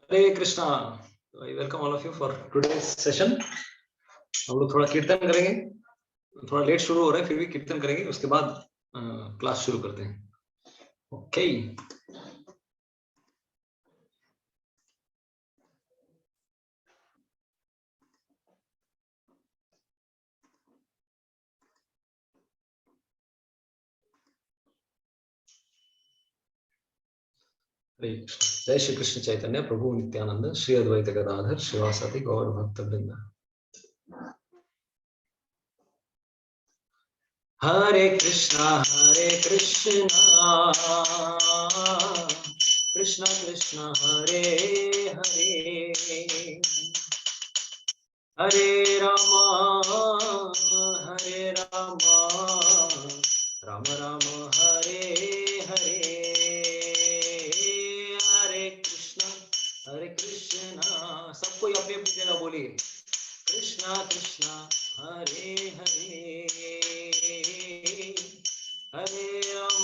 Hare Krishna. I welcome all of you for today's session. हम लोग थोड़ा कीर्तन करेंगे, थोड़ा लेट शुरू हो रहा है, फिर भी कीर्तन करेंगे, उसके बाद क्लास शुरू करते हैं। ओके। जय श्री कृष्ण चैतन्य प्रभु नित्यानंद श्री अद्वैत गदाधर शिवासादि गौर भक्त वृंद। हरे कृष्णा कृष्णा कृष्णा हरे हरे, हरे रामा राम राम हरे हरे, हरे कृष्णा। सबको अपनी अपनी जगह बोलिए, कृष्णा कृष्णा हरे हरे, हरे राम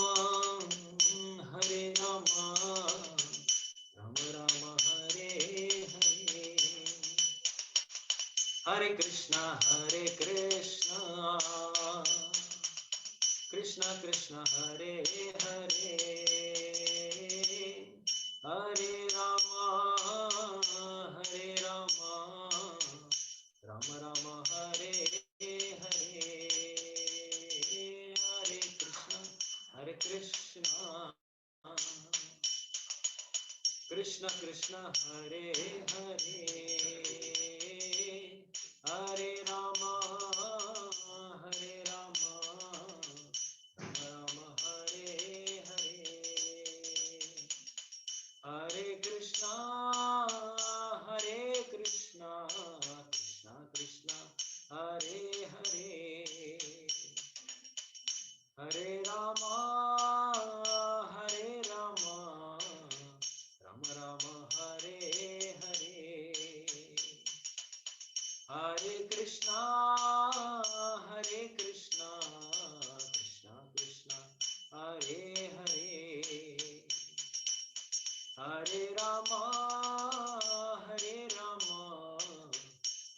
राम राम हरे हरे, हरे कृष्णा कृष्णा कृष्णा हरे हरे, हरे राम राम राम हरे हरे, हरे कृष्णा कृष्णा कृष्णा हरे हरे, हरे राम राम हरे हरे, हरे कृष्णा कृष्णा कृष्णा हरे हरे, हरे राम राम राम हरे हरे, हरे कृष्णा कृष्णा कृष्णा हरे हरे, हरे राम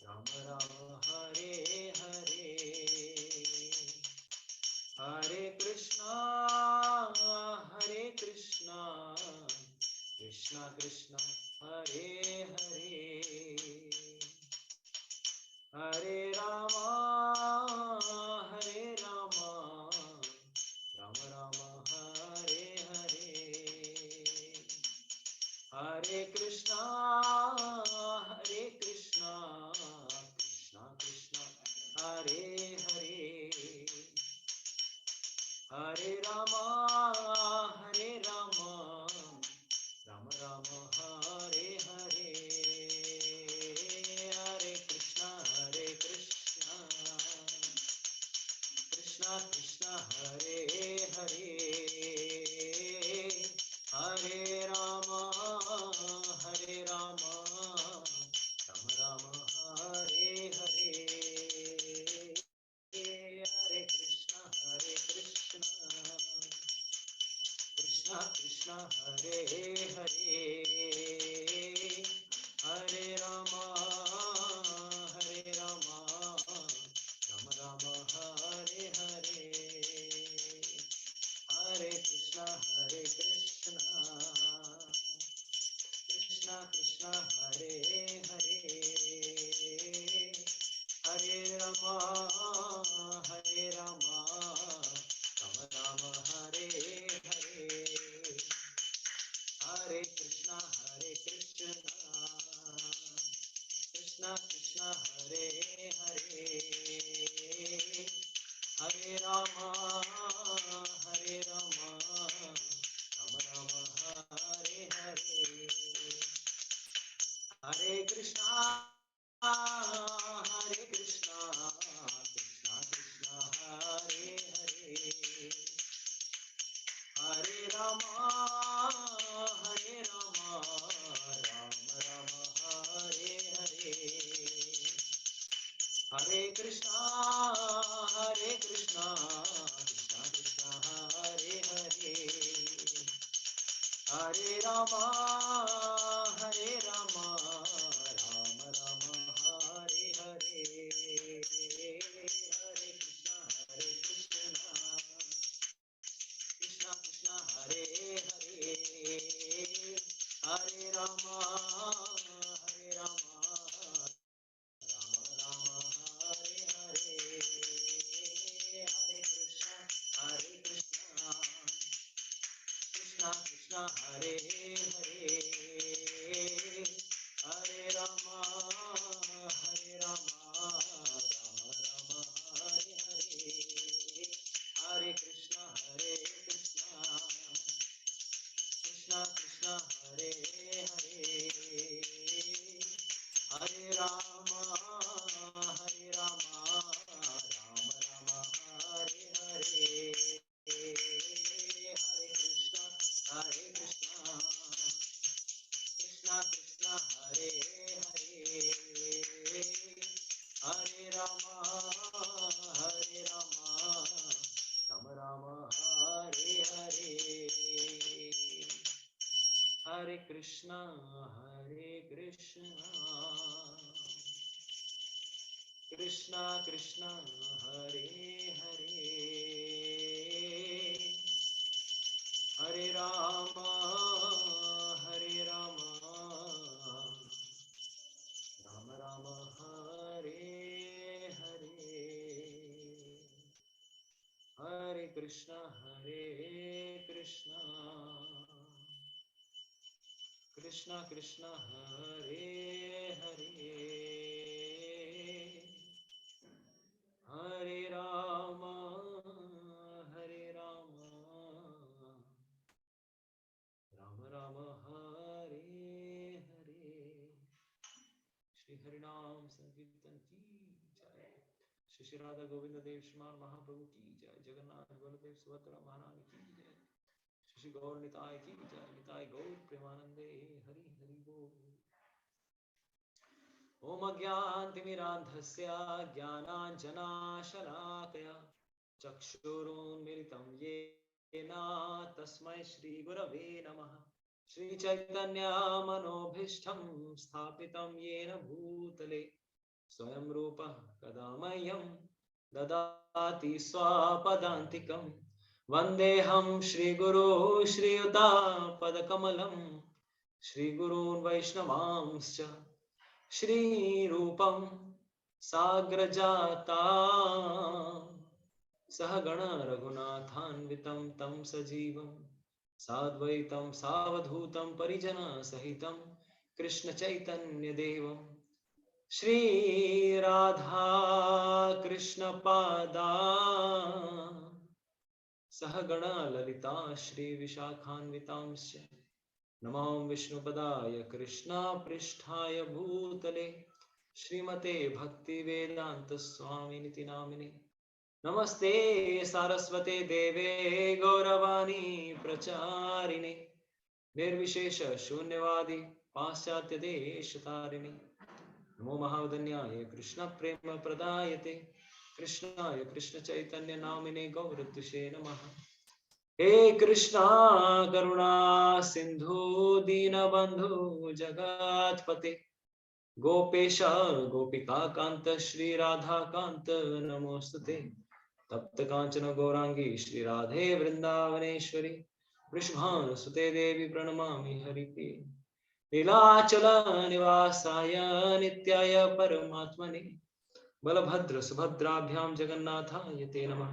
राम राम हरे हरे, हरे कृष्णा कृष्णा कृष्णा हरे हरे, हरे राम राम राम हरे हरे, हरे कृष्णा कृष्णा कृष्णा हरे हरे, हरे राम राम राम हरे हरे, हरे कृष्णा कृष्णा कृष्णा हरे हरे, हरे राम राम राम हरे हरे, हरे कृष्णा कृष्णा कृष्णा हरे हरे, हरे राम राम राम हरे हरे, हरे कृष्णा कृष्णा कृष्णा हरे हरे, हरे राम राम राम हरे हरे, हरे कृष्णा कृष्णा कृष्णा हरे हरे, हरे राम राम राम हरे हरे, हरे कृष्णा कृष्णा कृष्णा हरे हरे, हरे राम राम राम हरे हरे, हरे कृष्णा कृष्णा कृष्णा हरे हरे, हरे Ram Hare Rama, Rama Rama, Hare Hare, Hare Krishna, Krishna Krishna, Hare Hare, Hare Rama, Rama Rama, Hare Hare, Hare Krishna, Krishna Krishna, Hare Hare, Hare Rama, Rama Rama, Hare Hare, Hare Krishna, Krishna Krishna, Hare Hare, Hare Rama, Rama Rama, Hare Hare, Hare Krishna, Krishna Krishna, Hare Hare, Hare Rama, Rama Rama, Hare Hare, Hare Krishna, Krishna Krishna, Hare Hare, Hare Rama, Rama Rama, Hare Hare, Hare Krishna, Krishna Krishna, Hare Hare, Hare Rama, Rama Rama, Hare Hare. Shri Harinam Sankirtan ki jai, Shri Shri Radha Govinda Dev Shriman Mahaprabhu ki jai, Jagannath Baladev Subhadra Maharani ki jai, Shri Gaur Nitai ki jai, Nitai Gaur Premanande, Hari Hari Bol. Om Agyantimirandhasya Jnananjanashalakaya Chakshurunmilitam Yena Tasmai Shri Gurave Namaha. Shri Chaitanya Manobhishtam Sthapitam Yena Bhutale Swayam Rupa Kadamayam Dadati Swapadantikam Vandeham Shri Guru Shri Yuta Padakamalam Shri Gurun Vaishnavamscha Shri Rupam Sagrajata Sahagana Raghunathanvitam Tam Sajivam Sadvaitam Savadhutam Parijana Sahitam Krishna Chaitanya Devam Shri Radha Krishna Pada Sahagana Lalita Shri Vishakhanvitamsya Namam Vishnupadaya Krishna Pristhaya Bhutale Srimate Bhakti Vedanta Swami Niti Namine Namaste Saraswate Deve Gauravani Pracharine Nirvishesha Shunyavadi Paschatya Deshatarine Namo Mahadanyaya Krishna Prema Pradayate Krishnaya Krishna Chaitanya Namine Gauradushe Namaha. He Krishna Karuna Sindhu Dinabandhu Jagatpate Gopesha Gopika Kanta Shri Radha Kanta Namostate Tapta Kanchana Gaurangi Shri Radhe Vrindavaneshwari Vrishabhanu Sute Devi Pranamami Haripi Nilachala Nivasaya Nityaya Paramatmane Balabhadra Subhadrabhyam Jagannathaya Te Namah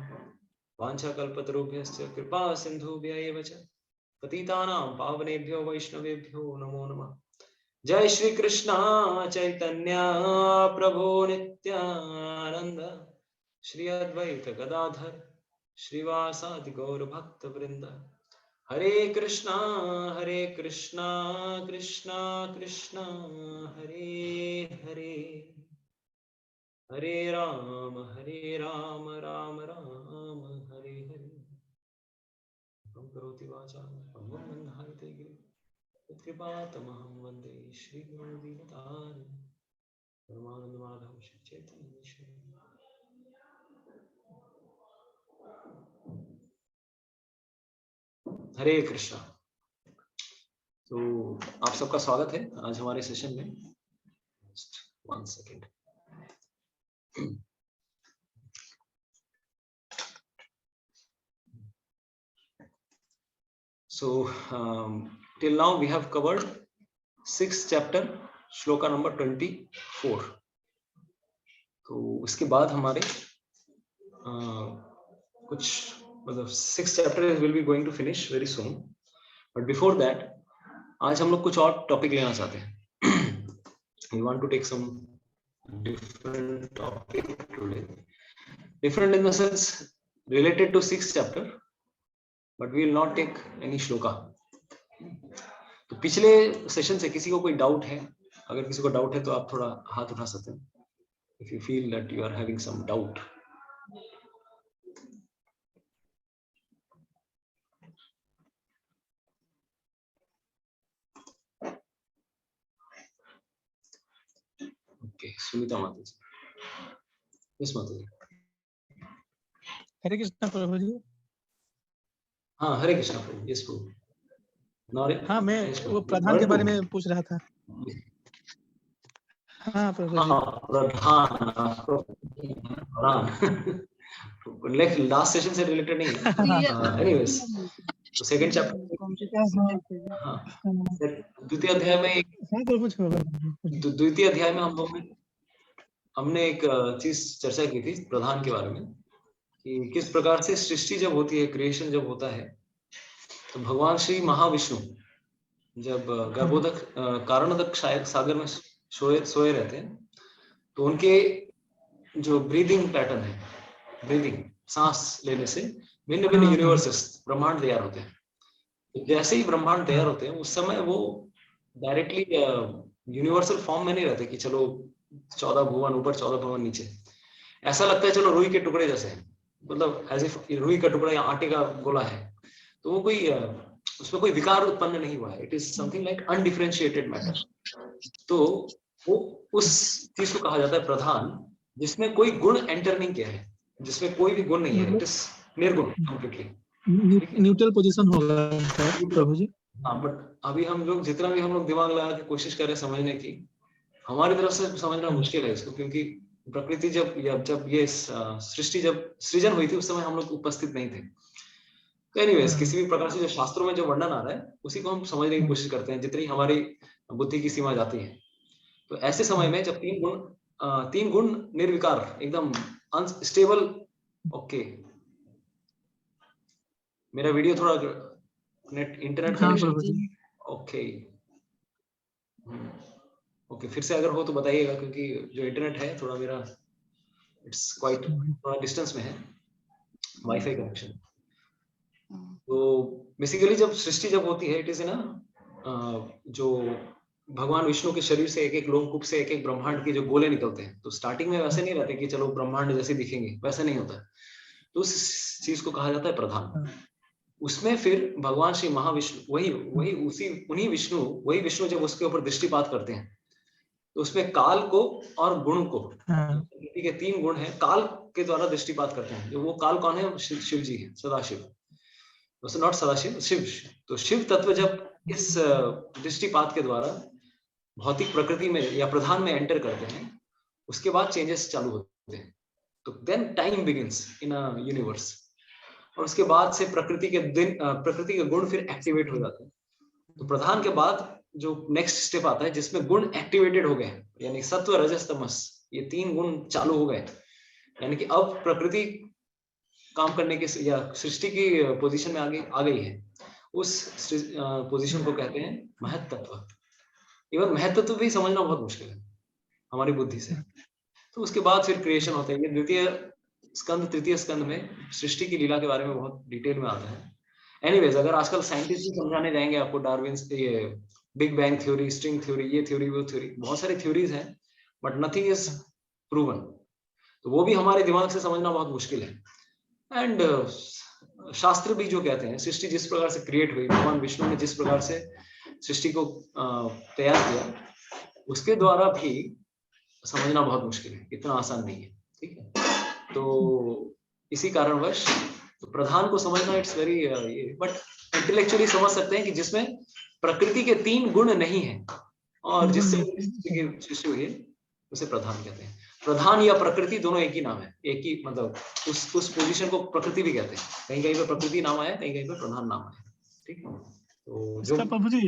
वाञ्छाकल्पतरुभ्यश्च कृपा सिन्धुभ्य एव च पतितानां पावनेभ्यो वैष्णवेभ्यो नमो नमः। जय श्री कृष्ण चैतन्य प्रभु नित्यानंद श्री अद्वैत गदाधर श्रीवासादि गौर भक्त वृंद। हरे कृष्णा कृष्णा कृष्णा हरे हरे, हरे राम राम राम हरे हरे। हम करोति वाचालं पंगुं लङ्घयते गिरिं यत्कृपातमहं वन्दे श्रीगुरुं दीनतारिणं परमानन्दमाधवं श्री चैतन्येश्वरं। हरे कृष्णा। तो आप सबका स्वागत है आज हमारे सेशन में। 1 second. So till now we have covered 6th chapter, shloka number 24। तो उसके बाद हमारे कुछ मतलब 6th chapter will be going to finish very soon, but before that आज हम लोग कुछ और टॉपिक लेना चाहते हैं। We want to take some different topic today, different in the sense related to 6th chapter, but we will not take any shloka। तो पिछले सेशन से किसी को कोई डाउट है? अगर किसी को डाउट है तो आप थोड़ा हाथ उठा सकते हैं। If you feel that you are having some doubt. Okay, Sunita माता जी। Yes, माता जी। हरे कृष्णा प्रभु जी। हाँ, हरे कृष्णा प्रभु। Yes, प्रभु। हाँ, मैं वो प्रधान के बारे में पूछ रहा था। हाँ प्रभु जी। हाँ, प्रधान। लास्ट सेशन से रिलेटेड नहीं है। एनीवेज, तो सेकंड चैप्टर द्वितीय अध्याय में हम लोगों ने हमने एक चीज चर्चा की थी प्रधान के बारे में कि किस प्रकार से सृष्टि जब होती है, क्रिएशन जब होता है, तो भगवान श्री महाविष्णु जब गर्भोदक कारणोदक सागर में सोए रहते हैं, तो उनके जो ब्रीदिंग पैटर्न है, ब्रीदिंग सांस लेने से भिन्न भिन्न यूनिवर्सेस ब्रह्मांड तैयार होते हैं। तो जैसे ही ब्रह्मांड तैयार होते हैं उस समय वो डायरेक्टली यूनिवर्सल फॉर्म में नहीं रहते कि चलो 14 भुवन ऊपर 14 भुवन नीचे। ऐसा लगता है चलो रुई के टुकड़े जैसे है, मतलब एज इफ रुई का टुकड़ा या आटे का गोला है, तो वो कोई उसमें कोई विकार उत्पन्न नहीं हुआ है। It is something like undifferentiated matter. तो वो उस चीज को कहा जाता है प्रधान, जिसमें कोई गुण एंटर नहीं किया है, जिसमें कोई भी गुण नहीं है। इट इज निर्गुण कंप्लीटली। न्यूट्रल पोजीशन होगा प्रभु जी। हाँ, बट अभी हम लोग जितना भी हम लोग दिमाग लगा के कोशिश कर रहे हैं समझने की, हमारी तरफ से समझना मुश्किल है इसको, क्योंकि प्रकृति जब ये सृष्टि जब सृजन हुई थी उस समय हम लोग उपस्थित नहीं थे। तो एनीवेज, किसी भी प्रकार से जो शास्त्रों में जो वर्णन आ रहा है उसी को हम समझने की कोशिश करते हैं जितनी हमारी बुद्धि की सीमा जाती है। तो ऐसे समय में जब तीन गुण निर्विकार एकदम अनस्टेबल। ओके, मेरा वीडियो थोड़ा इंटरनेट कनेक्शन ओके, फिर से अगर हो तो बताइएगा, क्योंकि जो इंटरनेट है थोड़ा मेरा इट्स क्वाइट थोड़ा डिस्टेंस में है वाईफाई कनेक्शन। तो बेसिकली जब सृष्टि जब होती है, इट इज ना जो भगवान विष्णु के शरीर से एक एक लोमकूप से एक एक ब्रह्मांड के जो गोले निकलते हैं, तो स्टार्टिंग में वैसे नहीं रहते कि चलो ब्रह्मांड जैसे दिखेंगे, वैसा नहीं होता। तो उस चीज को कहा जाता है प्रधान। उसमें फिर भगवान श्री महाविष्णु वही विष्णु जब उसके ऊपर दृष्टिपात करते हैं, तो उसमें काल को और गुण को, प्रकृति के 3 गुण हैं, काल के द्वारा दृष्टिपात करते हैं। जो वो काल कौन है? शिव जी है, सदाशिव। नॉट सदाशिव, शिव। तो शिव तत्व जब इस दृष्टिपात के द्वारा भौतिक प्रकृति में या प्रधान में एंटर करते हैं, उसके बाद चेंजेस चालू होते हैं। तो then time begins in a universe, और उसके बाद से प्रकृति के गुण फिर एक्टिवेट हो जाते हैं। तो प्रधान के बाद जो नेक्स्ट स्टेप आता है जिसमें गुण एक्टिवेटेड हो गए, यानी सत्व रजस तमस, ये 3 गुण चालू हो गए, यानी कि अब प्रकृति काम करने के या सृष्टि की पोजीशन में आ गई है। उस पोजीशन को कहते हैं महत्त्व। इवन महत्त्व भी समझना बहुत मुश्किल है हमारी बुद्धि से। तो उसके बाद फिर क्रिएशन होता है। ये द्वितीय स्कंद तृतीय स्कंद में सृष्टि की लीला के बारे में बहुत डिटेल में आता है। एनीवेज, अगर आजकल साइंटिस्ट समझाने जाएंगे आपको डार्विन ये big bang theory, string theory, ये थ्योरी वो थ्योरी, बहुत सारी थ्योरीज हैं, बट नथिंग इज प्रूवन। तो वो भी हमारे दिमाग से समझना बहुत मुश्किल है। एंड शास्त्र भी जो कहते हैं सृष्टि जिस प्रकार से क्रिएट हुई, भगवान विष्णु ने जिस प्रकार से सृष्टि को तैयार किया, उसके द्वारा भी समझना बहुत मुश्किल है, इतना आसान नहीं है। ठीक है, तो इसी कारणवश तो प्रधान को समझना इट्स वेरी, बट इंटेलेक्चुअली समझ सकते हैं कि जिसमें प्रकृति के 3 गुण नहीं है और गुण जिससे नहीं। सृष्टि की सृष्टि हुई है उसे प्रधान कहते हैं। प्रधान या प्रकृति दोनों एक ही नाम है, एक ही मतलब उस पोजीशन को प्रकृति भी कहते हैं। कहीं कहीं पे प्रकृति नाम आया, कहीं कहीं पे प्रधान नाम आया। ठीक है, तो जो इसका प्रभु जी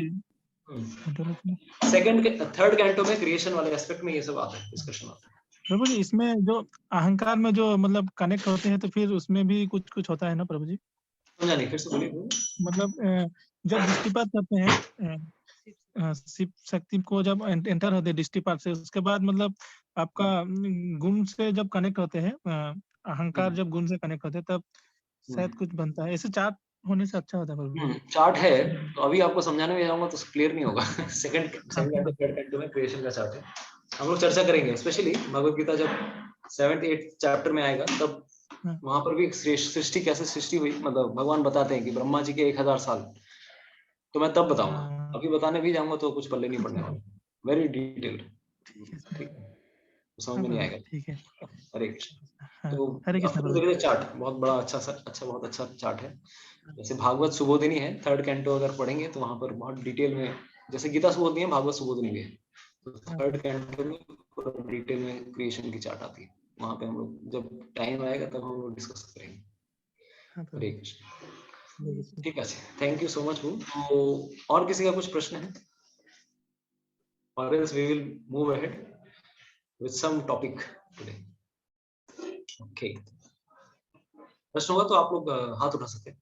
सेकंड थर्ड कैंटो में क्रिएशन वाले एस्पेक्ट में ये सब आता है, डिस्कशन आता है। प्रभु जी, इसमें जो अहंकार में जो मतलब कनेक्ट होते हैं तो फिर उसमें भी कुछ कुछ होता है ना प्रभु जी? समझा नहीं, फिर से बोलिए। मतलब जब दृष्टिपात करते हैं शिव शक्ति को, जब एंटर होते हैं दृष्टिपात से, उसके बाद मतलब आपका गुण से जब कनेक्ट होते हैं, अहंकार जब गुण से कनेक्ट होते हैं तब शायद कुछ बनता है। ऐसे चार्ट होने से अच्छा होता है प्रभु जी। चार्ट है तो अभी आपको समझाने में जाऊंगा तो क्लियर नहीं होगा। सेकंड कैंटो थर्ड कैंटो में क्रिएशन का चार्ट है, हम लोग चर्चा करेंगे। स्पेशली भगवत गीता जब 7th 8th चैप्टर में आएगा तब वहां पर भी सृष्टि कैसे सृष्टि हुई, मतलब भगवान बताते हैं कि ब्रह्मा जी के 1000 साल, तो मैं तब बताऊंगा। अभी बताने भी जाऊंगा तो कुछ पल्ले नहीं पड़ने वाला, वेरी डिटेल्ड। ठीक है, समझ में नहीं आएगा। ठीक है। हरे कृष्ण। तो हरे कृष्ण आपको प्रभु। देखिए चार्ट बहुत बड़ा बहुत अच्छा चार्ट है। जैसे भागवत सुबोधिनी है, थर्ड कैंटो अगर पढ़ेंगे तो वहां पर बहुत डिटेल में, जैसे गीता सुबोधिनी है, भागवत सुबोधिनी भी है, तो थर्ड कैंटो में पूरा डिटेल में क्रिएशन की चार्ट आती है। वहां पे हम लोग जब टाइम आएगा तब हम लोग डिस्कस करेंगे। हरे कृष्ण। ठीक है, थैंक यू सो मच। तो और किसी का कुछ प्रश्न है? और else we will move ahead with some topic today. Okay, प्रश्न होगा तो आप लोग हाथ उठा सकते हैं।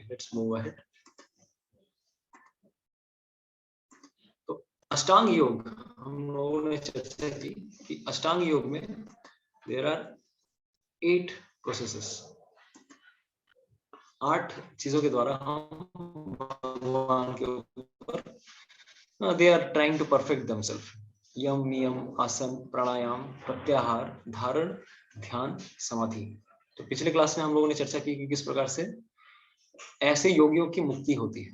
Let's move ahead. तो अष्टांग योग हम लोगों ने चर्चा की कि अष्टांग योग में देयर आर 8 प्रोसेसेस, 8 चीजों के द्वारा हम भगवान के ऊपर they are trying to perfect themselves. Yama, niyama, asana, प्राणायाम, प्रत्याहार, धारण, ध्यान, समाधि। तो पिछले क्लास में हम लोगों ने चर्चा की कि किस प्रकार से ऐसे योगियों की मुक्ति होती है।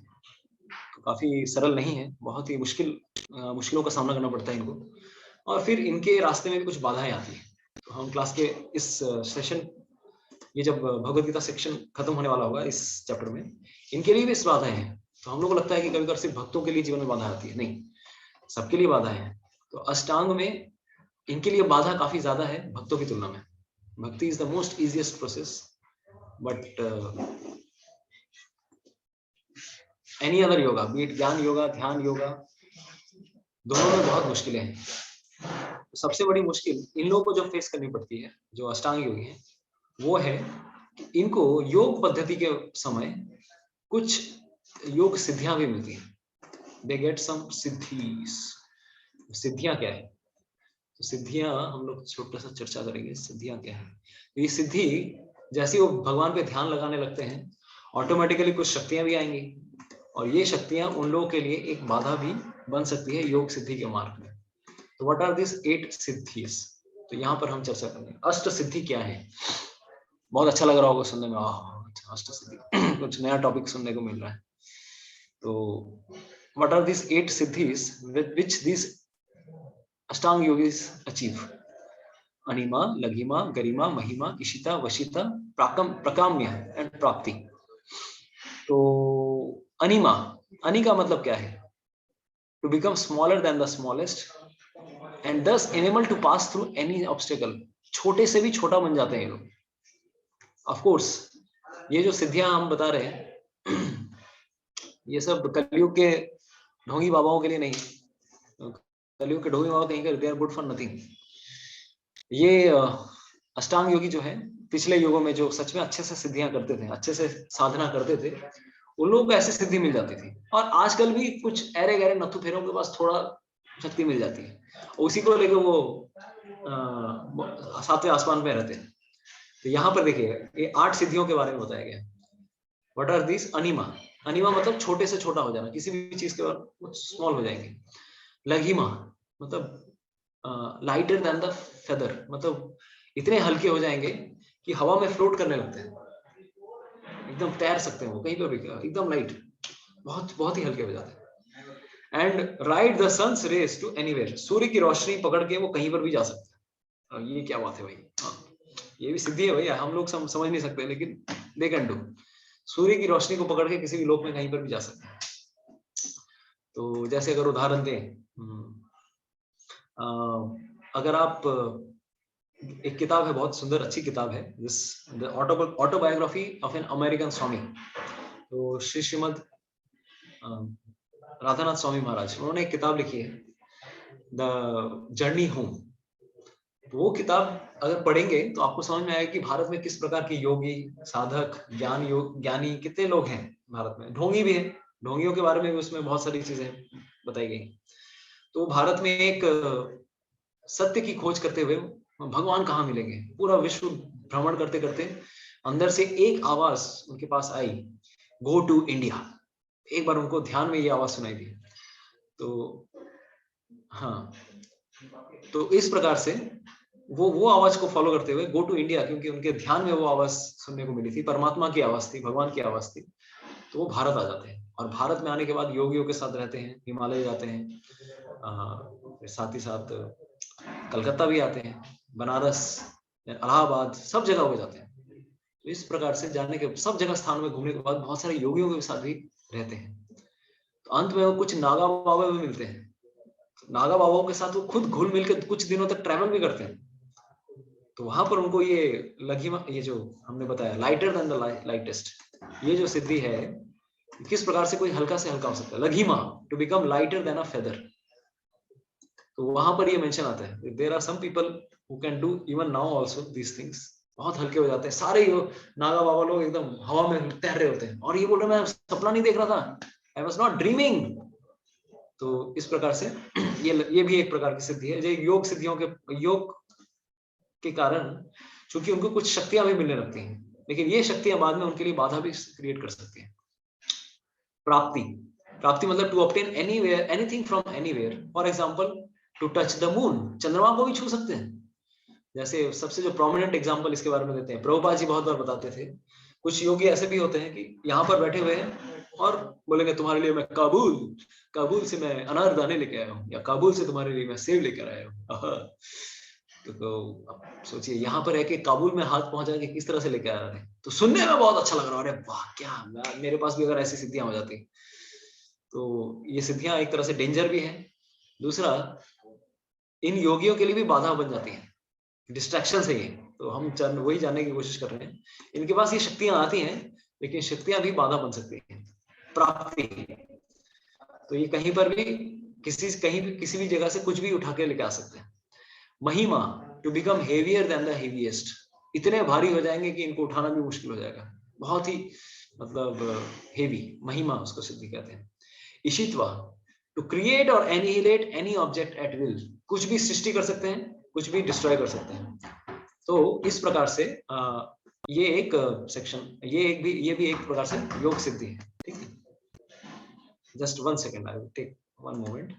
तो काफी सरल नहीं है, बहुत ही मुश्किलों का सामना करना पड़ता है इनको, और फिर इनके रास्ते में भी कुछ बाधाएं आती है। तो हम क्लास के इस सेशन, ये जब भगवत गीता सेक्शन खत्म होने वाला होगा इस चैप्टर में, इनके लिए भी इस बाधाएं हैं। तो हम लोग को लगता है कि कभी कभी सिर्फ भक्तों के लिए जीवन में बाधा आती है, नहीं, सबके लिए बाधाएं हैं। तो अष्टांग में इनके लिए बाधा काफी ज्यादा है भक्तों की तुलना में। Bhakti is the most easiest process, but any other yoga, be it gyan yoga, ध्यान योगा, दोनों में बहुत मुश्किलें हैं। तो सबसे बड़ी मुश्किल इन लोगों को जो फेस करनी पड़ती है, जो अष्टांग योगी हैं, वो है कि इनको योग पद्धति के समय कुछ योग सिद्धियां भी मिलती हैं। They get some siddhis. सिद्धियां क्या है? तो सिद्धियां हम लोग छोटा सा चर्चा करेंगे, सिद्धियां क्या है। तो ये सिद्धि, जैसे वो भगवान पे ध्यान लगाने लगते हैं, ऑटोमेटिकली कुछ शक्तियां भी आएंगी, और ये शक्तियां उन लोगों के लिए एक बाधा भी बन सकती है योग सिद्धि के मार्ग में। तो व्हाट आर दिस 8 सिद्धीज? तो यहाँ पर हम चर्चा करेंगे अष्ट सिद्धि क्या है। बहुत अच्छा लग रहा होगा सुनने में, अष्ट सिद्धि कुछ नया टॉपिक सुनने को मिल रहा है। तो what are this 8 siddhis which this Ashtanga yogis achieve? अनिमा, लघिमा, गरिमा, महिमा, इशिता, वशिता, प्रकाम्य एंड प्राप्ति। तो अनिमा, अनि का मतलब क्या है? To become smaller than the smallest and thus enable to pass through any obstacle। छोटे से भी छोटा बन जाते हैं ये लोग। ऑफ कोर्स ये जो सिद्धियां हम बता रहे हैं ये सब कलयुग के ढोंगी बाबाओं के लिए नहीं। कलयुग के ढोंगी बाबा कहीं कर, they are good for nothing. ये अष्टांग योगी जो है, पिछले युगों में जो सच में अच्छे से सिद्धियां करते थे, अच्छे से साधना करते थे, उन लोगों को ऐसी सिद्धि मिल जाती थी। और आजकल भी कुछ ऐरे गहरे नत्थु फेरों के पास थोड़ा शक्ति मिल जाती है, उसी को लेकर वो 7वें आसमान में रहते हैं। तो यहाँ पर देखिए ये 8 सिद्धियों के बारे में बताया गया। What are this? अनिमा, अनिमा मतलब छोटे से छोटा हो जाना, किसी भी चीज के बाद स्मॉल हो जाएंगे। लघिमा मतलब लाइटर देन द फेदर, मतलब इतने हल्के हो जाएंगे कि हवा में फ्लोट करने लगते हैं, एकदम तैर सकते हैं वो कहीं पर भी, एकदम लाइट, बहुत बहुत ही हल्के हो जाते हैं। And ride the sun's rays to anywhere, सूर्य की रोशनी पकड़ के वो कहीं पर भी जा सकते हैं। ये क्या बात है भाई, हाँ, ये भी सिद्धि है भैया, हम लोग समझ नहीं सकते, लेकिन दे कैन डू। सूर्य की रोशनी को पकड़ के किसी भी लोक में कहीं पर भी जा सकते हैं। तो जैसे अगर उदाहरण दें, अगर आप, एक किताब है, बहुत सुंदर अच्छी किताब है, this the autobiography of an American swami. तो श्रीमद राधानाथ स्वामी महाराज, उन्होंने एक किताब लिखी है, द जर्नी होम। वो किताब अगर पढ़ेंगे तो आपको समझ में आएगा कि भारत में किस प्रकार के योगी, साधक, ज्ञानी कितने लोग हैं भारत में। ढोंगी भी है, ढोंगियों के बारे में भी उसमें बहुत सारी चीजें बताई गई। तो भारत में एक सत्य की खोज करते हुए भगवान कहाँ मिलेंगे, पूरा विश्व भ्रमण करते करते अंदर से एक आवाज उनके पास आई, गो टू इंडिया। एक बार उनको ध्यान में ये आवाज सुनाई दी। तो हाँ, तो इस प्रकार से वो आवाज को फॉलो करते हुए गो टू इंडिया, क्योंकि उनके ध्यान में वो आवाज सुनने को मिली थी, परमात्मा की आवाज थी, भगवान की आवाज थी। तो वो भारत आ जाते हैं, और भारत में आने के बाद योगियों के साथ रहते हैं, हिमालय जाते हैं, साथ ही साथ कलकत्ता भी आते हैं, बनारस, इलाहाबाद, सब जगह हो जाते हैं। तो इस प्रकार से जाने के, सब जगह स्थान में घूमने के बाद बहुत सारे योगियों के साथ भी रहते हैं। तो अंत में वो कुछ नागा बाबा भी मिलते हैं। नागा बाबाओं के साथ वो खुद घुल मिल के कुछ दिनों तक ट्रैवल भी करते हैं। तो वहां पर उनको ये लघिमा, ये जो हमने बताया लाइटर देन द लाइटेस्ट, ये जो सिद्धि है, किस प्रकार से कोई हल्का से हल्का हो सकता है, लघिमा, to become lighter than a feather. तो वहां पर ये मेंशन आता है, there are some people who can do even now also these things, बहुत हल्के हो जाते हैं। सारे नागा बाबा लोग एकदम हवा में तैर रहे होते हैं, और ये बोल रहे मैं सपना नहीं देख रहा था, आई वाज नॉट ड्रीमिंग। तो इस प्रकार से ये भी एक प्रकार की सिद्धि है। जो योग सिद्धियों के, योग के कारण चूंकि उनको कुछ शक्तियां भी मिलने लगती हैं, लेकिन ये शक्तियां बाद में उनके लिए बाधा भी क्रिएट कर सकती हैं। प्राप्ति, प्राप्ति मतलब to obtain anywhere, anything from anywhere. For example to touch the moon, चंद्रमा को भी छू सकते हैं। जैसे सबसे जो प्रोमिनेंट एग्जांपल इसके बारे में देते हैं, प्रभुपाद जी बहुत बार बताते थे, कुछ योगी ऐसे भी होते हैं कि यहाँ पर बैठे हुए हैं और बोलेंगे तुम्हारे लिए मैं काबुल से मैं अनारदाने लेके आया हूँ, या काबुल से तुम्हारे लिए मैं सेब लेकर आया हूँ। तो सोचिए यहाँ पर है कि काबुल में हाथ पहुंचा के किस तरह से लेके आ रहे हैं। तो सुनने में बहुत अच्छा लग रहा है, अरे वाह क्या, मेरे पास भी अगर ऐसी सिद्धियां हो जाती। तो ये सिद्धियां एक तरह से डेंजर भी है। दूसरा, इन योगियों के लिए भी बाधा बन जाती है, डिस्ट्रैक्शन है ये। तो हम वही जानने की कोशिश कर रहे हैं, इनके पास ये शक्तियां आती हैं, लेकिन शक्तियां भी बाधा बन सकती हैं। प्राप्ति, तो ये कहीं पर भी किसी भी जगह से कुछ भी उठा के लेके आ सकते हैं। महिमा, to become heavier than the heaviest, इतने भारी हो जाएंगे कि इनको उठाना भी मुश्किल हो जाएगा, बहुत ही मतलब हेवी, महिमा उसको सिद्धि कहते हैं। ईशित्वा, टू क्रिएट और annihilate any object at will, कुछ भी सृष्टि कर सकते हैं, कुछ भी डिस्ट्रॉय कर सकते हैं। तो इस प्रकार से ये एक सेक्शन, ये भी एक प्रकार से योग सिद्धि है। ठीक है, just 1 second, I will take 1 moment.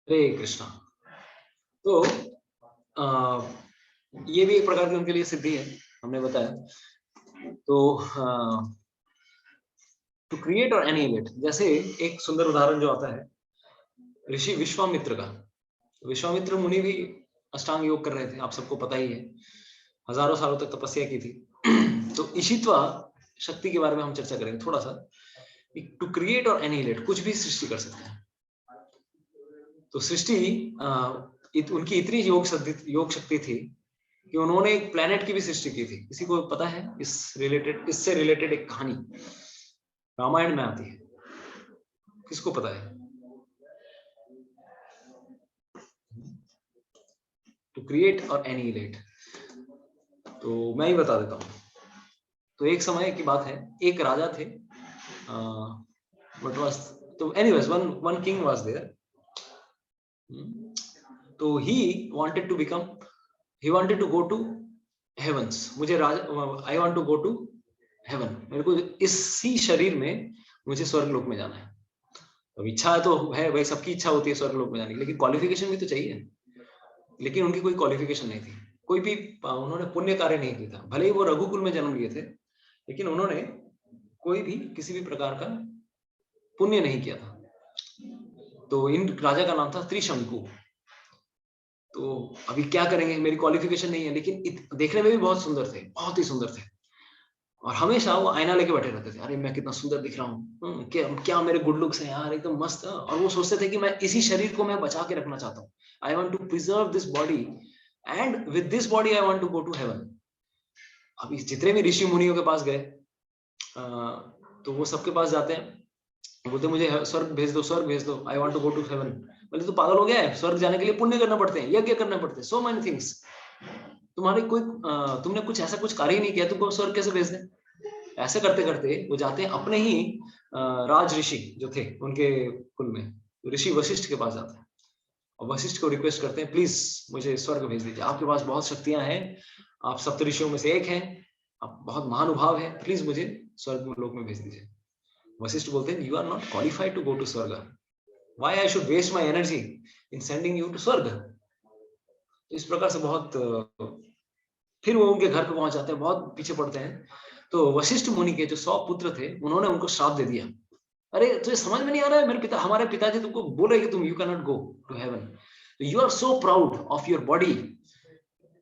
Hare Krishna. तो ये भी एक प्रकार की उनके लिए सिद्धि है, हमने बताया। तो टू क्रिएट और एनिमेट, जैसे एक सुंदर उदाहरण जो आता है ऋषि विश्वामित्र का। विश्वामित्र मुनि भी अष्टांग योग कर रहे थे, आप सबको पता ही है, हजारों सालों तक तपस्या की थी। तो ईशित्वा शक्ति के बारे में हम चर्चा करेंगे थोड़ा सा। टू क्रिएट और एनिहिलेट, कुछ भी सृष्टि कर सकते हैं। तो सृष्टि उनकी इतनी योग शक्ति थी कि उन्होंने एक प्लेनेट की भी सृष्टि की थी। किसी को पता है इससे रिलेटेड एक कहानी रामायण में आती है, किसको पता है? टू क्रिएट और एनिहिलेट, तो मैं ही बता देता हूँ। तो एक समय की बात है, एक राजा थे, What was so anyways one king was there. So he wanted to go to heavens. मुझे I want to go to heaven. मेरे को इसी शरीर में मुझे स्वर्ग लोक में जाना है. अब इच्छा तो है भाई, सबकी इच्छा होती है स्वर्ग लोक में जाने की, लेकिन क्वालिफिकेशन भी तो चाहिए. लेकिन उनकी कोई क्वालिफिकेशन नहीं थी, कोई भी उन्होंने पुण्य कार्य नहीं किया था. भले ही वो रघुकुल में जन्म लिए थे, लेकिन उन्होंने कोई भी किसी भी प्रकार का पुण्य नहीं किया था. तो इन राजा का नाम था त्रिशंकु. तो अभी क्या करेंगे, मेरी क्वालिफिकेशन नहीं है, लेकिन देखने में भी बहुत सुंदर थे, बहुत ही सुंदर थे. और हमेशा वो आईना लेके बैठे रहते थे. अरे मैं कितना सुंदर दिख रहा हूँ, क्या मेरे गुड लुक्स हैं यार, एकदम मस्त. और वो सोचते थे कि मैं इसी शरीर को मैं बचा के रखना चाहता हूँ. I want to preserve this body and with this body I want to go to heaven. अभी जितने भी ऋषि मुनियों के पास गए, तो वो सबके पास जाते हैं, बोलते मुझे स्वर्ग भेज दो, स्वर्ग भेज दो, I want to go to heaven. बोले तो पागल हो गया है, स्वर्ग जाने के लिए पुण्य करना पड़ते हैं, यज्ञ करना पड़ते हैं, सो मेनी थिंग्स. तुमने कुछ ऐसा कुछ कार्य ही नहीं किया, तुमको स्वर्ग कैसे भेज दें. ऐसे करते करते वो जाते हैं अपने ही राज ऋषि जो थे उनके कुल में, ऋषि वशिष्ठ के पास जाते हैं और वशिष्ठ को रिक्वेस्ट करते हैं, प्लीज मुझे स्वर्ग भेज दीजिए, आपके पास बहुत शक्तियां हैं, आप सप्त ऋषियों में से एक हैं, आप बहुत महानुभाव हैं, प्लीज मुझे स्वर्ग लोक में भेज दीजिए. वशिष्ठ बोलते हैं, you are not qualified to go to swarg, why I should waste my energy in sending you to swarg. इस प्रकार से बहुत फिर वो उनके घर पे पहुंच जाते हैं, बहुत पीछे पड़ते हैं. तो वशिष्ठ मुनि के जो 100 पुत्र थे, उन्होंने उनको श्राप दे दिया. अरे तुझे समझ में नहीं आ रहा है, हमारे पिताजी तुमको बोल रहे कि तुम you can not go to heaven, you are so proud of your body,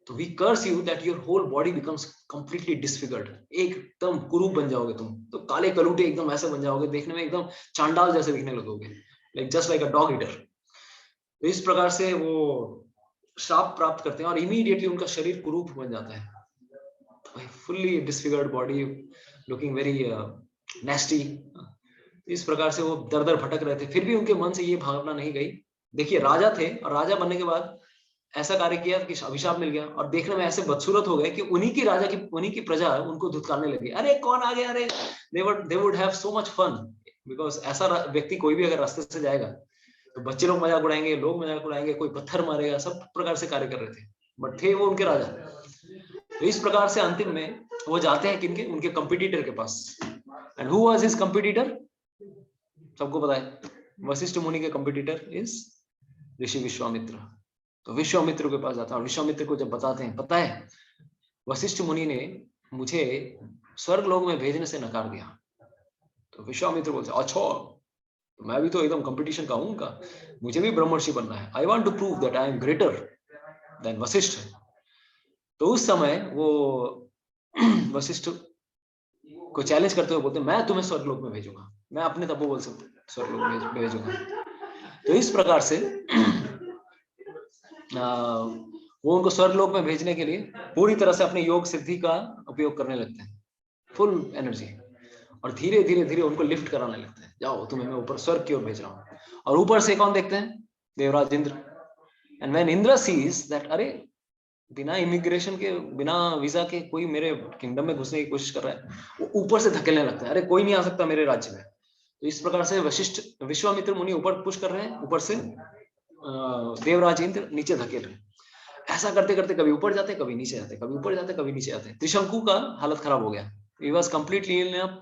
तो we curse you that your whole body becomes completely disfigured. एकदम कुरूप बन जाओगे तुम, तो काले कलूटे एकदम ऐसे बन जाओगे, देखने में एकदम चांडाल जैसे दिखने लगोगे, like just like a dog eater. तो इस प्रकार से वो श्राप प्राप्त करते हैं और इमीडिएटली उनका शरीर कुरूप बन जाता है, fully disfigured body, looking very nasty. इस प्रकार से वो दर दर भटक रहे थे, फिर भी उनके मन से ये भावना नहीं गई. देखिए राजा थे, और राजा बनने के बाद ऐसा कार्य किया कि अभिशाप मिल गया, और देखने में ऐसे बदसूरत हो गए कि उन्हीं की प्रजा उनको धुतकारने लगी. अरे कौन आ गया, अरे they would have so much fun, because ऐसा व्यक्ति कोई भी अगर रास्ते से जाएगा तो बच्चे लोग मजाक उड़ाएंगे, लोग मजाक उड़ाएंगे, कोई पत्थर मारेगा, सब प्रकार से कार्य कर रहे थे, बट थे वो उनके राजा. तो इस प्रकार से अंतिम में वो जाते हैं किनके, उनके कंपटीटर के पास. And who was his competitor, सबको पता है, वशिष्ठ मुनि के कंपटीटर इज ऋषि विश्वामित्र. तो विश्वामित्र के पास जाता है, और विश्वामित्र को जब बताते हैं, पता है वशिष्ठ मुनि ने मुझे स्वर्ग लोक में भेजने से नकार दिया. तो विश्वामित्र बोलते हैं, अच्छा तो मैं भी तो एकदम कंपटीशन का हूं उनका, मुझे भी ब्रह्मर्षि बनना है, I want to prove that I am greater than Vashishtha. तो उस समय वो वशिष्ठ को चैलेंज करते हुए बोलते हैं, मैं तुम्हें स्वर्ग लोक में भेजूंगा, मैं अपने तपोबल से स्वर्ग लोक में भेजूंगा. तो इस प्रकार से वो उनको स्वर्ग लोक में भेजने के लिए पूरी तरह से अपने योग सिद्धि का उपयोग करने लगते हैं, फुल एनर्जी, और धीरे धीरे धीरे उनको लिफ्ट कराने लगते हैं, जाओ तुम्हें मैं ऊपर स्वर्ग की ओर भेज रहा हूँ. और ऊपर से कौन देखते हैं, Devraj Indra. And when Indra sees that अरे बिना इमिग्रेशन के, बिना वीजा के कोई मेरे किंगडम में घुसने की कोशिश कर रहा है, वो ऊपर से धकेलने लगता है, अरे कोई नहीं आ सकता मेरे राज्य में. तो इस प्रकार से विश्वामित्र मुनि ऊपर पुश कर रहे हैं, ऊपर से देवराज इंद्र नीचे धकेल रहे हैं. ऐसा करते करते कभी ऊपर जाते, कभी नीचे जाते, कभी ऊपर जाते, कभी नीचे जाते. त्रिशंकु का हालत खराब हो गया, he was completely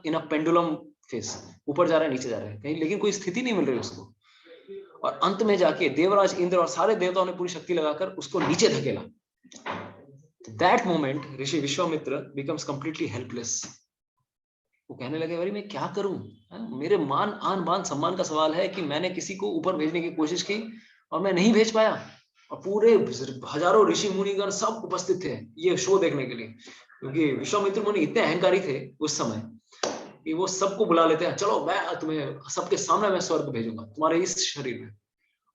in a pendulum phase, ऊपर जा रहा है, नीचे जा रहा है कहीं, लेकिन कोई स्थिति नहीं मिल रही उसको. और अंत में जाके देवराज इंद्र और सारे देवताओं ने पूरी शक्ति लगाकर उसको नीचे धकेला. That moment Rishi Vishwamitra becomes completely helpless. वो कहने लगे, अरे मैं क्या करूं, मेरे मान आन बान सम्मान का सवाल है कि मैंने किसी को ऊपर भेजने की कोशिश की और मैं नहीं भेज पाया, और पूरे हजारों ऋषि मुनिगण सब उपस्थित थे ये शो देखने के लिए, क्योंकि विश्वामित्र मुनि इतने अहंकारी थे उस समय कि वो सबको बुला लेते हैं, चलो मैं तुम्हें सबके सामने मैं स्वर्ग भेजूंगा तुम्हारे इस शरीर में,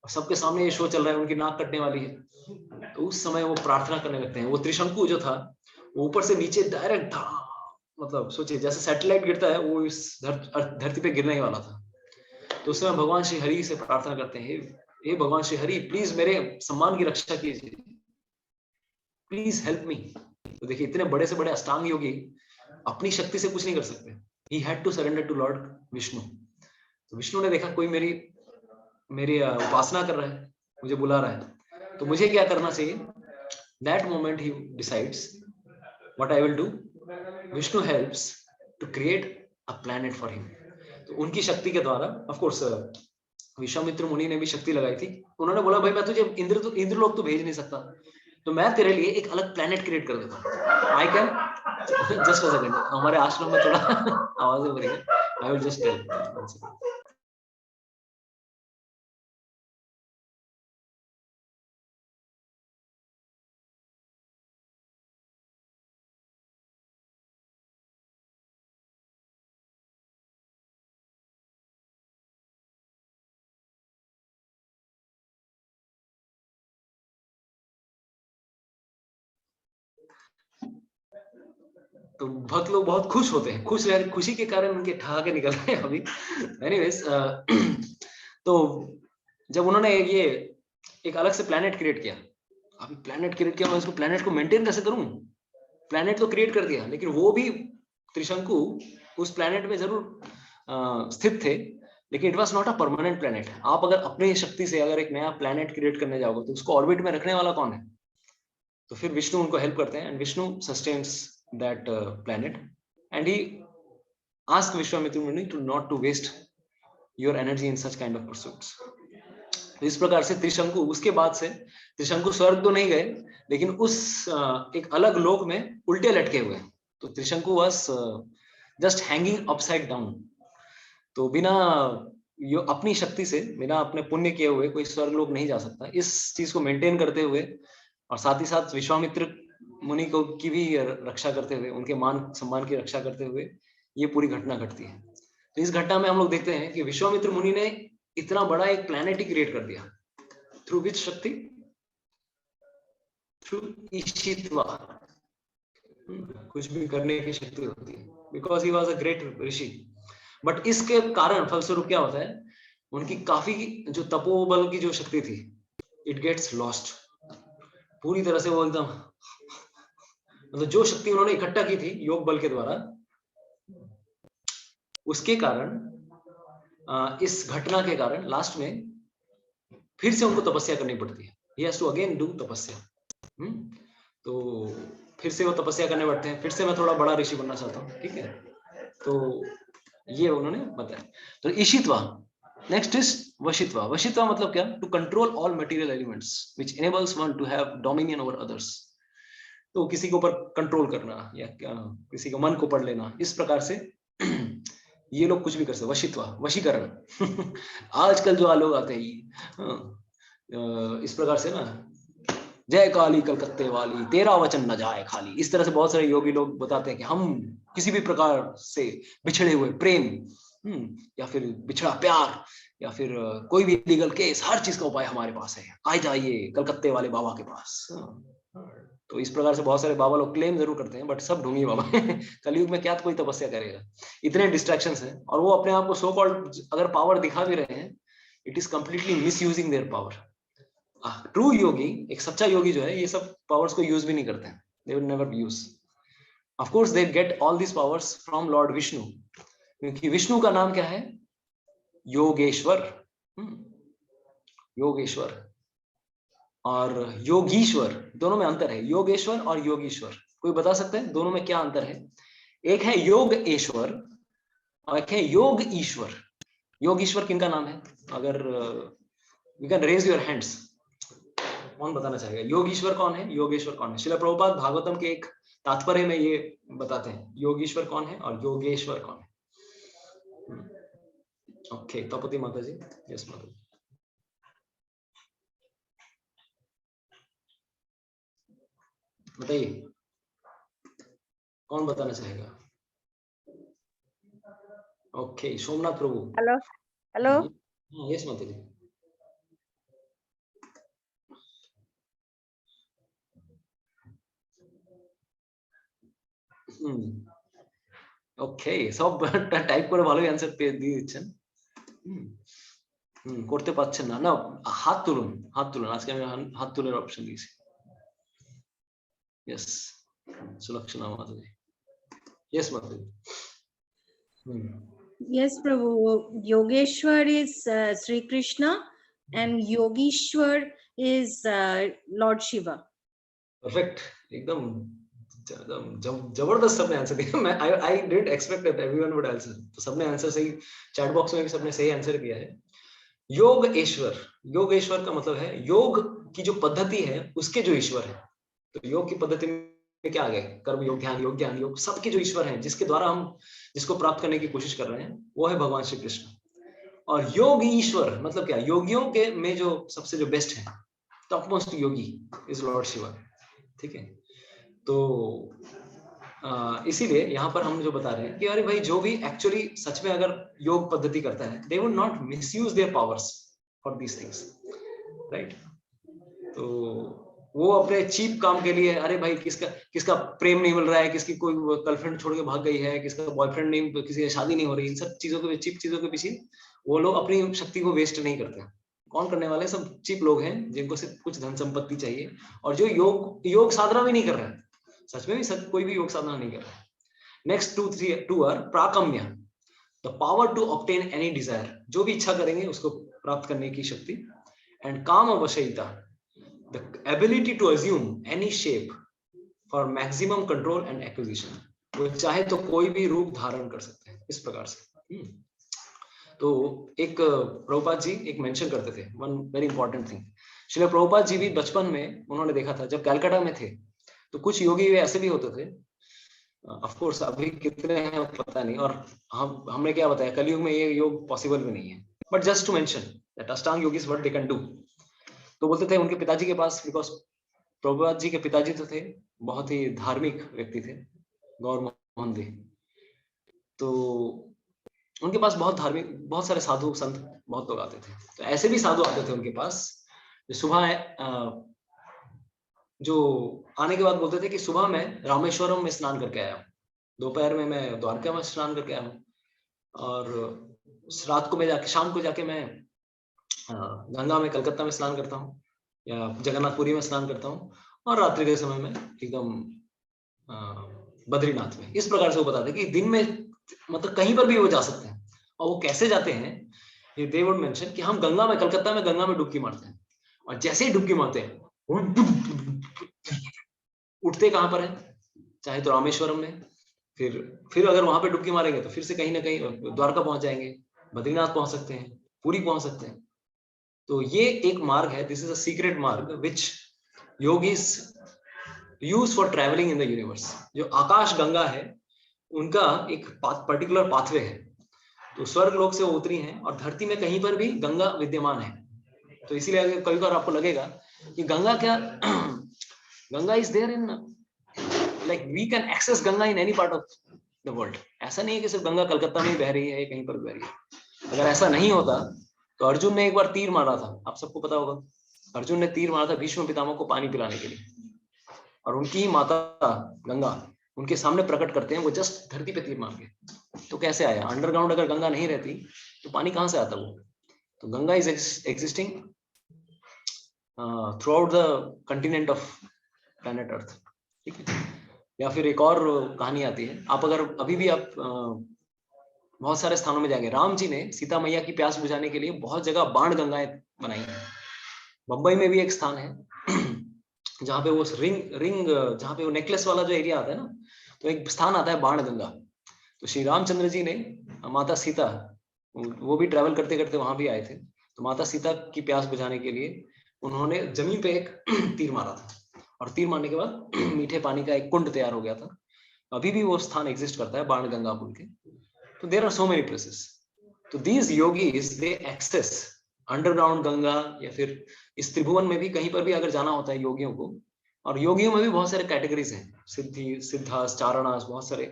और सबके सामने ये शो चल रहा है, उनकी नाक कटने वाली है. तो उस समय वो प्रार्थना करने लगते हैं. वो त्रिशंकु जो था वो ऊपर से नीचे डायरेक्ट, मतलब सोचिए जैसे सैटेलाइट गिरता है, वो इस धरती पे गिरने ही वाला था. तो उस समय भगवान श्री हरि से प्रार्थना करते हैं, हे भगवान श्री हरि प्लीज मेरे सम्मान की रक्षा कीजिए, प्लीज हेल्प मी. तो देखिए इतने बड़े से बड़े अष्टांग योगी अपनी शक्ति से कुछ नहीं कर सकते, he had to surrender to Lord Vishnu. तो विष्णु ने देखा कोई मेरी उपासना कर रहा है, मुझे बुला रहा है, तो मुझे क्या करना चाहिए. दैट मोमेंट ही decides what I will do. Vishnu helps to create a planet for him. तो उनकी शक्ति के द्वारा, ऑफ कोर्स विश्वामित्र मुनि ने भी शक्ति लगाई थी. उन्होंने बोला भाई मैं तुझे इंद्रलोक तो भेज नहीं सकता, तो मैं तेरे लिए एक अलग प्लैनेट क्रिएट कर देता हूँ. I can just a second, हमारे आश्रम में थोड़ा आवाजें हो रही है. I will just tell. तो भक्त लोग बहुत खुश होते हैं, खुशी के कारण उनके ठहाके निकल रहे हैं अभी. एनीवेज, तो जब उन्होंने ये एक अलग से प्लैनेट क्रिएट किया, अभी प्लैनेट क्रिएट किया, मैं उसको प्लैनेट को मेंटेन कैसे करूं. प्लैनेट तो क्रिएट कर दिया, लेकिन वो भी त्रिशंकु उस प्लैनेट में जरूर स्थित थे, लेकिन it was not a permanent planet. आप अगर अपनी शक्ति से अगर एक नया प्लैनेट क्रिएट करने जाओगे तो उसको ऑर्बिट में रखने वाला कौन है. तो फिर विष्णु उनको हेल्प करते हैं, and Vishnu sustains that planet, and he ask Vishwamitra muni to not to waste your energy in such kind of pursuits. इस प्रकार से त्रिशंकु, उसके बाद से त्रिशंकु स्वर्ग तो नहीं गए, लेकिन उस एक अलग लोक में उल्टे लटके हुए. तो Trishanku was just hanging upside down. तो बिना अपनी शक्ति से, बिना अपने पुण्य किए हुए कोई स्वर्ग लोक नहीं जा सकता. इस चीज को मेंटेन करते हुए और साथ ही साथ विश्वामित्र मुनि को की भी रक्षा करते हुए, उनके मान सम्मान की रक्षा करते हुए ये पूरी घटना घटती है. तो इस घटना में हम लोग देखते हैं कि विश्वामित्र मुनि ने इतना बड़ा एक प्लैनेट ही क्रिएट कर दिया. थ्रू विच शक्ति? थ्रू ईशित्वा. कुछ भी करने की शक्ति होती है, because he was a great Rishi. But इसके कारण फलस्वरूप क्या होता है, उनकी काफी जो तपोबल की जो शक्ति थी, इट गेट्स लॉस्ट. पूरी तरह से वो एकदम, मतलब जो शक्ति उन्होंने इकट्ठा की थी योग बल के द्वारा, उसके कारण, इस घटना के कारण लास्ट में फिर से उनको तपस्या करनी पड़ती है. He has to again do तपस्या. तो फिर से वो तपस्या करने बैठते हैं. फिर से मैं थोड़ा बड़ा ऋषि बनना चाहता हूँ, ठीक है. तो ये उन्होंने बताया. तो ईशित्वा. Next is वशित्वा. वशित्वा मतलब क्या? To control all material elements which enables one to have dominion over others. तो किसी के ऊपर कंट्रोल करना या किसी के मन को पढ़ लेना, इस प्रकार से ये लोग कुछ भी कर सकते. वशित्वा, वशीकरण. आजकल जो लोग आते हैं इस प्रकार से ना, जय काली कलकत्ते वाली, तेरा वचन न जाए खाली, इस तरह से बहुत सारे योगी लोग बताते हैं कि हम किसी भी प्रकार से बिछड़े हुए प्रेम, या फिर बिछड़ा प्यार, या फिर कोई भी लीगल केस, हर चीज का उपाय हमारे पास है, आ जाइए कलकत्ते वाले बाबा के पास. तो इस प्रकार से बहुत सारे बाबा लोग क्लेम जरूर करते हैं, बट सब ढोंगी बाबा हैं. कलयुग में क्या कोई तपस्या करेगा, इतने डिस्ट्रैक्शंस हैं. और वो अपने आप को सो कॉल्ड अगर पावर दिखा भी रहे हैं, it is completely misusing their power. True yogi, एक सच्चा योगी जो है, ये सब पावर्स को यूज भी नहीं करते हैं. They will never use. Of course they get all this powers from Lord Vishnu, क्योंकि विष्णु का नाम क्या है? योगेश्वर. योगेश्वर और योगीश्वर, दोनों में अंतर है. योगेश्वर और योगीश्वर, कोई बता सकते हैं दोनों में क्या अंतर है? एक है योगेश्वर और एक है योग ईश्वर. योगीश्वर किनका नाम है? अगर you can raise your hands, कौन बताना चाहेगा? योगीश्वर कौन है, योगेश्वर कौन है? श्रील प्रभुपाद भागवतम के एक तात्पर्य में ये बताते हैं, योगीश्वर कौन है और योगेश्वर कौन है. ओके, तपति माता जी. यस माता जी. बताइए, कौन बताना चाहेगा? Okay, Somnath Prabhu. Hello hello. Yes mata ji. ওকে, সব টাইপ করে ভালোই অ্যানসার দিয়ে দিচ্ছেন. করতে পারছেন না, না হাত তুলুন, হাত তুলুন. আজকে আমি হাত তুলের অপশন দিয়েছি. Yes, Sulakshana mata ji. Yes mata ji. Yes, Prabhu. Yogeshwar is Sri Krishna and Yogeshwar is Lord Shiva. Perfect. एकदम जबरदस्त सबने आंसर दिया. मैं I didn't expect that everyone would answer. तो सबने आंसर सही, चैट बॉक्स में भी सबने सही आंसर दिया है. योगेश्वर, योगेश्वर का मतलब है योग की जो पद्धति है उसके जो ईश्वर है. तो योग की पद्धति में क्या आ गए? कर्म योग, ध्यान योग, ज्ञान योग, सबके जो ईश्वर हैं जिसके द्वारा हम जिसको प्राप्त करने की कोशिश कर रहे हैं वो है भगवान श्री कृष्ण. और योग ईश्वर मतलब क्या? योगियों के में जो सबसे जो बेस्ट है, top most Yogi is Lord Shiva. ठीक है. तो इसीलिए यहाँ पर हम जो बता रहे हैं कि अरे भाई जो भी एक्चुअली सच में अगर योग पद्धति करता है, they would not misuse there powers for these things, right. तो वो अपने चीप काम के लिए, अरे भाई किसका प्रेम नहीं मिल रहा है, किसकी कोई गर्लफ्रेंड छोड़ के भाग गई है, किसका बॉयफ्रेंड नहीं, किसी की शादी नहीं हो रही, इन सब चीजों के चीप चीजों के पीछे वो लोग अपनी शक्ति को वेस्ट नहीं करते. कौन करने वाले? सब चीप लोग हैं जिनको सिर्फ कुछ धन संपत्ति चाहिए और जो योग साधना भी नहीं कर रहे हैं. सच में भी कोई भी योग साधना नहीं कर रहा है. Next two are Prakamya, the power to obtain any desire, जो भी इच्छा करेंगे उसको प्राप्त करने की शक्ति. एंड काम अवशयिता, the ability to assume any shape for maximum control and acquisition. वो चाहे तो कोई भी रूप धारण कर सकते हैं इस प्रकार से. तो एक प्रभुपाद जी एक मेंशन करते थे one very important thing. Srila Prabhupada ji भी बचपन में उन्होंने देखा था, जब कलकत्ता में थे तो कुछ योगी ऐसे भी होते थे. ऑफ कोर्स अभी कितने हैं पता नहीं, और हमने क्या बताया, कलयुग में ये योग पॉसिबल भी नहीं है. But just to mention that Ashtanga yogis what they can do. तो बोलते थे उनके पिताजी के पास, बिकॉज प्रभुपाद जी के पिताजी तो थे बहुत ही धार्मिक व्यक्ति थे, गौर मोहन जी. तो उनके पास बहुत धार्मिक, बहुत सारे साधु संत बहुत लोग आते थे. तो ऐसे भी साधु आते थे उनके पास जो सुबह जो आने के बाद बोलते थे कि सुबह मैं रामेश्वरम में स्नान करके आया हूँ, दोपहर में मैं द्वारका में स्नान करके आया हूँ, और रात को मैं जाके शाम को जाके मैं गंगा में कलकत्ता में स्नान करता हूँ या जगन्नाथपुरी में स्नान करता हूँ, और रात्रि के समय में एकदम बद्रीनाथ में. इस प्रकार से वो बताते कि दिन में मतलब कहीं पर भी वो जा सकते हैं. और वो कैसे जाते हैं ये दे वुड मेंशन कि हम गंगा में, कलकत्ता में गंगा में डुबकी मारते हैं, और जैसे ही डुबकी मारते हैं उठते कहां पर है? चाहे तो रामेश्वरम में, फिर अगर वहां पे डुबकी मारेंगे तो फिर से कहीं ना कहीं द्वारका पहुंच जाएंगे, बद्रीनाथ पहुंच सकते हैं, पुरी पहुंच सकते हैं. तो ये एक मार्ग है, this is a secret marg which yogis use for travelling in the universe. जो आकाश गंगा है उनका एक पर्टिकुलर पाथवे है. तो स्वर्ग लोक से वो उतरी हैं और धरती में कहीं पर भी गंगा विद्यमान है. तो इसीलिए कई बार आपको लगेगा कि गंगा क्या Ganga is there in, like we can access Ganga in any part of the world. ऐसा नहीं है कि सिर्फ गंगा कलकत्ता में ही बह रही है, कहीं पर बह रही है. अगर ऐसा नहीं होता तो अर्जुन ने एक बार तीर मारा था, आप सबको पता होगा. अर्जुन ने तीर मारा था भीष्म पितामह को पानी पिलाने के लिए, और उनकी माता गंगा उनके सामने प्रकट करते हैं, वो जस्ट धरती पे तीर मार के. तो कैसे आया? अंडरग्राउंड अगर गंगा नहीं रहती तो पानी कहां से आता वो? तो Ganga is existing throughout the continent of planet earth. ठीक है. या फिर एक और कहानी आती है, आप अगर अभी भी आप बहुत सारे स्थानों में जाएंगे, राम जी ने सीता मैया की प्यास बुझाने के लिए बहुत जगह बाण गंगाएं बनाई है. मुंबई में भी एक स्थान है जहाँ पे वो रिंग जहाँ पे वो नेकलेस वाला जो एरिया आता है ना, तो एक स्थान आता है बाण गंगा. तो श्री रामचंद्र जी ने माता सीता, वो भी ट्रैवल करते करते वहां भी आए थे, तो माता सीता की प्यास बुझाने के लिए उन्होंने जमीन पे एक तीर मारा था, और तीर मारने के बाद मीठे पानी का एक कुंड तैयार हो गया था. अभी भी वो स्थान एग्जिस्ट करता है बाण गंगा बोल के. तो there are so many places. तो these yogis they access underground Ganga, या फिर इस त्रिभुवन में भी कहीं पर भी अगर जाना होता है योगियों को. और योगियों में भी बहुत सारे कैटेगरीज हैं, सिद्धि, सिद्धास, चारणास, बहुत सारे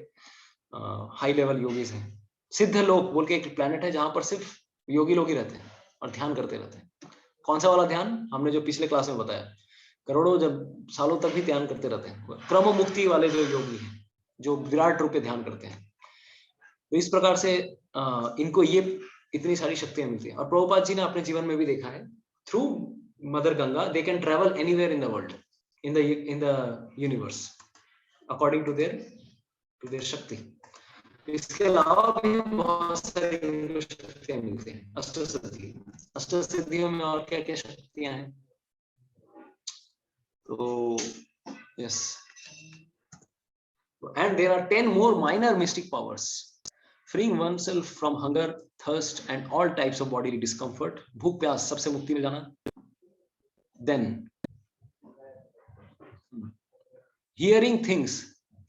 हाई लेवल योगीज हैं. सिद्ध लोक बोल के एक प्लेनेट है जहां पर सिर्फ योगी लोग ही रहते हैं और ध्यान करते रहते हैं. कौन सा वाला ध्यान? हमने जो पिछले क्लास में बताया, करोड़ों जब सालों तक भी ध्यान करते रहते हैं. क्रम मुक्ति वाले जो योगी हैं, जो विराट रूप में ध्यान करते हैं. तो इस प्रकार से इनको ये इतनी सारी शक्तियां मिलती हैं. और प्रभुपाद जी ने अपने जीवन में भी देखा है, through mother Ganga they can travel anywhere in the world, in the universe, according to their shakti. इसके अलावा भी बहुत सारी इनको शक्तियां मिलती हैं। अष्टसिद्धि, अष्टसिद्धियों में और क्या क्या शक्तियां हैं? तो yes, and there are 10 more minor mystic powers, freeing oneself from hunger, thirst and all types of bodily discomfort, भूख प्यास सबसे मुक्ति में जाना। Then hearing things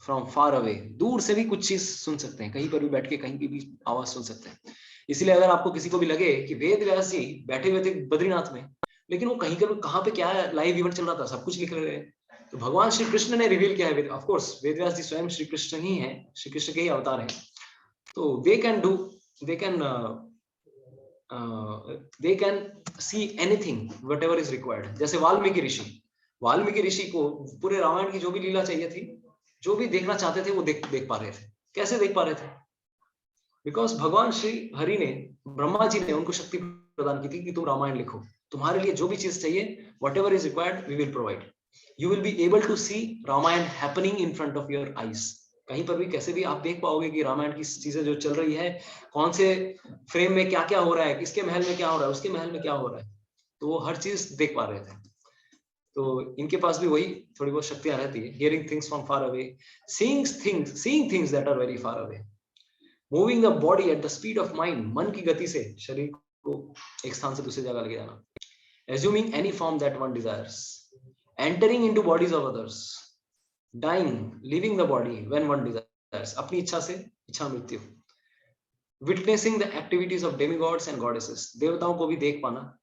from far away, दूर से भी कुछ चीज सुन सकते हैं, कहीं पर भी बैठ के कहीं की भी आवाज सुन सकते हैं। इसीलिए अगर आपको किसी को भी लगे कि वेद व्यास जी बैठे हुए थे बद्रीनाथ में, लेकिन वो कहीं कहाँ पे क्या लाइव इवेंट चल रहा था, सब कुछ लिख रहे हैं, तो भगवान श्री कृष्ण ने रिवील किया है। ऑफ कोर्स वेद व्यास जी स्वयं श्री कृष्ण ही हैं, श्री कृष्ण के ही अवतार हैं, तो they can see anything what ever is required. जैसे वाल्मीकि ऋषि को पूरे रामायण की जो भी लीला चाहिए थी, जो भी देखना चाहते थे वो देख पा रहे थे। कैसे देख पा रहे थे? बिकॉज भगवान श्री हरि ने, ब्रह्मा जी ने उनको शक्ति प्रदान की थी कि तुम रामायण लिखो, तुम्हारे लिए जो भी चीज चाहिए, whatever is required we will provide. You will be able to see Ramayana happening in front of your eyes. कहीं पर भी कैसे भी आप देख पाओगे कि रामायण की चीजें जो चल रही है, कौन से फ्रेम में क्या क्या हो रहा है, किसके महल में क्या हो रहा है, उसके महल में क्या हो रहा है, तो वो हर चीज देख पा रहे थे। तो इनके पास भी वही थोड़ी बहुत शक्तियां रहती है। Hearing things from far away, seeing things that are very far away, moving the body at the speed of mind, मन की गति से शरीर को एक स्थान से दूसरी जगह ले जाना, assuming any form that one desires, entering into bodies of others, dying, leaving the body when one desires, अपनी इच्छा से इच्छा मृत्यु, witnessing the activities of demigods and goddesses, देवताओं को भी देख पाना,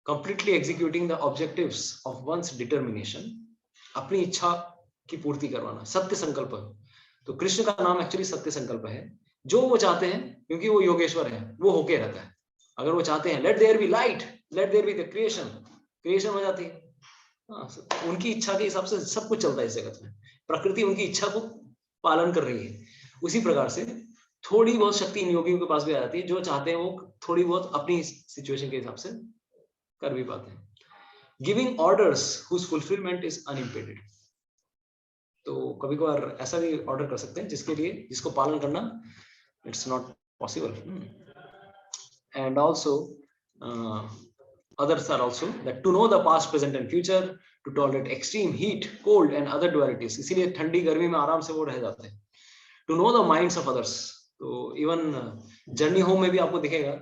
completely executing the objectives of one's determination, अपनी इच्छा की पूर्ति करवाना, सत्य संकल्प। तो कृष्ण का नाम एक्चुअली सत्य संकल्प है। जो वो चाहते हैं, क्योंकि वो योगेश्वर है, वो होके रहता है। अगर वो चाहते हैं let there be light, let there be the creation, creation हो जाती है। उनकी इच्छा के हिसाब से सब कुछ चलता है इस जगत में। प्रकृति उनकी इच्छा को पालन कर रही है। उसी प्रकार से थोड़ी बहुत शक्ति इन योगियों के पास भी आ जाती है, जो चाहते हैं वो थोड़ी बहुत अपनी सिचुएशन के हिसाब से कर भी पाते हैं। Giving orders whose fulfilment is unimpeded, तो कभी कभार ऐसा भी ऑर्डर कर सकते हैं जिसको पालन करना it's not possible. And also others are also that to know the past, present and future, to tolerate extreme heat, cold and other dualities, इसीलिए ठंडी गर्मी में आराम से वो रह जाते हैं। to know the minds of others, तो इवन जर्नी होम में भी आपको दिखेगा,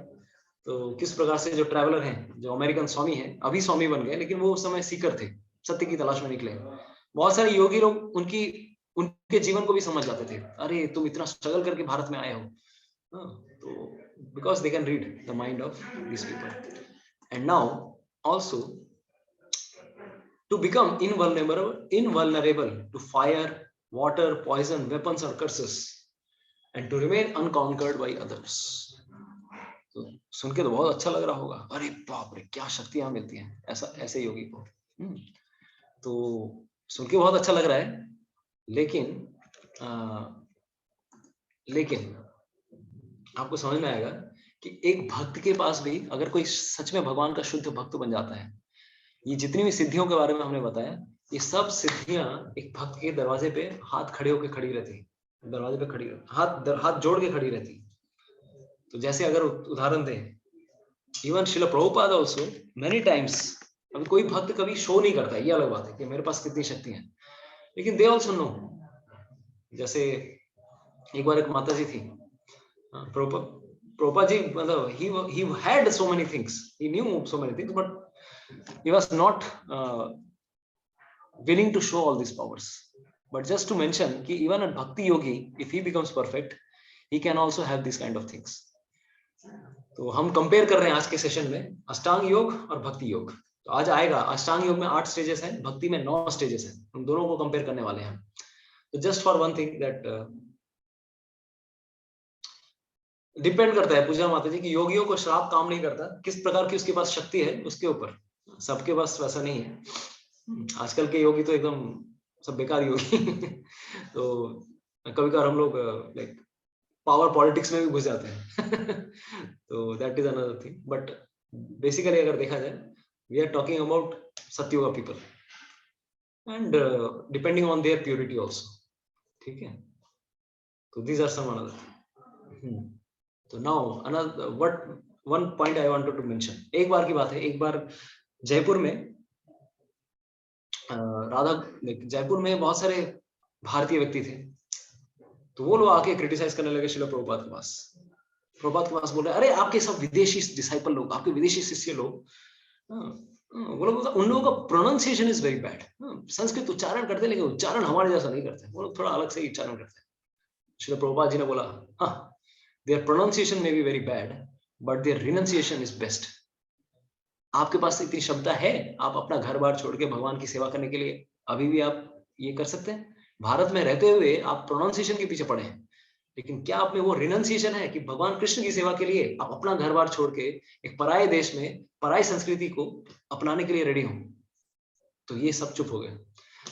तो किस प्रकार से जो ट्रैवलर हैं, जो अमेरिकन स्वामी हैं, अभी स्वामी बन गए, लेकिन वो उस समय सीकर थे, सत्य की तलाश में निकले। बहुत सारे योगी लोग उनके जीवन को भी समझ जाते थे। अरे तुम इतना स्ट्रगल करके भारत में आए हो, तो because they can read the mind of this people. And now also to become invulnerable to fire, water, poison, weapons or curses, and to remain unconquered by others. तो सुन के तो बहुत अच्छा लग रहा होगा, अरे बाप रे क्या शक्तियां मिलती हैं ऐसे योगी को। तो सुन के बहुत अच्छा लग रहा है, लेकिन आपको समझ में आएगा कि एक भक्त के पास भी अगर कोई सच में भगवान का शुद्ध भक्त बन जाता है, ये जितनी भी सिद्धियों के बारे में हमने बताया, ये सब सिद्धियां एक भक्त के दरवाजे पे हाथ खड़े होकर खड़ी रहती, दरवाजे पे खड़ी हाथ जोड़ के खड़ी रहती। तो जैसे अगर उदाहरण दें, even Srila Prabhupada also many times, अभी कोई भक्त कभी शो नहीं करता, ये अलग बात है कि मेरे पास कितनी शक्ति है, लेकिन दे ऑल्सो नो। जैसे एक बार एक माता जी थी, Prabhupada ji, he had so many things, he knew so many things, but he was not willing to show all these powers. But just to mention कि even a bhakti yogi, if he becomes perfect, he can also have these kind of things. तो हम compare कर रहे हैं आज के session में अष्टांग योग और भक्ति योग। तो आज आएगा अष्टांग योग में 8 स्टेजेस हैं, भक्ति में 9 स्टेजेस हैं, हम दोनों को कंपेयर करने वाले हैं। तो just for one thing that depend करता है पूजा माता जी की योगियों को श्राप काम नहीं करता, किस प्रकार की उसके पास शक्ति है उसके ऊपर। सबके पास वैसा नहीं है। आजकल के योगी तो एकदम सब बेकार योगी तो कभी कभार हम लोग लाइक पावर पॉलिटिक्स में भी घुस जाते हैं तो that is another thing. But basically अगर देखा जाए, we are talking about Satyuga people and depending on their purity also. ठीक है, So these are some another. So now another one point I wanted to mention. एक बार की बात है, एक बार जयपुर में जयपुर में बहुत सारे भारतीय व्यक्ति थे, तो वो लोग आके क्रिटिसाइज करने लगे श्रील प्रभुपाद के पास। प्रभुपाद के पास बोल रहे, अरे आपके सब विदेशी डिसाइपल लोग, आपके विदेशी शिष्य लोग, वो लोग, उन लोगों का pronunciation is very bad. Sanskrit उच्चारण करते लेकिन उच्चारण हमारे जैसा नहीं करते, वो लोग थोड़ा अलग से उच्चारण करते हैं। श्रील प्रभुपाद जी ने बोला, हाँ, their pronunciation may be very bad but their renunciation is best. आपके पास इतनी क्षमता है, आप अपना घर बार छोड़ के भगवान की सेवा करने के लिए अभी भी आप ये कर सकते हैं। भारत में रहते हुए आप प्रोनाउंसिएशन के पीछे पड़े हैं, लेकिन क्या आप में वो रिनंसिएशन है कि भगवान कृष्ण की सेवा के लिए आप अपना घर बार छोड़ के एक पराये देश में पराई संस्कृति को अपनाने के लिए रेडी हो? तो ये सब चुप हो गए।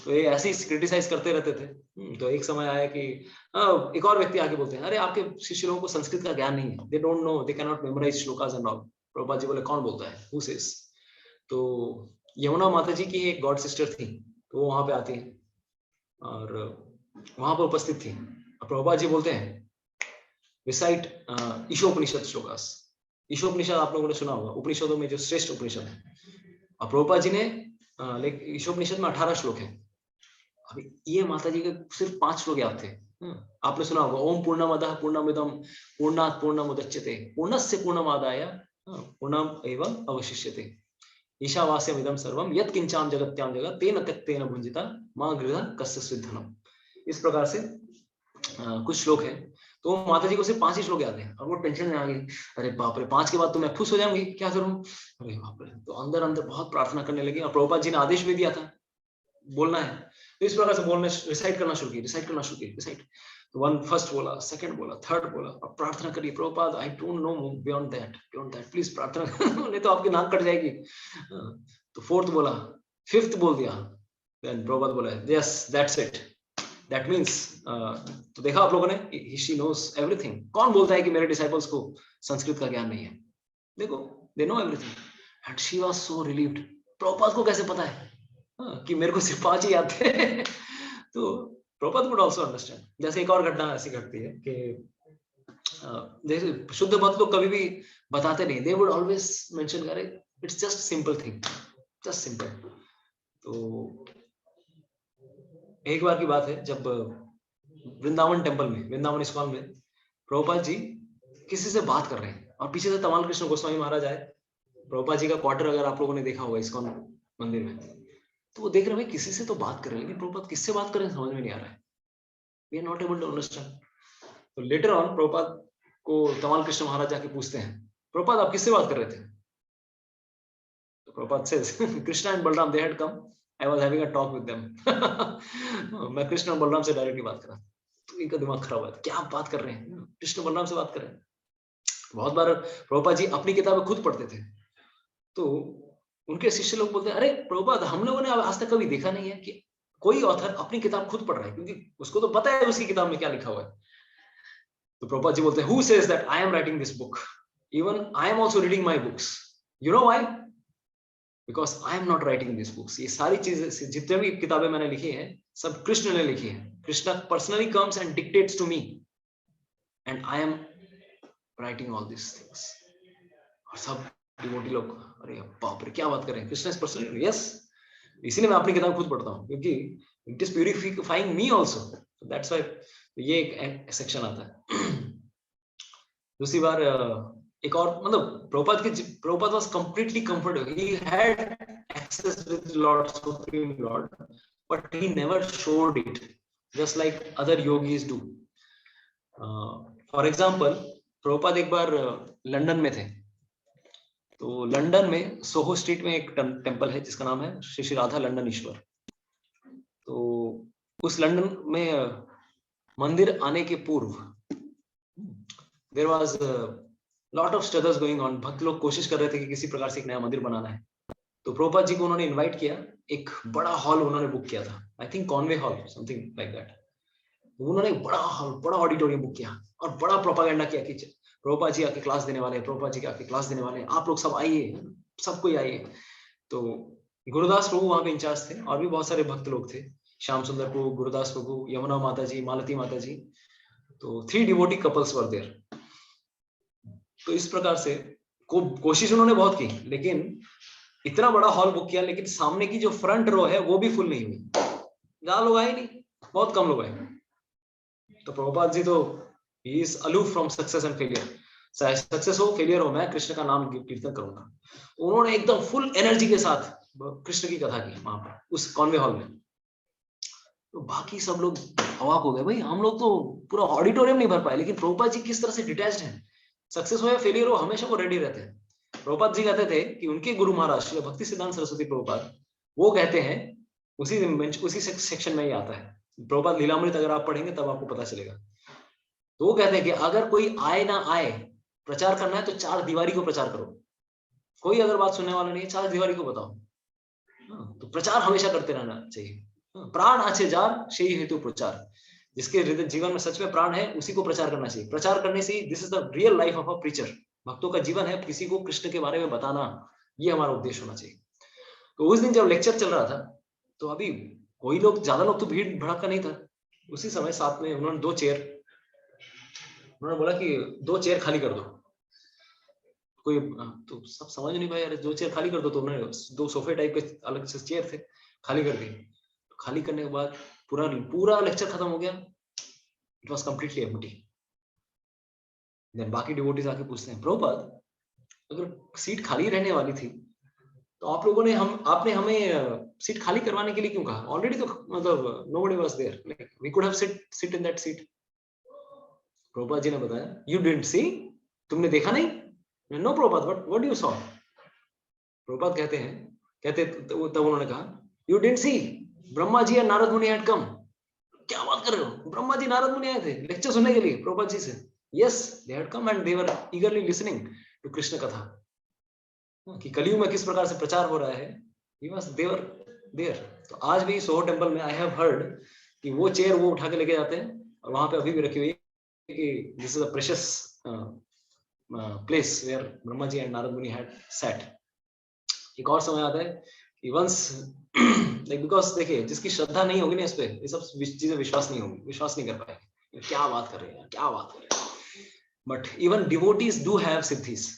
तो ये ऐसे ही क्रिटिसाइज करते रहते थे। तो एक समय आया कि एक और व्यक्ति आके बोलते हैं, अरे आपके शिष्य लोगों को संस्कृत का ज्ञान नहीं है, they don't know, they can not memorize shlokas and all. Prabhupada ji बोले, कौन बोलता है, हु सेज? तो यमुना माता जी की एक गॉड सिस्टर थी, तो वो वहां पे आती है और वहां पर उपस्थित थी। प्रभुपाद जी बोलते हैं, रिसाइट ईशोपनिषद श्लोकास। ईशोपनिषद आप लोगों ने सुना होगा, उपनिषदों में जो श्रेष्ठ उपनिषद है। और प्रभुपाद जी ने ईशोपनिषद में 18 श्लोक है। अभी ये माता जी के सिर्फ 5 श्लोक याद थे। आपने सुना होगा, ओम पूर्णमदः पूर्णमिदं पूर्णात् पूर्णमुदच्यते पूर्णस्य पूर्णमादाय पूर्णम् एव अवशिष्यते ईशावास्यमिदं सर्वं यत् किंचाम जगत्याम जगत् तेन त्यक्तेन भुंजिता मा गृह कस्य धनम। इस प्रकार से कुछ श्लोक है। तो माता जी को सिर्फ 5 ही श्लोक याद है और वो टेंशन में आ गई, अरे बाप रे, 5 के बाद तो मैं खुश हो जाऊंगी, क्या करूं, अरे बाप रे। तो अंदर अंदर बहुत प्रार्थना करने लगी और प्रभुपाद जी ने आदेश भी दिया था बोलना है। तो इस प्रकार से बोलने, रिसाइट करना शुरू की, रिसाइट। तो वन फर्स्ट बोला, सेकंड बोला, थर्ड बोला, अब प्रार्थना करिए, Prabhupada I don't know beyond that please प्रार्थना नहीं तो आपकी नाक कट जाएगी। तो फोर्थ बोला, फिफ्थ बोल दिया, देन प्रभुपाद बोला, yes that's it, that means. तो देखा आप लोगों ने, शी नोज एवरीथिंग। कौन बोलता है कि मेरे डिसाइपल्स को संस्कृत का ज्ञान नहीं है? देखो, they know everything and she was so relieved. Prabhupada को कैसे पता है कि मेरे को सिर्फ 5 ही याद थे? तो प्रभुपाद वुड आल्सो अंडरस्टैंड। जैसे एक और घटना ऐसी घटती है कि जैसे शुद्ध भक्त लोग कभी भी बताते नहीं, दे वुड ऑलवेज मेंशन, अरे it's just simple thing, just simple. तो एक बार की बात है, जब वृंदावन टेम्पल में, वृंदावन इस्कॉन में प्रभुपाद जी किसी से बात कर रहे हैं और पीछे से तमाल कृष्ण गोस्वामी महाराज आए। प्रभुपाद जी का क्वार्टर अगर आप लोगों ने देखा होगा इस्कॉन मंदिर में, तो वो देख रहे हैं किसी से तो बात कर रहे हैं, लेकिन प्रभुपाद किससे बात कर रहे हैं समझ में नहीं आ रहा है। We are not able to understand. तो लेटर ऑन प्रभुपाद को तमाल कृष्ण महाराज जाके पूछते हैं, प्रभुपाद आप किससे बात कर रहे थे? तो Prabhupada says, Krishna and Balram they had come, I was having a talk with them. मैं कृष्ण और बलराम से डायरेक्टली बात कर रहा। तो इनका दिमाग खराब हुआ, क्या आप बात कर रहे हैं, कृष्ण बलराम से बात कर रहे हैं। बहुत बार प्रभुपाद जी अपनी किताबें खुद पढ़ते थे, तो उनके शिष्य लोग बोलते हैं, अरे प्रभुपाद हम लोगों ने आज तक कभी देखा नहीं है कि कोई ऑथर अपनी किताब खुद पढ़ रहा है, क्योंकि उसको तो पता है उसकी किताब में क्या लिखा हुआ है। तो प्रभुपाद जी बोलते हैं, who says that I am writing this book, even I am also reading my books, you know why? Because I am not writing this books. ये सारी चीजें, जितने भी किताबें मैंने लिखी हैं, सब कृष्ण ने लिखी है। Krishna personally comes and dictates to me and I am writing all this things. और सब डिवोटी लोग, अरे बाप रे क्या बात कर रहे हैं, कृष्ण इज पर्सनली, यस, इसीलिए मैं अपनी किताब खुद पढ़ता हूँ, क्योंकि it is purifying me also, that's why. ये एक सेक्शन आता है। दूसरी बार एक और, मतलब Prabhupada was completely comfortable, he had access with lord, supreme lord, but he never showed it, just like other yogis do. For example, Prabhupada एक बार लंदन में थे। तो लंदन में सोहो स्ट्रीट में एक टेंपल है जिसका नाम है श्री श्री राधा लंदन ईश्वर। तो उस लंदन में मंदिर आने के पूर्व there was lot of struggles going on. भक्त लोग कोशिश कर रहे थे कि किसी प्रकार से एक नया मंदिर बनाना है। तो प्रभुपाद जी को उन्होंने इनवाइट किया, एक बड़ा हॉल उन्होंने बुक किया था, I think Conway hall, something like that. उन्होंने एक बड़ा हॉल, बड़ा ऑडिटोरियम बुक किया और बड़ा प्रोपागेंडा किया कि प्रभुपाद जी आके क्लास देने वाले हैं, प्रभुपाद जी आके क्लास देने वाले हैं, आप लोग सब आइए, सब कोई आइए। तो गुरुदास प्रभु वहां पे इंचार्ज थे और भी बहुत सारे भक्त लोग थे, श्याम सुंदर प्रभु, गुरुदास प्रभु, यमुना माता जी, मालती माता जी। तो 3 डिवोटी कपल्स वर देयर। तो इस प्रकार से कोशिश उन्होंने बहुत की, लेकिन इतना बड़ा हॉल बुक किया, लेकिन सामने की जो फ्रंट रो है वो भी फुल नहीं हुई, ज्यादा लोग आए नहीं, बहुत कम लोग आए। तो प्रभुपाद जी तो he is aloof from success and failure, चाहे सक्सेस हो फेलियर हो, मैं कृष्ण का नाम कीर्तन करूंगा। उन्होंने एकदम फुल एनर्जी के साथ कृष्ण की कथा की वहां पर उस कॉन्वे हॉल में। तो बाकी सब लोग अवाक हो गए, भाई हम लोग तो पूरा ऑडिटोरियम नहीं भर पाए, लेकिन प्रभुपाद जी किस तरह से डिटैच्ड हैं, सक्सेस हो या फेलियर हो हमेशा वो रेडी रहते हैं। प्रभुपाद जी कहते थे कि उनके गुरु महाराज श्री भक्ति सिद्धांत सरस्वती प्रभुपाद, वो कहते हैं, उसी सेक्शन में ही आता है, प्रभुपाद लीलामृत अगर आप पढ़ेंगे तब आपको पता चलेगा। तो वो कहते हैं कि अगर कोई आए ना आए, प्रचार करना है तो 4 दीवारी को प्रचार करो, कोई अगर बात सुनने वाला नहीं है 4 दीवारी को बताओ। तो प्रचार हमेशा करते रहना चाहिए। प्राण आछे जार शेई हेतु प्रचार, जिसके जीवन में सच में प्राण है उसी को प्रचार करना चाहिए। प्रचार करने से this is the real life of a preacher. भक्तों का जीवन है किसी को कृष्ण के बारे में बताना, ये हमारा उद्देश्य होना चाहिए। तो उस दिन जब लेक्चर चल रहा था, तो अभी कोई लोग, ज्यादा लोग तो भीड़ भड़का नहीं था। उसी समय साथ में उन्होंने 2 चेयर, उन्होंने बोला कि 2 चेयर खाली कर दो। कोई तो सब समझ नहीं पाया, यार 2 चेयर खाली कर दो। तो उन्होंने 2 सोफे टाइप के अलग से चेयर थे, खाली कर दी। खाली करने के बाद पूरा लेक्चर खत्म हो गया, it was completely empty. Then बाकी डिवोटीज आके पूछते हैं, प्रभुपाद अगर सीट खाली रहने वाली थी तो आप लोगों ने आपने हमें सीट खाली करवाने के लिए क्यों कहा? ऑलरेडी तो मतलब nobody was there, like we could have sit in that seat. Prabhupada ji ने बताया, यू डिडंट सी, तुमने देखा नहीं? No Prabhupada, what do you saw? Prabhupada कहते तब उन्होंने कहा, you didn't see Brahma ji and Narad मुनि हैड कम। क्या बात कर रहे हो, ब्रह्मा जी नारद मुनि आए थे लेक्चर सुनने के लिए प्रभुपाद जी से? Yes, they had come and they were eagerly listening to Krishna katha, कि कलयुग में किस प्रकार से प्रचार हो रहा है। He was ever there. तो आज भी सोहो टेंपल में आई हैव हर्ड कि वो चेयर वो उठा के लेके जाते हैं, और वहां पे अभी भी रखी हुई है कि this is a precious place where Brahma ji and Narad मुनि हैड सैट। एक और समय आता है कि वंस लाइक, बिकॉज देखिए जिसकी श्रद्धा नहीं होगी ना इस पे, ये सब चीजें विश्वास नहीं कर पाएंगे, क्या बात कर रहे हैं। But even devotees do have siddhis,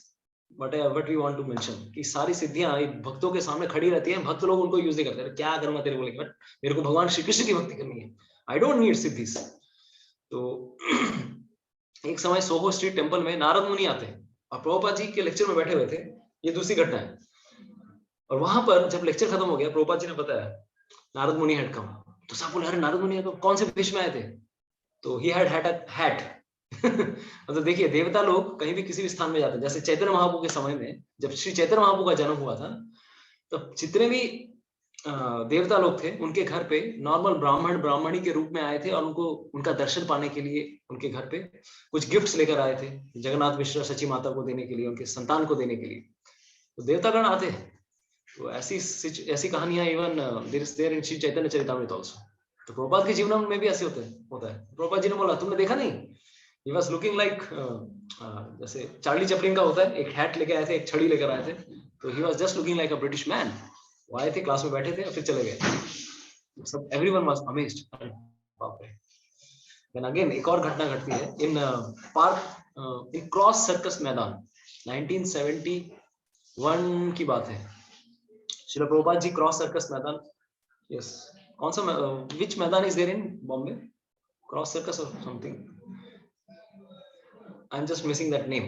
what we want to mention, कि सारी सिद्धियां भक्तों के सामने खड़ी रहती हैं, भक्त लोग उनको यूज नहीं करते, क्या करूंगा तेरे बोलेंगे, बट मेरे को भगवान श्री कृष्ण की भक्ति करनी है, आई डोंट नीड सिद्धिस। तो एक समय सोहो स्ट्रीट टेंपल में नारद मुनि आते हैं और प्रभुपाद जी के लेक्चर में बैठे हुए थे, ये दूसरी घटना है। और वहां पर जब लेक्चर खत्म हो गया, प्रभुपाद जी ने बताया नारद मुनि हैड कम। तो सब बोले, अरे नारद मुनि तो कौन से वेश में आए थे? तो ही हैड अ हैट। मतलब देखिए, देवता लोग कहीं भी किसी भी स्थान में जाते हैं, जैसे चैतन्य महाप्रभु के समय में जब श्री चैतन्य महाप्रभु का जन्म हुआ था, तब जितने भी देवता लोग थे उनके घर पे नॉर्मल ब्राह्मणी के रूप में आए थे, और उनको उनका दर्शन पाने के लिए उनके घर पे कुछ गिफ्ट्स लेकर आए थे, जगन्नाथ मिश्र सची माता को देने के लिए, उनके संतान को देने के लिए। तो देवतागण आते हैं। तो ऐसी कहानियां even there in Shri Chaitanya Charitamrita also. तो प्रभुपाद के जीवन में भी ऐसे होता है। प्रभुपाद जी ने बोला, तुमने देखा नहीं, he was looking like जैसे चार्ली चैपलिन का होता है, एक हैट लेके आए थे, एक छड़ी लेकर आए थे। तो he was just looking like a British man। वो आए थे, क्लास में बैठे थे और फिर चले गए। सब everyone was amazed। बाप रे। Then again एक और घटना घटती है इन पार्क इन क्रॉस सर्कस मैदान, 1971 की बात है। श्रील प्रभुपाद जी क्रॉस सर्कस मैदान, यस, कौन सा which मैदान is there in Bombay? Cross circus or something, I'm just missing that name।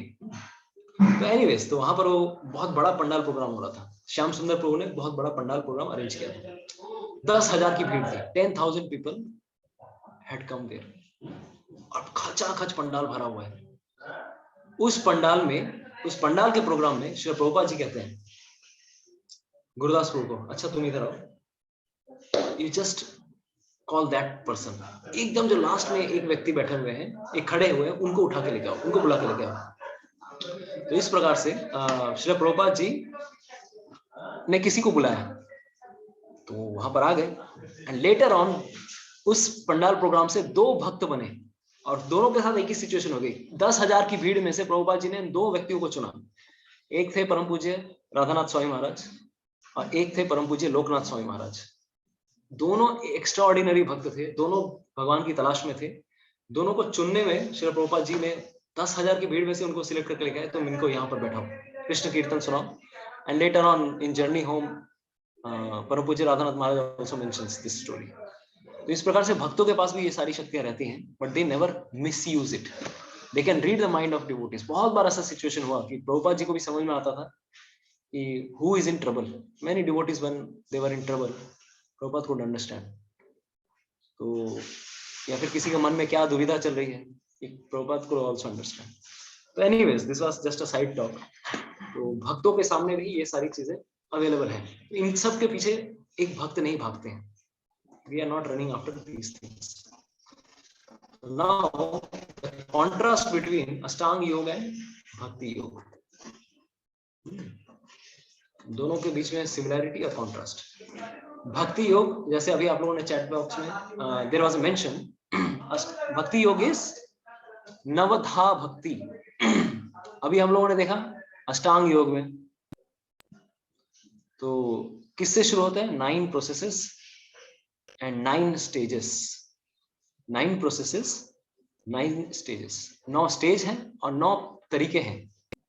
तो anyways, तो वहां पर वो बहुत बड़ा पंडाल प्रोग्राम हो रहा था। श्याम सुंदर प्रभु ने बहुत बड़ा पंडाल प्रोग्राम अरेंज किया था। 10,000 की भीड़ थी, 10,000 people had come there। और खचाखच पंडाल भरा हुआ है। उस पंडाल के प्रोग्राम में श्री प्रभुपाद जी कहते हैं गुरुदास प्रभु को, अच्छा तुम इधर आओ, you just call that person. एकदम जो लास्ट में एक व्यक्ति बैठे हुए हैं, एक खड़े हुए हैं, उनको उठा के लेके आओ, उनको बुला के लेके आओ। तो इस प्रकार से श्री प्रभुपाद जी ने किसी को बुलाया, तो वहां पर आ गए। एंड लेटर ऑन उस पंडाल प्रोग्राम से 2 भक्त बने, और दोनों के साथ एक ही सिचुएशन हो गई। 10,000 की भीड़ में से प्रभुपाद जी ने 2 व्यक्तियों को चुना। एक थे परम पूज्य राधानाथ स्वामी महाराज, और एक थे परम पूज्य लोकनाथ स्वामी महाराज। दोनों एक्स्ट्राऑर्डिनरी भक्त थे, दोनों भगवान की तलाश में थे, दोनों को चुनने में श्री प्रभुपाद जी ने 10,000 की भीड़ में से उनको सिलेक्ट करके लिखा है, तुम इनको यहाँ पर बैठाओ, कृष्ण कीर्तन सुनाओ. And later on in journey home परम पूज्य राधानाथ महाराज आल्सो मेंशंस दिस स्टोरी. तो इस प्रकार से भक्तों के पास भी ये सारी शक्तियां रहती हैं, but they never misuse it. They can read the mind of devotees. बहुत बार ऐसा सिचुएशन हुआ कि प्रभुपाद जी को भी समझ में आता था कि who is in trouble. Many devotees when they were in trouble, Prabhupada could understand. तो या फिर किसी के मन में क्या दुविधा चल रही है, प्रभुपाद कुड आल्सो अंडरस्टैंड. तो anyways this was just a side talk. तो भक्तों के सामने भी ये सारी चीजें अवेलेबल है. इन सब के पीछे एक भक्त नहीं भागते हैं. We are not running after these things. Now, the contrast between Ashtanga Yoga and Bhakti Yoga. दोनों के बीच में सिमिलैरिटी और कॉन्ट्रास्ट. भक्ति योग, जैसे अभी आप लोगों ने चैट बॉक्स में देयर वाज अ मेंशन, भक्ति योग इज नवधा भक्ति. अभी हम लोगों ने देखा अष्टांग योग में, तो किससे शुरू होता है? 9 processes and 9 stages. 9 processes, 9 stages. 9 stage हैं और 9 तरीके हैं.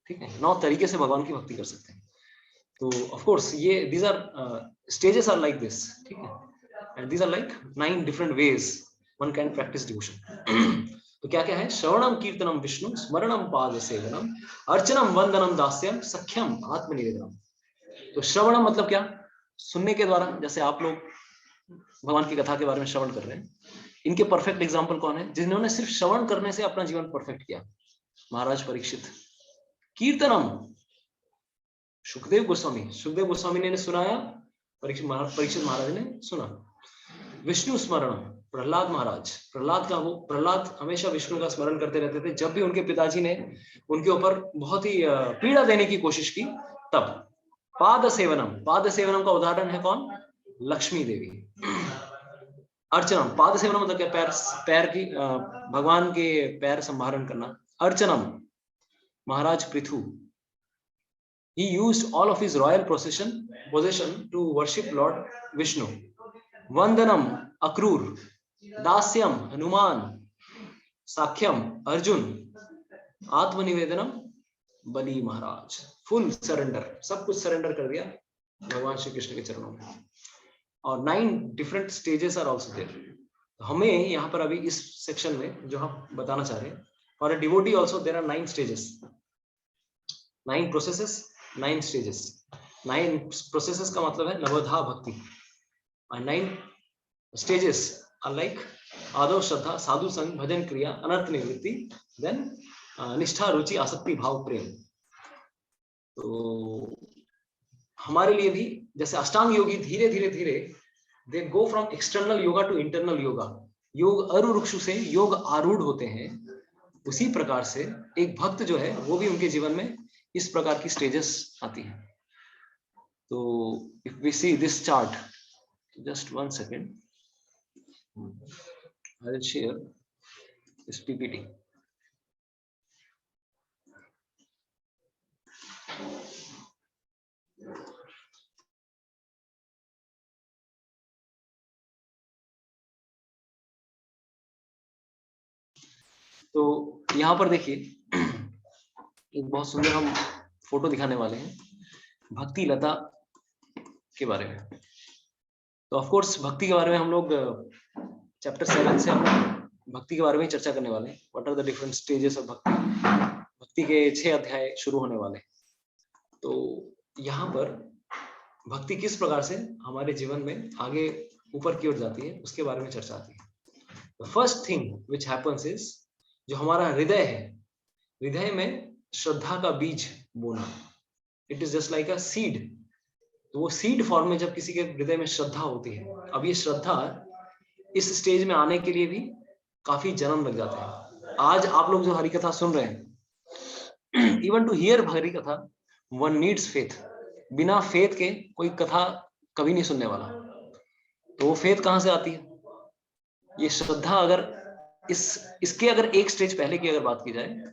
ठीक है, 9 तरीके से भगवान की भक्ति कर सकते हैं. तो ऑफ कोर्स ये these are stages are like this. ठीक है, and these are like 9 different ways one can practice devotion. तो क्या क्या है? श्रवणम कीर्तनम विष्णु, स्मरणम पाद सेवनम, अर्चनम वंदनम दास्यम, सख्यम आत्मनिवेदनम. तो श्रवणम मतलब क्या? सुनने के द्वारा. जैसे आप लोग भगवान की कथा के बारे में श्रवण कर रहे हैं, इनके परफेक्ट एग्जाम्पल कौन है? जिन्होंने सिर्फ श्रवण करने से अपना जीवन परफेक्ट किया. महाराज परीक्षित. कीर्तनम सुखदेव गोस्वामी. सुखदेव गोस्वामी ने सुनाया, परीक्षित महाराज ने सुना. विष्णु स्मरण, प्रहलाद महाराज. प्रहलाद हमेशा विष्णु का स्मरण करते रहते थे. जब भी उनके पिताजी ने उनके ऊपर बहुत ही पीड़ा देने की कोशिश की, तब. पाद सेवनम. पाद सेवनम का उदाहरण है कौन? लक्ष्मी देवी. अर्चनम, पाद सेवनम मतलब क्या? पैर की, भगवान के पैर संभारण करना. अर्चनम, महाराज Prithu. He used all of his royal possession to worship Lord Vishnu. Vandanam, Akrur. Dasyam, Hanuman. Sakhyam, Arjun. Atmanivedanam, Bali Maharaj. Full surrender, सब कुछ सरेंडर कर दिया भगवान श्री कृष्ण के चरणों में. और 9 different stages are also there. हमें यहाँ पर अभी इस सेक्शन में जो हम बताना चाह रहे हैं, for a devotee also there are 9 stages, 9 processes, 9 stages. 9 processes का मतलब है नवधा भक्ति. और 9 stages are like adau, shraddha, sadhu sanga, bhajan क्रिया, अनर्थ निवृत्ति, देन निष्ठा, रुचि, आसक्ति, भाव, प्रेम. तो हमारे लिए भी जैसे अष्टांग योगी धीरे धीरे they go from external yoga to internal yoga. योग अरुरुक्षु से योग आरूढ़ होते हैं. उसी प्रकार से एक भक्त जो है वो भी उनके जीवन में इस प्रकार की स्टेजेस आती है. तो if we see this chart, just 1 second, I will share this PPT. तो यहाँ पर देखिए एक बहुत सुंदर हम फोटो दिखाने वाले हैं भक्ति लता के बारे में. तो ऑफ कोर्स भक्ति के बारे में हम लोग चैप्टर 7 से हम भक्ति के बारे में चर्चा करने वाले हैं. What are the different stages of bhakti. भक्ति के 6 अध्याय शुरू होने वाले हैं. तो यहाँ पर भक्ति किस प्रकार से हमारे जीवन में आगे ऊपर की ओर जाती है उसके बारे में चर्चा आती है. The first thing which happens is, जो हमारा हृदय है, हृदय में श्रद्धा का बीज बोना. It is just like a seed. तो वो सीड फॉर्म में जब किसी के हृदय में श्रद्धा होती है, अब ये श्रद्धा इस स्टेज में आने के लिए भी काफी जन्म लग जाते हैं. आज आप लोग जो हरि कथा सुन रहे हैं, इवन टू हियर हरि कथा वन नीड्स फेथ. बिना फेथ के कोई कथा कभी नहीं सुनने वाला. तो वो फेथ कहाँ से आती है? ये श्रद्धा अगर इसके अगर एक स्टेज पहले की अगर बात की जाए,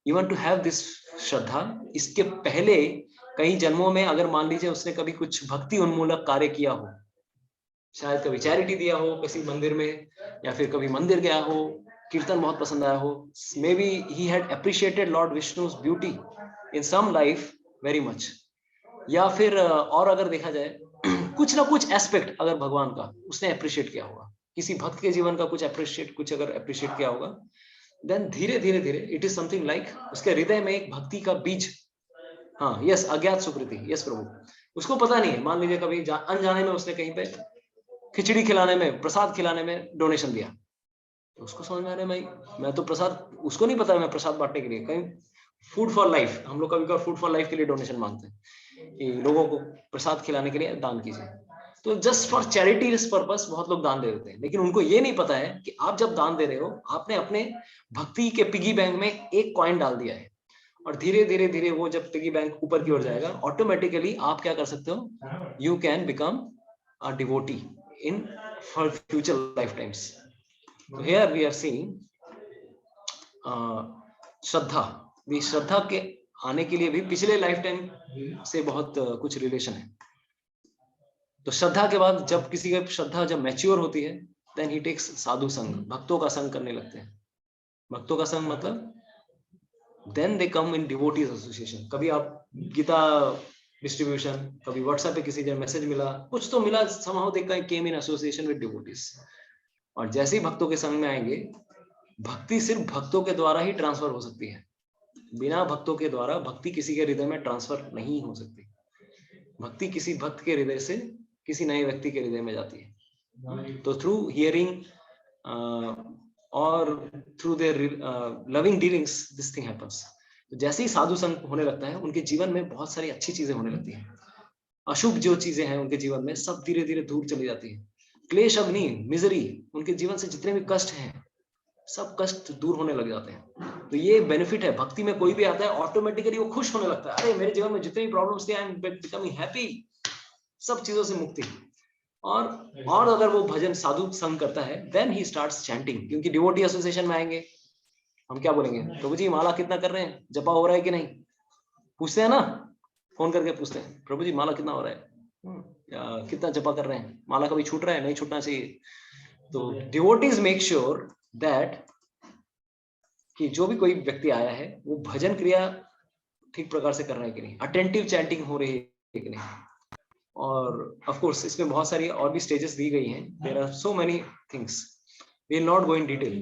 इवन टू हैव दिस श्रद्धा, इसके पहले कई जन्मों में अगर मान लीजिए उसने कभी कुछ भक्ति उन्मूलक कार्य किया हो, शायद कभी चैरिटी दिया हो किसी मंदिर में, या फिर कभी मंदिर गया हो, कीर्तन बहुत पसंद आया हो, may be he had appreciated lord Vishnu's beauty in some life very much, या फिर और अगर देखा जाए कुछ ना कुछ एस्पेक्ट अगर भगवान का उसने अप्रिशिएट किया होगा, किसी भक्त के जीवन का कुछ अगर अप्रिशिएट किया होगा, देन धीरे धीरे धीरे इट इज समथिंग लाइक उसके हृदय में एक भक्ति का बीज, हाँ यस, अज्ञात सुकृति, यस प्रभु, उसको पता नहीं है, मान लीजिए कभी अनजाने में उसने कहीं पे खिचड़ी खिलाने में, प्रसाद खिलाने में डोनेशन दिया, तो उसको समझ में आ रहा है भाई मैं तो प्रसाद, उसको नहीं पता है मैं प्रसाद बांटने के लिए, कहीं फूड फॉर लाइफ, हम लोग कभी कभी फूड फॉर लाइफ के लिए डोनेशन मांगते हैं कि लोगों को प्रसाद खिलाने के लिए दान कीजिए, तो जस्ट फॉर चैरिटी पर्पस बहुत लोग दान दे देते हैं, लेकिन उनको ये नहीं पता है कि आप जब दान दे रहे हो आपने अपने भक्ति के पिगी बैंक में एक कॉइन डाल दिया है, और धीरे धीरे धीरे वो जब पिगी बैंक ऊपर की ओर जाएगा, ऑटोमेटिकली आप क्या कर सकते हो, you can become a devotee in for future life times. तो हियर वी आर सीइंग श्रद्धा, भी श्रद्धा के आने के लिए भी पिछले लाइफ टाइम से बहुत कुछ रिलेशन है। तो श्रद्धा के बाद जब किसी की श्रद्धा जब मैच्योर होती है, देन ही टेक्स साधु संग, भक्तों का संग करने लगते हैं। भक्तों का संग मतलब then they come in devotees association. कभी आप गीता डिस्ट्रीब्यूशन, कभी व्हाट्सएप पे किसी जगह मैसेज मिला, कुछ तो मिला, somehow they came in association with devotees। और जैसे ही भक्तों के संग में आएंगे, भक्ति सिर्फ भक्तों के द्वारा ही ट्रांसफर हो सकती है, बिना भक्तों के द्वारा भक्ति किसी के हृदय में ट्रांसफर नहीं हो सकती। भक्ति किसी भक्त के हृदय से किसी नए व्यक्ति के हृदय में जाती है। तो थ्रू हियरिंग और through their loving dealings this thing happens. तो जैसे ही साधु संग होने लगता है, उनके जीवन में बहुत सारी अच्छी चीजें होने लगती हैं। अशुभ जो चीजें हैं उनके जीवन में सब धीरे धीरे दूर चली जाती है। क्लेश, अग्नि, मिजरी, उनके जीवन से जितने भी कष्ट हैं सब कष्ट दूर होने लग जाते हैं। तो ये बेनिफिट है, भक्ति में कोई भी आता है ऑटोमेटिकली वो खुश होने लगता है, अरे मेरे जीवन में जितनी प्रॉब्लम्स थी आई एम बिकमिंग हैप्पी, सब चीजों से मुक्ति। और अगर वो भजन साधु संग करता है, देन ही स्टार्ट्स चैंटिंग, क्योंकि डिवोटी एसोसिएशन में आएंगे, हम क्या बोलेंगे, प्रभु जी माला कितना कर रहे हैं, जपा हो रहा है कि नहीं, पूछते हैं ना, फोन करके पूछते हैं, प्रभु जी माला कितना हो रहा है, कितना जपा कर रहे हैं, माला कभी छूट रहा है, नहीं छूटना चाहिए। तो डिवोटीज मेक श्योर दैट कि जो भी कोई व्यक्ति आया है वो भजन क्रिया ठीक प्रकार से कर रहा है कि नहीं, अटेंटिव चैंटिंग हो रही है कि नहीं। और ऑफ कोर्स इसमें बहुत सारी और भी स्टेजेस दी गई हैं, there are so many things, we will not go in detail,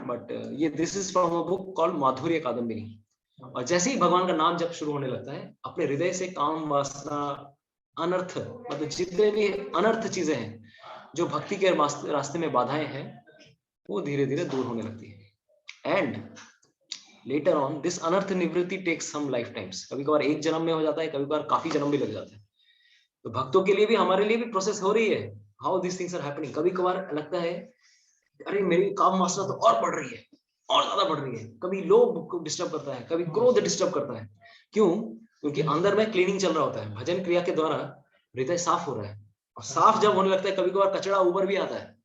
but ये this is from a book called Madhurya Kadambini. और जैसे ही भगवान का नाम जब शुरू होने लगता है, अपने हृदय से काम वासना, अनर्थ, मतलब जितने भी अनर्थ चीजें हैं जो भक्ति के रास्ते में बाधाएं हैं, वो धीरे धीरे दूर होने लगती है। एंड लेटर ऑन दिस अनर्थ निवृत्ति टेक्स सम लाइफ टाइम्स, कभी कभार एक जन्म में हो जाता है, कभी कभार काफी जन्म भी लग जाता है। तो भक्तों के लिए भी, हमारे लिए भी प्रोसेस हो रही है, how this things are happening. कभी कभार लगता है अरे मेरी काम वासना तो और बढ़ रही है, और ज्यादा बढ़ रही है, कभी लोभ डिस्टर्ब करता है, कभी क्रोध डिस्टर्ब करता है। क्यों? क्योंकि अंदर में क्लीनिंग चल रहा होता है, भजन क्रिया के द्वारा हृदय साफ हो रहा है, और साफ जब होने लगता है, कभी कभार कचरा ऊपर भी आता है,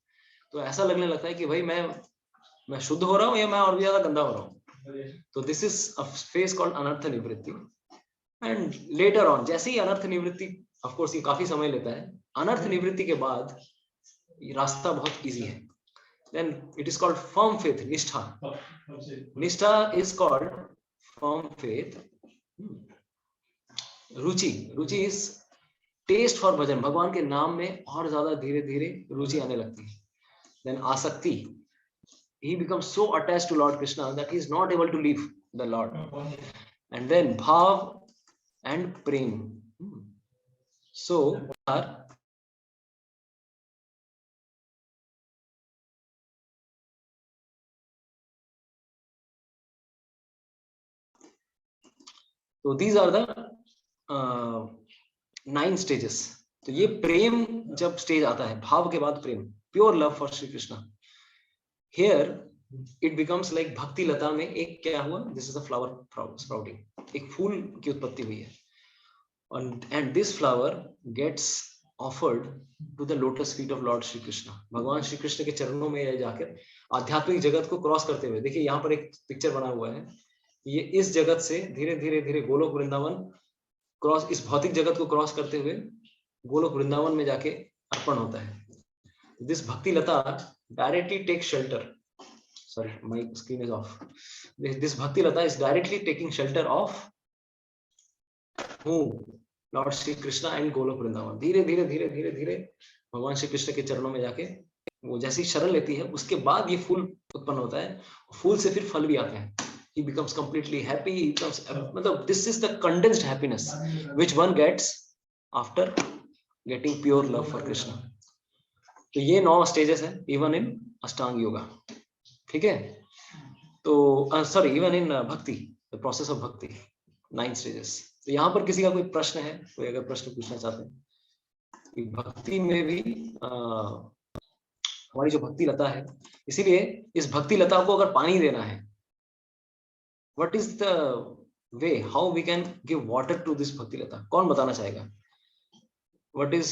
तो ऐसा लगने लगता है कि भाई मैं शुद्ध हो रहा हूँ या मैं और भी ज्यादा गंदा हो रहा हूँ। तो this is a phase called अनर्थ निवृत्ति। एंड लेटर ऑन जैसे ही अनर्थ निवृत्ति, ऑफ कोर्स ये काफी समय लेता है, अनर्थ निवृत्ति के बाद ये रास्ता बहुत इजी है। Then it is called firm faith, nishtha. Nishtha is called firm faith. Ruchi, Ruchi is taste for भजन, भगवान के नाम में और ज्यादा धीरे धीरे रुचि आने लगती है। Then आसक्ति, he becomes so attached to Lord Krishna that he is not able to leave the Lord. And then bhav and prem. So तो these are the 9 stages। तो ये प्रेम जब स्टेज आता है, भाव के बाद प्रेम, pure love for Shri Krishna, here it becomes like bhakti lata में एक क्या हुआ, this is a flower sprouting, एक फूल की उत्पत्ति हुई है। And this flower gets offered to the lotus feet of lord Shri Krishna. भगवान श्री कृष्ण के चरणों में जाकर आध्यात्मिक जगत को क्रॉस करते हुए, देखिए यहाँ पर एक पिक्चर बना हुआ है, ये इस जगत से धीरे धीरे धीरे गोलोक वृंदावन क्रॉस, इस भौतिक जगत को क्रॉस करते हुए गोलोक वृंदावन में जाके अर्पण होता है। This bhakti lata directly take shelter, sorry, my screen is off. This Bhakti Lata is directly taking shelter of who? Lord Shri Krishna and Golok Vrindavan. धीरे धीरे धीरे धीरे धीरे भगवान श्री कृष्ण के चरणों में जाके वो जैसी शरण लेती है, उसके बाद ये फूल उत्पन्न होता है, फूल से फिर फल भी आते हैं. He becomes completely happy. He becomes, मतलब this is the condensed happiness which one gets after getting pure love for Krishna. तो ये 9 stages हैं even in Ashtanga Yoga. ठीक है? तो sorry, even in Bhakti, the process of Bhakti, 9 stages. तो यहाँ पर किसी का कोई प्रश्न है, कोई अगर प्रश्न पूछना चाहते हैं कि भक्ति में भी हमारी जो भक्ति लता है, इसीलिए इस भक्ति लता को अगर पानी देना है, what is the way how we can give water to this bhakti lata? कौन बताना चाहेगा? What is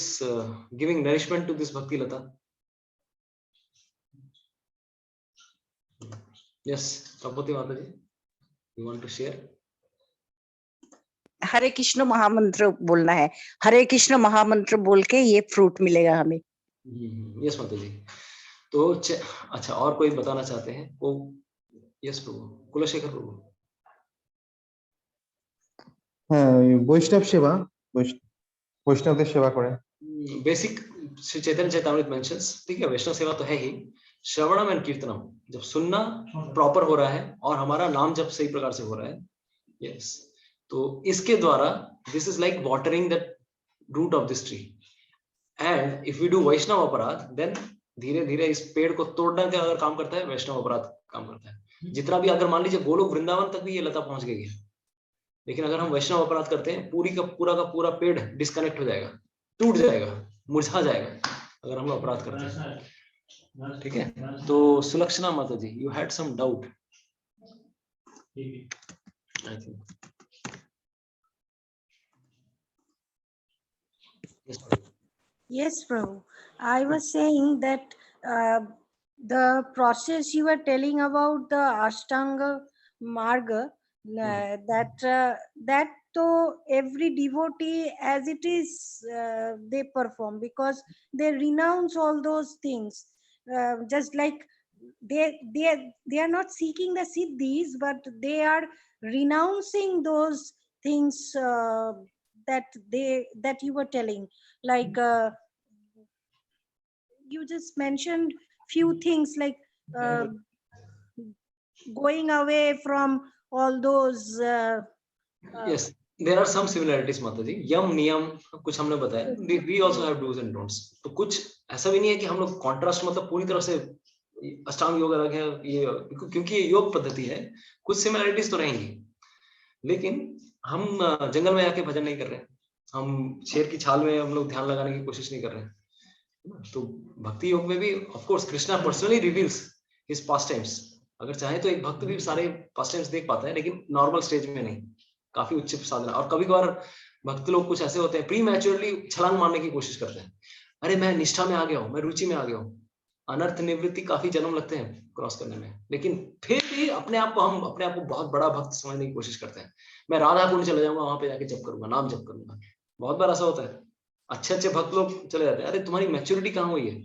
giving nourishment to this bhakti lata? Yes, Prabhuti Mataji, you want to share? हरे कृष्ण महामंत्र बोलना है. हरे कृष्ण महामंत्र बोल के ये फ्रूट मिलेगा हमें. यस माताजी. तो अच्छा, और कोई बताना चाहते हैं? वो यस प्रभु, कुलशेखर प्रभु. বৈষ্ণব সেবা, বৈষ্ণবদের সেবা করে. Basic Shri Chaitanya Charitamrita mentions. ठीक है, वैष्णव सेवा तो है ही. श्रवणम एंड कीर्तनम, जब सुनना प्रॉपर हो रहा है और हमारा नाम जब सही प्रकार से हो रहा है, यस, तो इसके द्वारा this is like watering the root of this tree. And if we do Vaishnava aparadh, then धीरे धीरे इस पेड़ को तोड़ने का अगर काम करता है, वैष्णव अपराध काम करता है. जितना भी, अगर मान लीजिए गोलोक वृंदावन तक भी ये लता पहुंच गई है, लेकिन अगर हम वैष्णव अपराध करते हैं, का पूरा पेड़ डिस्कनेक्ट हो जाएगा, टूट जाएगा, मुरझा जाएगा अगर हम अपराध करते हैं. ठीक है? तो Sulakshana mata ji, you had some doubt, I think. Yes, Prabhu. I was saying that the process you were telling about the Ashtanga Marga, that to every devotee as it is they perform, because they renounce all those things, just like they are not seeking the siddhis, but they are renouncing those things that you were telling, like you just mentioned few things like going away from all those yes, there are some similarities Mataji. यम नियम कुछ हमने बताया, we also have do's and don'ts. तो कुछ ऐसा भी नहीं है कि हम लोग कॉन्ट्रास्ट, मतलब पूरी तरह से अष्टांग योग अलग है, ये क्योंकि ये योग पद्धति है, कुछ सिमिलरिटीज तो रहेंगी. लेकिन हम जंगल में आके भजन नहीं कर रहे हैं, हम शेर की छाल में हम लोग ध्यान लगाने की कोशिश नहीं कर रहे हैं. तो भक्ति योग में भी of course Krishna personally reveals his past times. अगर चाहे तो एक भक्त भी सारे पास्ट टाइम्स देख पाता है, लेकिन नॉर्मल स्टेज में नहीं, काफी उच्च साधना. और कभी कभार भक्त लोग कुछ ऐसे होते हैं, प्री मैच्योरली छलांग मारने की कोशिश करते हैं, अरे मैं निष्ठा में आ गया हूँ, मैं रुचि में आ गया हूँ. अनर्थ निवृत्ति काफी जन्म लगते हैं क्रॉस करने में, लेकिन फिर भी हम अपने आप को बहुत बड़ा भक्त समझने की कोशिश करते हैं. मैं राधा कुंड चले जाऊंगा, वहां पे जाके जप करूंगा, नाम जप करूंगा. बहुत बार ऐसा होता है, अच्छे भक्त लोग चले जाते हैं. अरे तुम्हारी मैच्योरिटी कहाँ हुई है?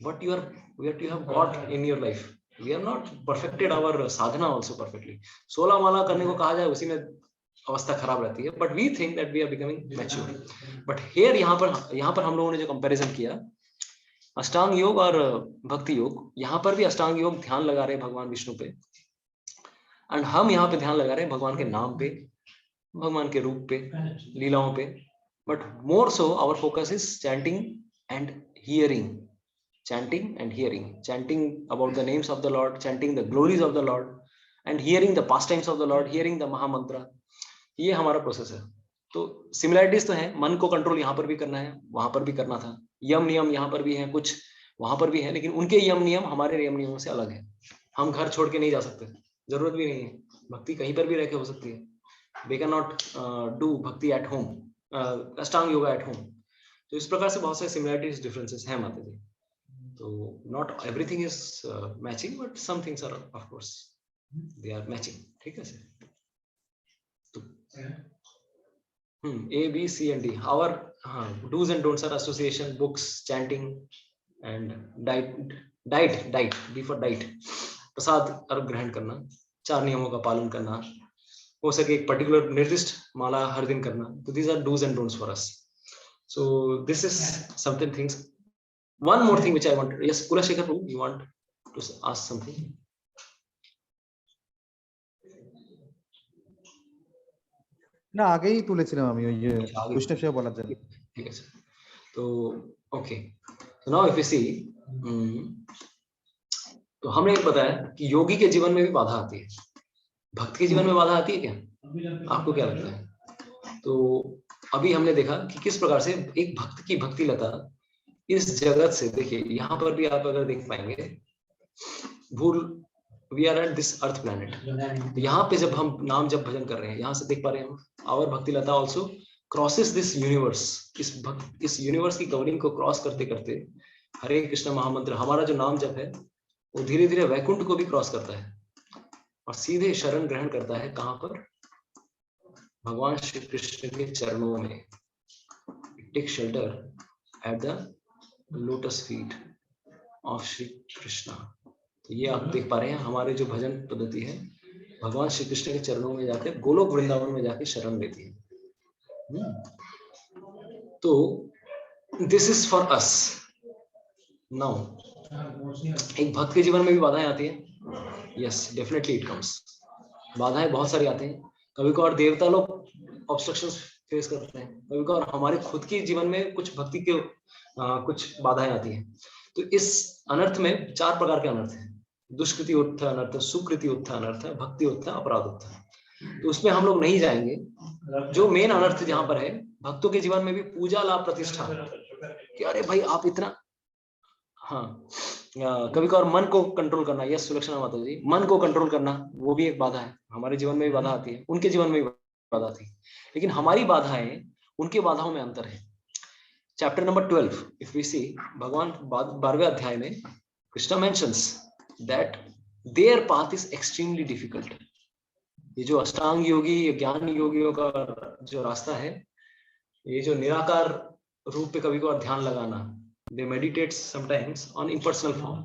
what you have got in your life. We have not perfected our sadhana also perfectly. 16 माला करने को कहा जाए, उसी में अवस्था खराब रहती है, but we think that we are becoming mature. But here यहाँ पर हम लोगों ने जो कंपैरिजन किया अष्टांग योग और भक्ति योग, यहाँ पर भी अष्टांग योग ध्यान लगा रहे हैं भगवान विष्णु पे, एंड हम यहाँ पे ध्यान लगा रहे हैं भगवान के नाम पे, भगवान के रूप पे, लीलाओं पे. But more so our focus is chanting and hearing, chanting and hearing, chanting about the names of the Lord, chanting the glories of the Lord, and hearing the pastimes of the Lord, hearing the Mahamantra. ये हमारा process है. तो similarities तो है, मन को control यहाँ पर भी करना है, वहां पर भी करना था. यम नियम यहाँ पर भी है, कुछ वहां पर भी है, लेकिन उनके यम नियम हमारे यम नियमों से अलग है. हम घर छोड़ के नहीं जा सकते, जरूरत भी नहीं है. भक्ति कहीं पर भी रह के हो सकती है. वी कैन नॉट डू भक्ति at home, Ashtanga yoga at home. तो इस प्रकार से बहुत सारे सिमिलरिटीज डिफरेंसेस हैं माता जी. So not everything is matching, but some things are, of course, they are matching. ठीक है सर. तो A, B, C and D. Our do's and don'ts are association, books, chanting, and diet. D for diet. प्रसाद अर्घ ग्रहण करना, 4 नियमों का पालन करना, हो सके एक पर्टिकुलर निर्दिष्ट माला हर दिन करना. तो these are do's and don'ts for us. So this is something things. One more thing which I want. Yes, Kulashekar, you want to ask something? না আগেই তুলেছিলাম আমি ওই যে বৈষ্ণব সেবা বলার জন্য। ঠিক আছে, তো okay, so now if you see, तो हमने एक बताया कि योगी के जीवन में भी बाधा आती है, भक्त के जीवन में बाधा आती है क्या? आपको क्या लगता है? तो अभी हमने देखा कि किस प्रकार से एक भक्त की भक्ति लता इस जगत से, देखिए यहाँ पर भी आप अगर देख पाएंगे, भूल we are at this earth planet, यहाँ पे जब हम नाम जब भजन कर रहे हैं, यहाँ से देख पा रहे हैं हम, आवर भक्ति लता ऑल्सो क्रॉसेस दिस यूनिवर्स, इस यूनिवर्स की कवरिंग को क्रॉस करते करते हरे कृष्ण महामंत्र, हमारा जो नाम जप है वो धीरे धीरे वैकुंठ को भी क्रॉस करता है और सीधे शरण ग्रहण करता है कहाँ पर? भगवान श्री कृष्ण के चरणों में. Take shelter at the lotus feet of Shri Krishna. तो ये आप देख पा रहे हैं हमारे जो भजन पद्धति है, भगवान श्री कृष्ण के चरणों में जाकर गोलोक वृंदावन में जाके शरण लेती है. तो this is for us now. एक भक्त के जीवन में भी बाधाएं आती है. Yes, definitely it comes. बाधाएं बहुत सारी आती हैं. कभी कभार देवता लोग ऑब्स्ट्रक्शंस फेस करते हैं, कभी कभार हमारे खुद के जीवन में कुछ भक्ति के कुछ बाधाएं आती हैं. तो इस अनर्थ में 4 प्रकार के अनर्थ हैं. दुष्कृति उत्थ अनर्थ, सुकृति उत्थ अनर्थ, भक्ति उत्थ, अपराध उत्थ. तो उसमें हम लोग नहीं जाएंगे. जो मेन अनर्थ जहां पर है, भक्तों के जीवन में भी पूजा लाभ प्रतिष्ठा, कि अरे भाई आप इतना, हाँ, कभी कभार मन को कंट्रोल करना. यस सुलक्षणा माता जी, मन को कंट्रोल करना वो भी एक बाधा है. हमारे जीवन में भी बाधा आती है, उनके जीवन में भी बाधा आती है, लेकिन हमारी बाधाएं उनके बाधाओं में अंतर है. चैप्टर नंबर 12 इफ वी सी, भगवान 12वें अध्याय में Krishna mentions that there path is extremely difficult. ये जो अष्टांग योगी, ज्ञान योगियों का जो रास्ता है, ये जो निराकार रूप पे कभी कभार ध्यान लगाना, they meditate sometimes on impersonal form.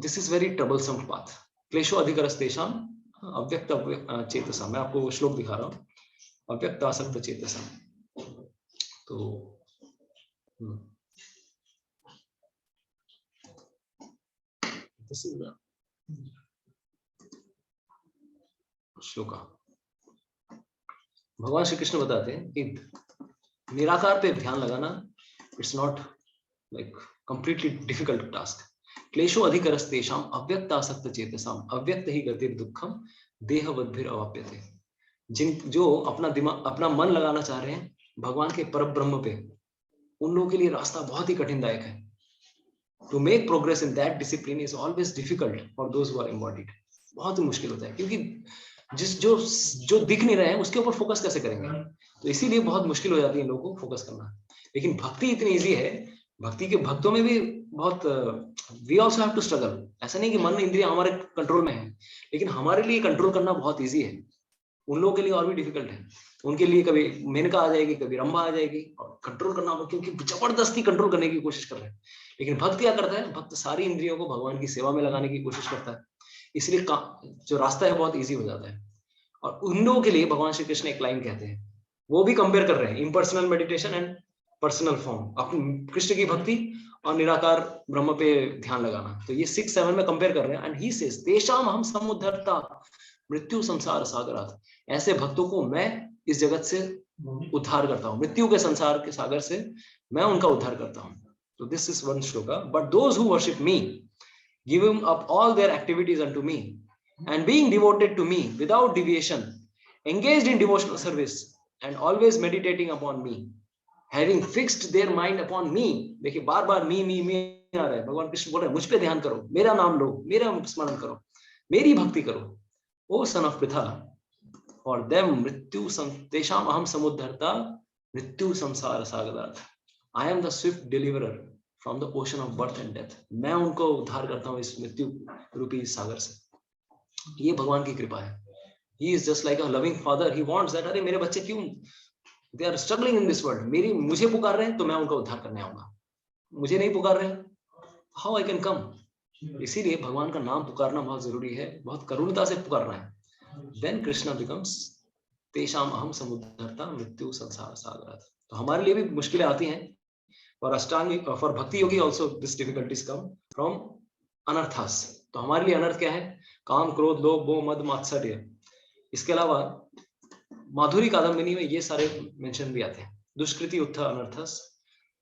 This is very troublesome path. क्लेशो अधिकरस्तेषाम अव्यक्त चेतसा. मैं आपको श्लोक दिखा रहा हूँ, अव्यक्त आसक्त चेतसा. तो this is the श्लोका. भगवान श्री कृष्ण बताते हैं कि निराकार पे ध्यान लगाना it's not like completely difficult task. क्लेशो अधिकरस्तेषाम अव्यक्तासक्त चेतसाम अव्यक्त ही गतिर् दुःखम देहवद्भिर अवाप्यते. जिन जो अपना दिमाग, अपना मन लगाना चाह रहे हैं भगवान के परब्रह्म पे, उन लोगों के लिए रास्ता बहुत ही कठिनदायक है. To make progress in that discipline is always difficult for those who are embodied. बहुत ही मुश्किल होता है, क्योंकि जो दिख नहीं रहे हैं उसके ऊपर फोकस कैसे करेंगे. तो इसीलिए बहुत मुश्किल हो जाती है इन लोगों को फोकस करना. लेकिन भक्ति इतनी इजी है, भक्ति के भक्तों में भी बहुत we also have to struggle. ऐसा नहीं कि मन इंद्रिया हमारे कंट्रोल में है, लेकिन हमारे लिए कंट्रोल करना बहुत इजी है. उन लोगों के लिए और भी डिफिकल्ट है. उनके लिए कभी मेनका आ जाएगी, कभी रंभा आ जाएगी, और कंट्रोल करना, क्योंकि जबरदस्ती कंट्रोल करने की कोशिश कर रहे हैं. लेकिन भक्त क्या करता है, भक्त सारी इंद्रियों को भगवान की सेवा में लगाने की कोशिश करता है. इसलिए जो रास्ता है बहुत ईजी हो जाता है. और उन लोगों के लिए भगवान श्री कृष्ण एक लाइन कहते हैं, वो भी कंपेयर कर रहे हैं impersonal meditation and personal form, अपनी कृष्ण की भक्ति और निराकार ब्रह्म पे ध्यान लगाना. तो ये 6-7 में कंपेयर कर रहे हैं. एंड ही सेज तेषाम हम समुद्धरता मृत्यु संसार सागरात. ऐसे भक्तों को मैं इस जगत से उद्धार करता हूँ, मृत्यु के संसार के सागर से मैं उनका उद्धार करता हूँ. तो this is one shloka. But those who worship me, giving up all their activities unto me and being devoted to me without deviation, engaged in devotional service and always meditating upon me, having fixed their mind upon me. देखिए बार बार मी आ रहा है. भगवान कृष्ण बोल रहे हैं मुझ पे ध्यान करो, मेरा नाम लो, मेरा स्मरण करो, मेरी भक्ति करो. O son of Pritha, for them मृत्यु तेषाम अहम समुद्धरता मृत्यु संसार सागरात. I am the swift deliverer from the ocean of birth and death. मैं उनको उद्धार करता हूँ इस मृत्यु रूपी सागर से. ये भगवान की कृपा है. He is just like a loving father. He wants that अरे मेरे बच्चे क्यों they are struggling in this world, मुझे पुकार रहे हैं तो मैं उनका उद्धार करने आऊंगा. मुझे नहीं पुकार रहे हैं, how I can come? इसीलिए भगवान का नाम पुकारना बहुत जरूरी है, बहुत करुणता से पुकारना है। देन कृष्णा बिकम्स तेषाम अहम समुद्धरता मृत्यु संसार सागरात्। तो हमारे लिए भी मुश्किलें आती हैं, और Ashtanga for bhakti yogi also this difficulties come from anarthas. तो हमारे लिए अनर्थ क्या है? काम, क्रोध, लोभ, मोह, मद, मात्सर्य। इसके अलावा माधुरी कादम्बिनी में ये सारे मेंशन भी आते हैं। दुष्कृति उत्था अनर्थस,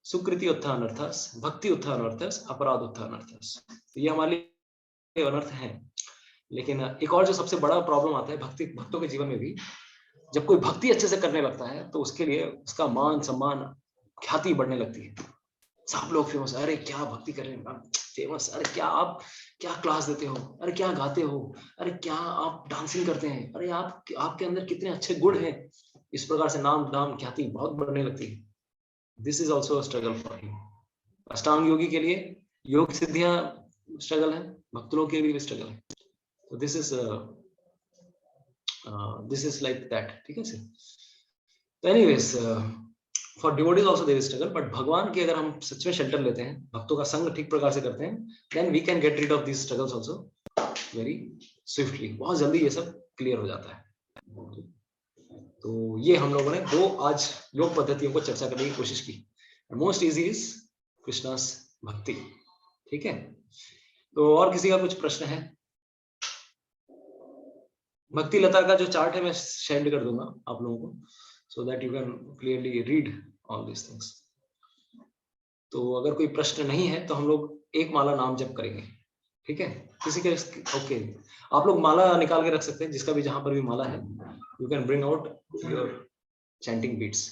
सुकृति उत्था अनर्थस, भक्ति उत्था अनर्थस, अपराध उत्था अनर्थस। तो ये हमारे लिए अनर्थ हैं। लेकिन एक और जो सबसे बड़ा प्रॉब्लम आता है भक्तों के जीवन में भी, जब कोई भक्ति अच्छे से करने लगता है तो उसके लिए उसका मान सम्मान ख्याति बढ़ने लगती है। सब लोग फेमस, अरे क्या भक्ति कर रहे हैं, फेमस, अरे क्या क्लास देते हो, अरे क्या गाते हो, अरे क्या आप डांसिंग करते हैं, अरे आपके अंदर कितने अच्छे गुण हैं। इस प्रकार से नाम दाम ख्याति बहुत बढ़ने लगती है। This is also struggle for him. अष्टांग योगी के लिए योग सिद्धियां स्ट्रगल है, भक्त लोग के लिए भी स्ट्रगल है। तो दिस इज लाइक दैट। ठीक है सर। तो anyways for devotees also there is struggle, but भगवान की अगर हम सच में शेल्टर लेते हैं, भक्तों का संग ठीक प्रकार से करते हैं, then we can get rid of these struggles also very swiftly. बहुत जल्दी ये सब क्लियर हो जाता है। तो ये हम लोगों ने दो आज योग पद्धतियों को चर्चा करने की कोशिश की। मोस्ट इजी इज कृष्णास भक्ति। ठीक है। तो और किसी का कुछ प्रश्न है? भक्ति लता का जो चार्ट है मैं सेंड कर दूंगा आप लोगों को, so that you can clearly read all these things. तो अगर कोई प्रश्न नहीं है तो हम लोग एक माला नाम जप करेंगे। ठीक है। किसी के ओके, आप लोग माला निकाल के रख सकते हैं, जिसका भी जहां पर भी माला है, you can bring out your chanting beads.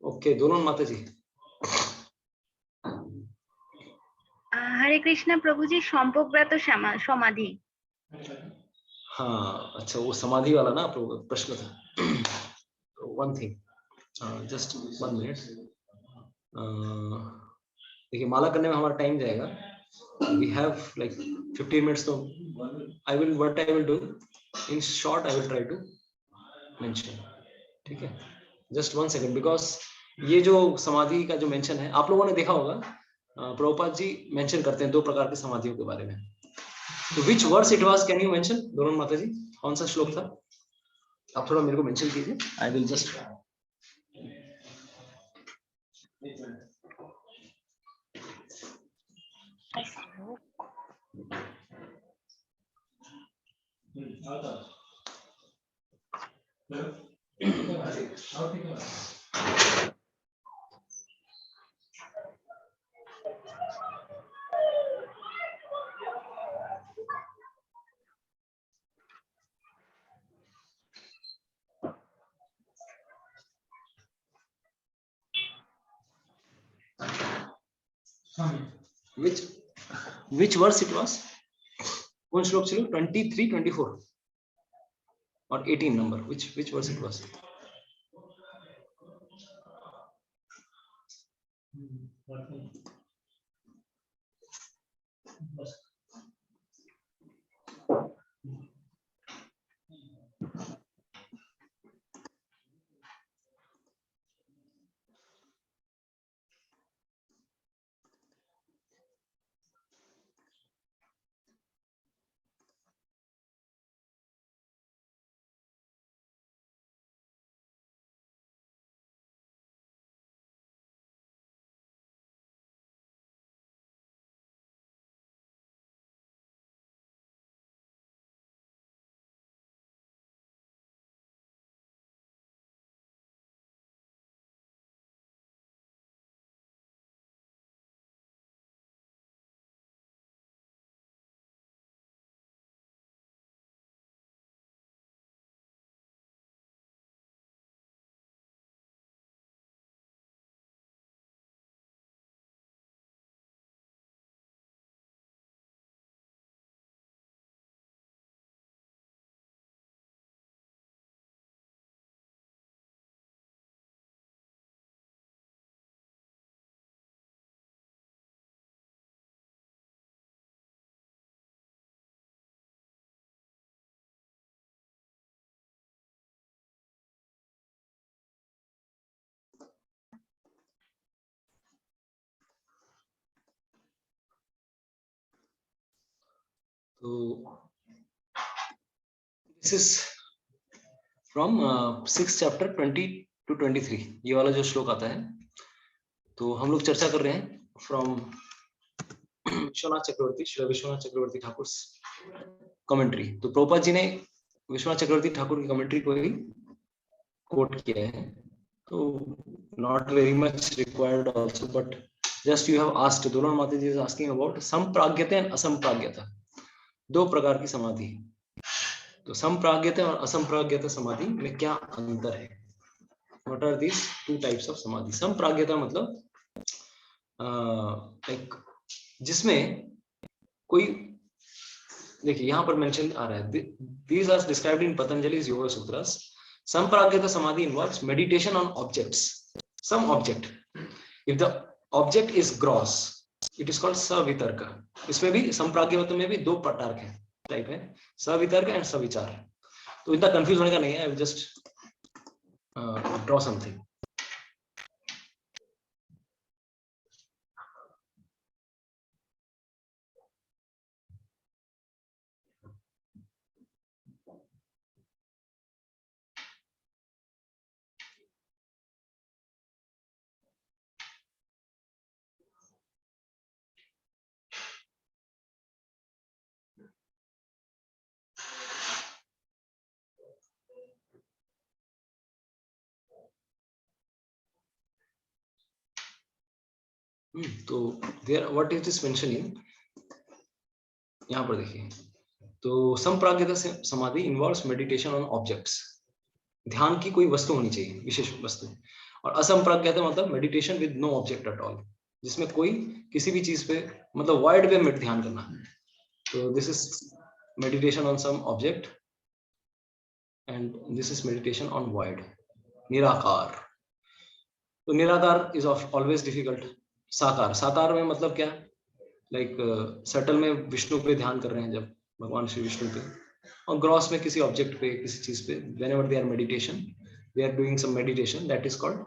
Okay, दोनों माता जी। हरे कृष्ण प्रभु जी, संभोगव्रत समाधि। हाँ अच्छा, वो समाधि वाला ना प्रश्न था। One thing, just 1 minute. देखिए माला करने में हमारा टाइम जाएगा। We have like 15 minutes. तो I will do in short, I will try to mention. ठीक है। जस्ट 1 सेकंड, बिकॉज ये जो समाधि का जो मेंशन है, आप लोगों ने देखा होगा प्रभुपाद जी मेंशन करते हैं 2 प्रकार की समाधियों के बारे में। तो which verse it was, can you mention? दोनों माता जी, कौन सा श्लोक था? आप थोड़ा मेरे को मेंशन कीजिए। आई will just which verse it was? कौन श्लोक चलो? 23, 24 और 18 number, which verse it was? तो this is from 6 chapter 20 to 23, ये वाला जो श्लोक आता है। तो हम लोग चर्चा कर रहे हैं फ्रॉम विश्वनाथ चक्रवर्ती, श्री विश्वनाथ चक्रवर्ती ठाकुर कमेंट्री। तो प्रभुपाद जी ने विश्वनाथ चक्रवर्ती ठाकुर की कमेंट्री को ही कोट किया है। तो not very much required also, but just you have asked, दोनों माता जी इज आस्किंग अबाउट संप्राज्ञता एंड असंप्राज्ञता, दो प्रकार की समाधि। तो संप्राज्ञता और असंप्राज्ञता समाधि में क्या अंतर है? What are these two types of समाधि? संप्राज्ञता मतलब एक जिसमें कोई, देखिए यहाँ पर मेंशन आ रहा है, these are described in Patanjali's Yoga Sutras. संप्राज्ञता समाधि involves meditation on objects, some object. If the object is gross, it is called सवितर्क। इसमें भी संप्राज्ञता में भी दो प्रकार के टाइप है, सवितर्क एंड सविचार। तो इतना कंफ्यूज होने का नहीं है, I will just draw something. तो there what is this mentioning, यहाँ पर देखिए। तो संप्राज्ञता समाधि इन्वॉल्व्स मेडिटेशन ऑन ऑब्जेक्ट्स, ध्यान की कोई वस्तु होनी चाहिए, विशेष वस्तु। और असंप्राज्ञता मतलब meditation with no object at all, जिसमें कोई किसी भी चीज पे, मतलब वाइड वे में ध्यान करना। तो this is meditation on some object and this is meditation on void, निराकार। तो निराकार इज ऑलवेज डिफिकल्ट। साकार, साकार में मतलब क्या, लाइक सटल में विष्णु पे ध्यान कर रहे हैं जब, भगवान श्री विष्णु पे, और ग्रॉस में किसी ऑब्जेक्ट पे, किसी चीज पे, whenever they are meditation, they are doing some meditation, that is called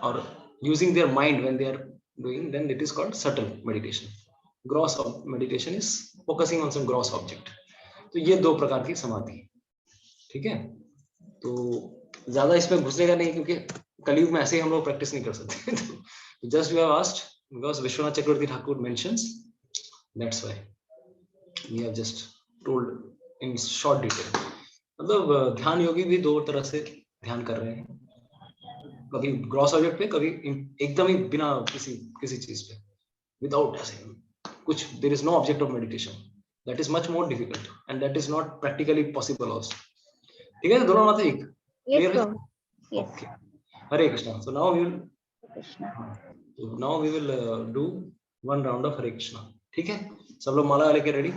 or using their mind when they are doing, then it is called subtle meditation. Gross meditation is focusing on some gross object. तो ये दो प्रकार की समाधि, ठीक है। तो ज्यादा इसमें घुसनेगा नहीं, क्योंकि कलयुग में ऐसे ही हम लोग प्रैक्टिस नहीं कर सकते। तो just you have asked because Vishwanath Chakravarti Thakur mentions, that's why we have just told in short detail. मतलब ध्यान योगी भी दो तरह से ध्यान कर रहे हैं, कभी ग्रॉस ऑब्जेक्ट पे, कभी एकदम ही बिना किसी चीज पे, विदाउट ऐसे कुछ, there is no object of meditation, that is much more difficult and that is not practically possible also. ठीक है, दोनों बातें एक क्लियर है? Okay, Hare Krishna. So now we will do one round of Hare Krishna. ठीक है, सब लोग माला लेके रेडी?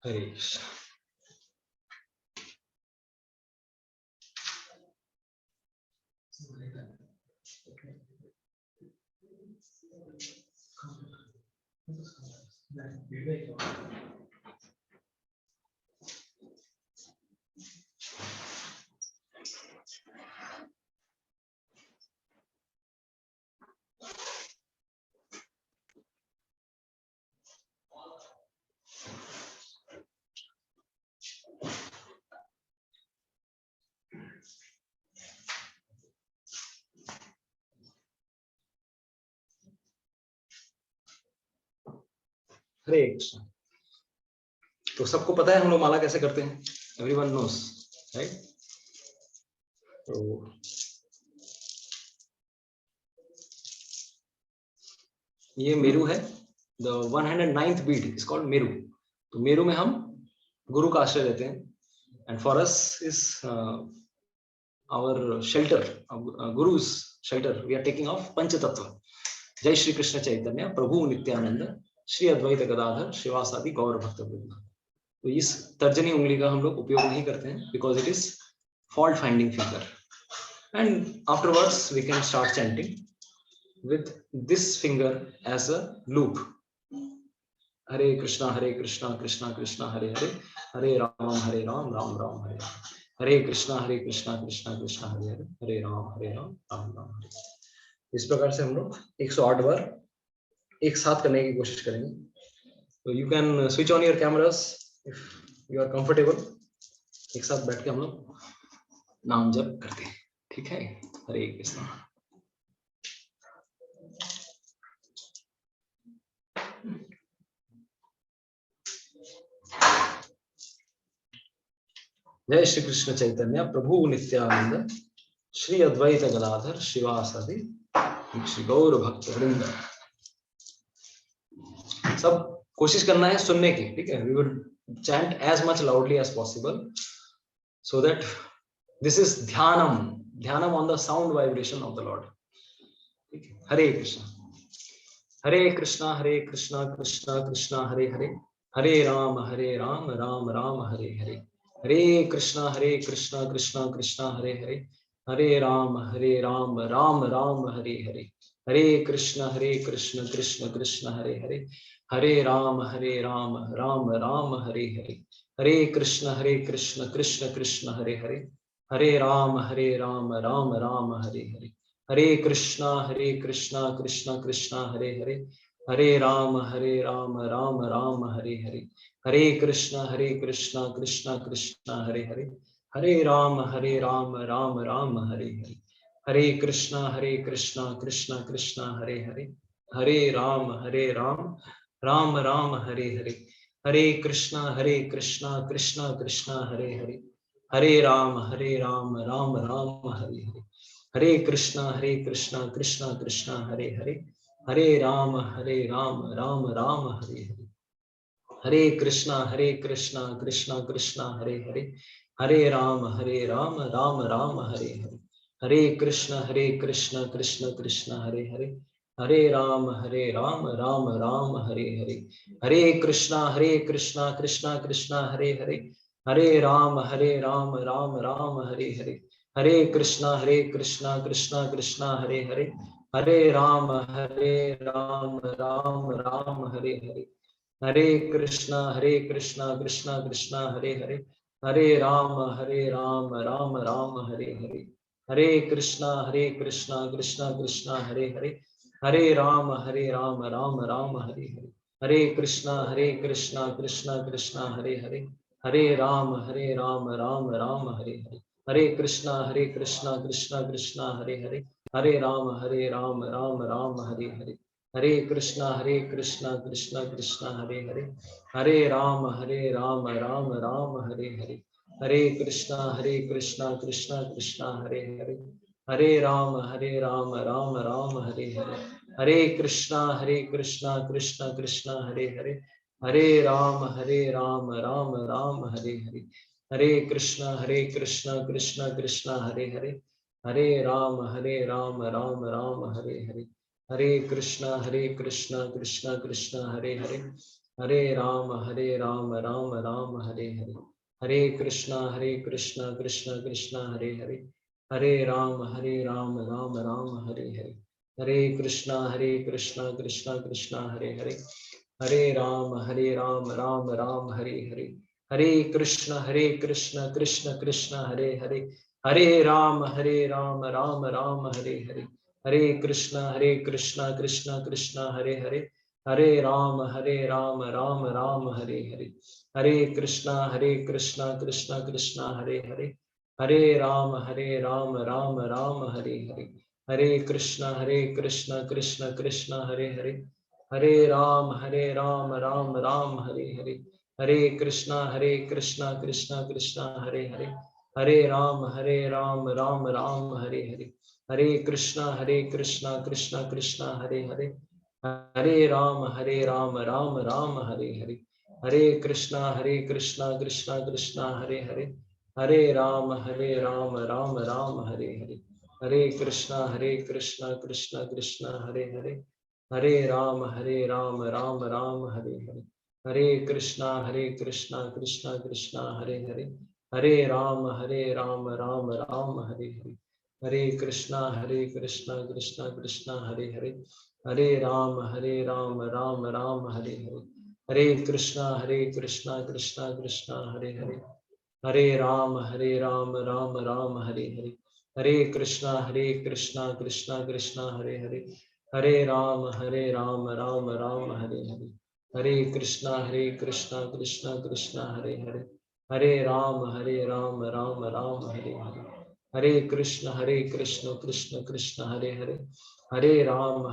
हरे कृष्णा। हरे कृष्णा। तो सबको पता है हम लोग माला कैसे करते हैं, एवरीवन नोस, राइट? तो ये मेरू है, the 109th beat is called Meru. तो मेरू में हम गुरु का आश्रय लेते हैं, and for us is our shelter, guru's shelter, we are taking of Panchatattva. जय श्री कृष्ण चैतन्य प्रभु नित्यानंद श्री अद्वैत गदाधर श्रीवासादि गौर भक्तवृंद। तो इस तर्जनी उंगली का हम लोग उपयोग नहीं करते हैं, because it is fault finding finger, and afterwards we can start chanting with this finger as a loop. Hare Krishna Krishna Krishna Hare Hare, Hare Ram Ram Ram Hare Hare. Hare Krishna Krishna Krishna Hare Hare, Hare Ram Ram Ram Hare. इस प्रकार से हम लोग 108 बार एक साथ करने की कोशिश करेंगे। So you can switch on your cameras if you are comfortable. एक साथ बैठ के हम लोग नाम जप करते हैं, ठीक है? हरे कृष्णा। जय श्री कृष्ण चैतन्य प्रभु नित्यानंद श्री अद्वैत गदाधर शिवासादि श्री गौर भक्त वृंद। सब कोशिश करना है सुनने की, ठीक है? We will chant as much loudly as possible so that this is dhyanam on the sound vibration of the Lord. ठीक है? हरे कृष्णा कृष्णा कृष्णा हरे हरे, हरे राम राम राम हरे हरे, हरे कृष्णा कृष्णा कृष्णा हरे हरे, हरे राम राम राम हरे हरे, हरे कृष्ण कृष्ण कृष्ण हरे हरे, हरे राम राम राम हरे हरे, हरे कृष्ण कृष्ण कृष्ण हरे हरे, हरे राम राम राम हरे हरे, हरे कृष्णा कृष्ण कृष्ण हरे हरे, हरे राम राम राम हरे हरे, हरे कृष्ण कृष्ण कृष्ण हरे हरे, हरे राम राम राम हरे हरे, हरे कृष्ण कृष्ण कृष्ण हरे हरे, हरे राम राम राम हरे हरे, हरे कृष्ण कृष्ण कृष्ण हरे हरे, हरे राम राम राम हरे हरे, हरे कृष्ण कृष्ण कृष्ण हरे हरे, हरे राम राम राम हरे हरे, हरे कृष्ण कृष्ण कृष्ण हरे हरे, हरे राम राम राम हरे हरे, हरे कृष्ण कृष्ण कृष्ण हरे हरे, हरे राम राम राम हरे हरे, हरे कृष्ण कृष्ण कृष्ण हरे हरे, हरे राम राम राम हरे हरे, हरे कृष्ण कृष्ण कृष्ण हरे हरे, हरे राम राम राम हरे हरे, हरे कृष्ण कृष्ण कृष्ण हरे हरे, हरे राम राम राम हरे हरे, हरे कृष्ण कृष्ण कृष्ण हरे हरे, हरे राम राम राम हरे हरे, हरे कृष्ण कृष्ण कृष्ण हरे हरे, हरे राम राम राम हरे हरे, हरे कृष्ण कृष्ण कृष्ण हरे हरे, हरे राम राम राम हरे हरे, हरे कृष्ण कृष्ण कृष्ण हरे हरे, हरे राम राम राम हरे हरे, हरे कृष्ण कृष्ण कृष्ण हरे हरे, हरे राम राम राम हरे हरे, हरे कृष्ण कृष्ण कृष्ण हरे हरे, हरे राम राम राम हरे हरे, हरे कृष्ण कृष्ण कृष्ण हरे हरे, हरे राम राम राम हरे हरे, हरे कृष्ण कृष्ण कृष्ण हरे हरे, हरे राम राम राम हरे हरे, हरे कृष्ण कृष्ण कृष्ण हरे हरे, हरे राम राम राम हरे हरे, हरे कृष्ण कृष्ण कृष्ण हरे हरे, हरे राम राम राम हरे हरे, हरे कृष्ण कृष्ण कृष्ण हरे हरे, हरे राम राम राम हरे हरे, हरे कृष्ण कृष्ण कृष्ण हरे हरे, हरे राम राम राम हरे हरे, हरे कृष्ण कृष्ण कृष्ण हरे हरे, हरे राम राम राम हरे हरे, हरे कृष्ण कृष्ण कृष्ण हरे हरे, हरे राम राम राम हरे हरे, हरे कृष्ण कृष्ण कृष्ण हरे हरे, हरे राम राम राम हरे हरे, हरे कृष्ण कृष्ण कृष्ण हरे हरे, हरे राम राम राम हरे हरे, हरे कृष्ण कृष्ण कृष्ण हरे हरे, हरे राम राम राम हरे हरे, हरे कृष्ण कृष्ण कृष्ण हरे हरे, हरे राम राम राम हरे हरे, हरे कृष्ण कृष्ण कृष्ण हरे हरे, हरे राम राम राम हरे हरे, हरे कृष्ण कृष्ण कृष्ण हरे हरे, हरे राम राम राम हरे हरे, हरे कृष्ण कृष्ण कृष्ण हरे हरे, हरे राम राम राम हरे हरे, हरे कृष्ण कृष्ण कृष्ण हरे हरे, हरे राम राम राम हरे हरे, हरे कृष्णा कृष्णा कृष्णा हरे हरे, हरे राम राम राम हरे हरे, हरे कृष्ण कृष्ण कृष्ण हरे हरे, हरे राम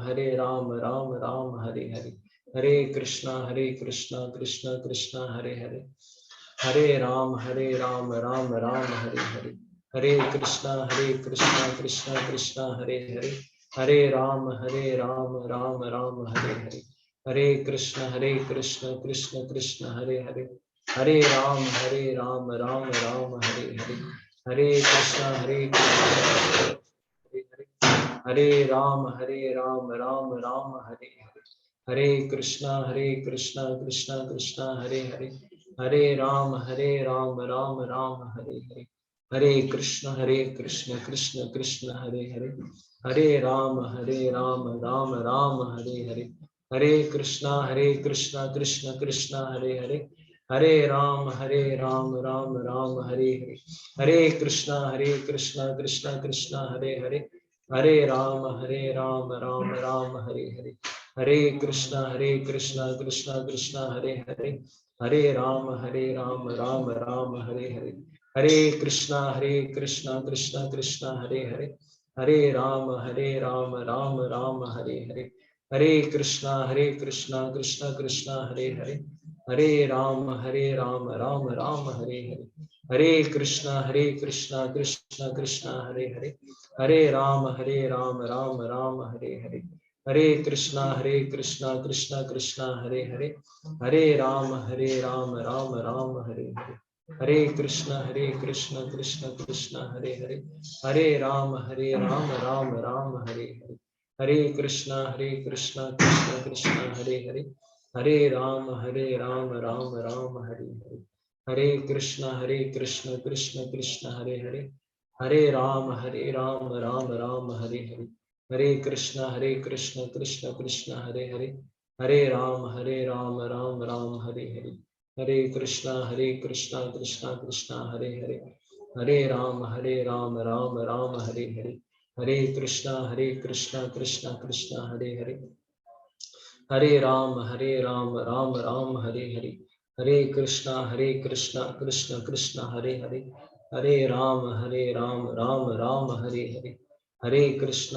राम राम हरे हरे, हरे कृष्णा कृष्ण कृष्ण हरे हरे, हरे राम राम राम हरे हरे, हरे कृष्णा कृष्ण कृष्ण हरे हरे, हरे राम राम हरे हरे, हरे कृष्ण कृष्ण कृष्ण हरे हरे, हरे राम राम हरे हरे, हरे कृष्ण कृष्ण हरे हरे, हरे राम राम हरे हरे, हरे कृष्णा कृष्ण कृष्ण हरे हरे, हरे राम राम हरे हरे, हरे कृष्ण कृष्ण कृष्ण हरे हरे, हरे राम राम हरे हरे, हरे कृष्णा कृष्ण कृष्ण हरे हरे, हरे राम राम हरे हरे, हरे कृष्णा कृष्ण कृष्ण हरे हरे, हरे राम राम हरे हरे, हरे कृष्णा कृष्ण कृष्ण हरे हरे, हरे राम राम हरे हरे, हरे कृष्णा कृष्ण कृष्ण हरे हरे, हरे राम राम हरे हरे, हरे कृष्णा कृष्ण कृष्ण हरे हरे, हरे राम राम हरे हरे, हरे कृष्णा कृष्ण कृष्ण हरे हरे, हरे राम राम हरे हरे, हरे कृष्णा कृष्ण कृष्ण हरे हरे, हरे राम राम हरे हरे, हरे कृष्ण कृष्ण कृष्ण हरे हरे, हरे राम राम हरे हरे, हरे कृष्णा कृष्ण कृष्ण हरे हरे, हरे राम राम हरे हरे, हरे कृष्ण कृष्ण कृष्ण हरे हरे, हरे राम राम हरे हरे, हरे कृष्ण कृष्ण कृष्ण हरे हरे, हरे राम राम हरे हरे, हरे कृष्णा कृष्ण कृष्ण हरे हरे, हरे राम राम हरे हरे, हरे कृष्णा कृष्ण कृष्ण हरे हरे, हरे राम राम हरे हरे, हरे कृष्णा कृष्ण कृष्ण हरे हरे, हरे राम राम हरे हरे, हरे कृष्णा कृष्ण कृष्ण हरे हरे, हरे राम राम हरे हरे, हरे कृष्णा कृष्ण कृष्ण हरे हरे, हरे राम राम हरे हरे, हरे कृष्ण कृष्ण कृष्ण हरे हरे, हरे राम राम हरे हरे, हरे कृष्ण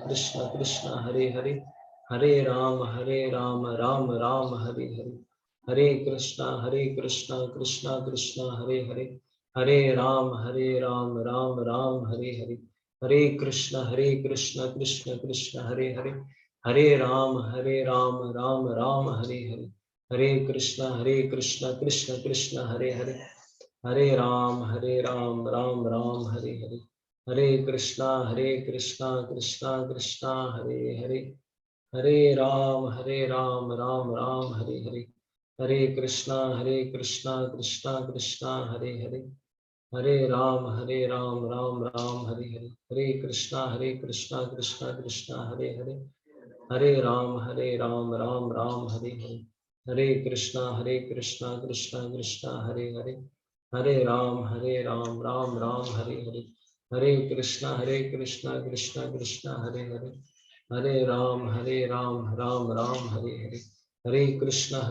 कृष्ण कृष्ण हरे हरे, हरे राम राम हरे हरे, हरे कृष्णा कृष्ण कृष्ण हरे हरे, हरे राम राम हरे हरे, हरे कृष्णा कृष्ण कृष्ण हरे हरे, हरे राम राम हरे हरे, हरे कृष्णा कृष्ण कृष्ण हरे हरे, हरे राम राम हरे हरे, हरे कृष्णा कृष्ण कृष्ण हरे हरे, हरे राम राम हरे हरे, हरे कृष्णा कृष्ण कृष्ण हरे हरे, हरे राम राम हरे हरे, हरे कृष्ण कृष्ण कृष्ण हरे हरे, हरे राम राम हरे हरे, हरे कृष्णा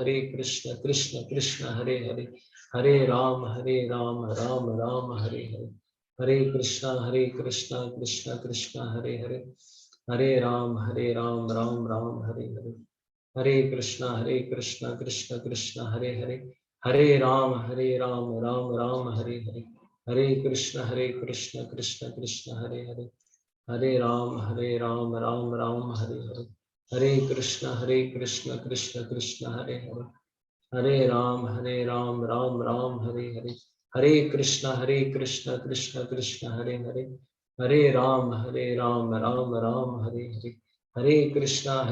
कृष्ण कृष्ण हरे हरे, हरे राम राम हरे हरे, हरे कृष्णा कृष्ण कृष्ण हरे हरे, हरे राम राम हरे हरे, हरे कृष्ण कृष्ण कृष्ण हरे हरे, हरे राम राम हरे हरे, हरे कृष्ण कृष्ण कृष्ण हरे हरे, हरे राम राम हरे हरे, हरे कृष्ण कृष्ण कृष्ण हरे हरे, हरे राम राम हरे हरे, हरे कृष्णा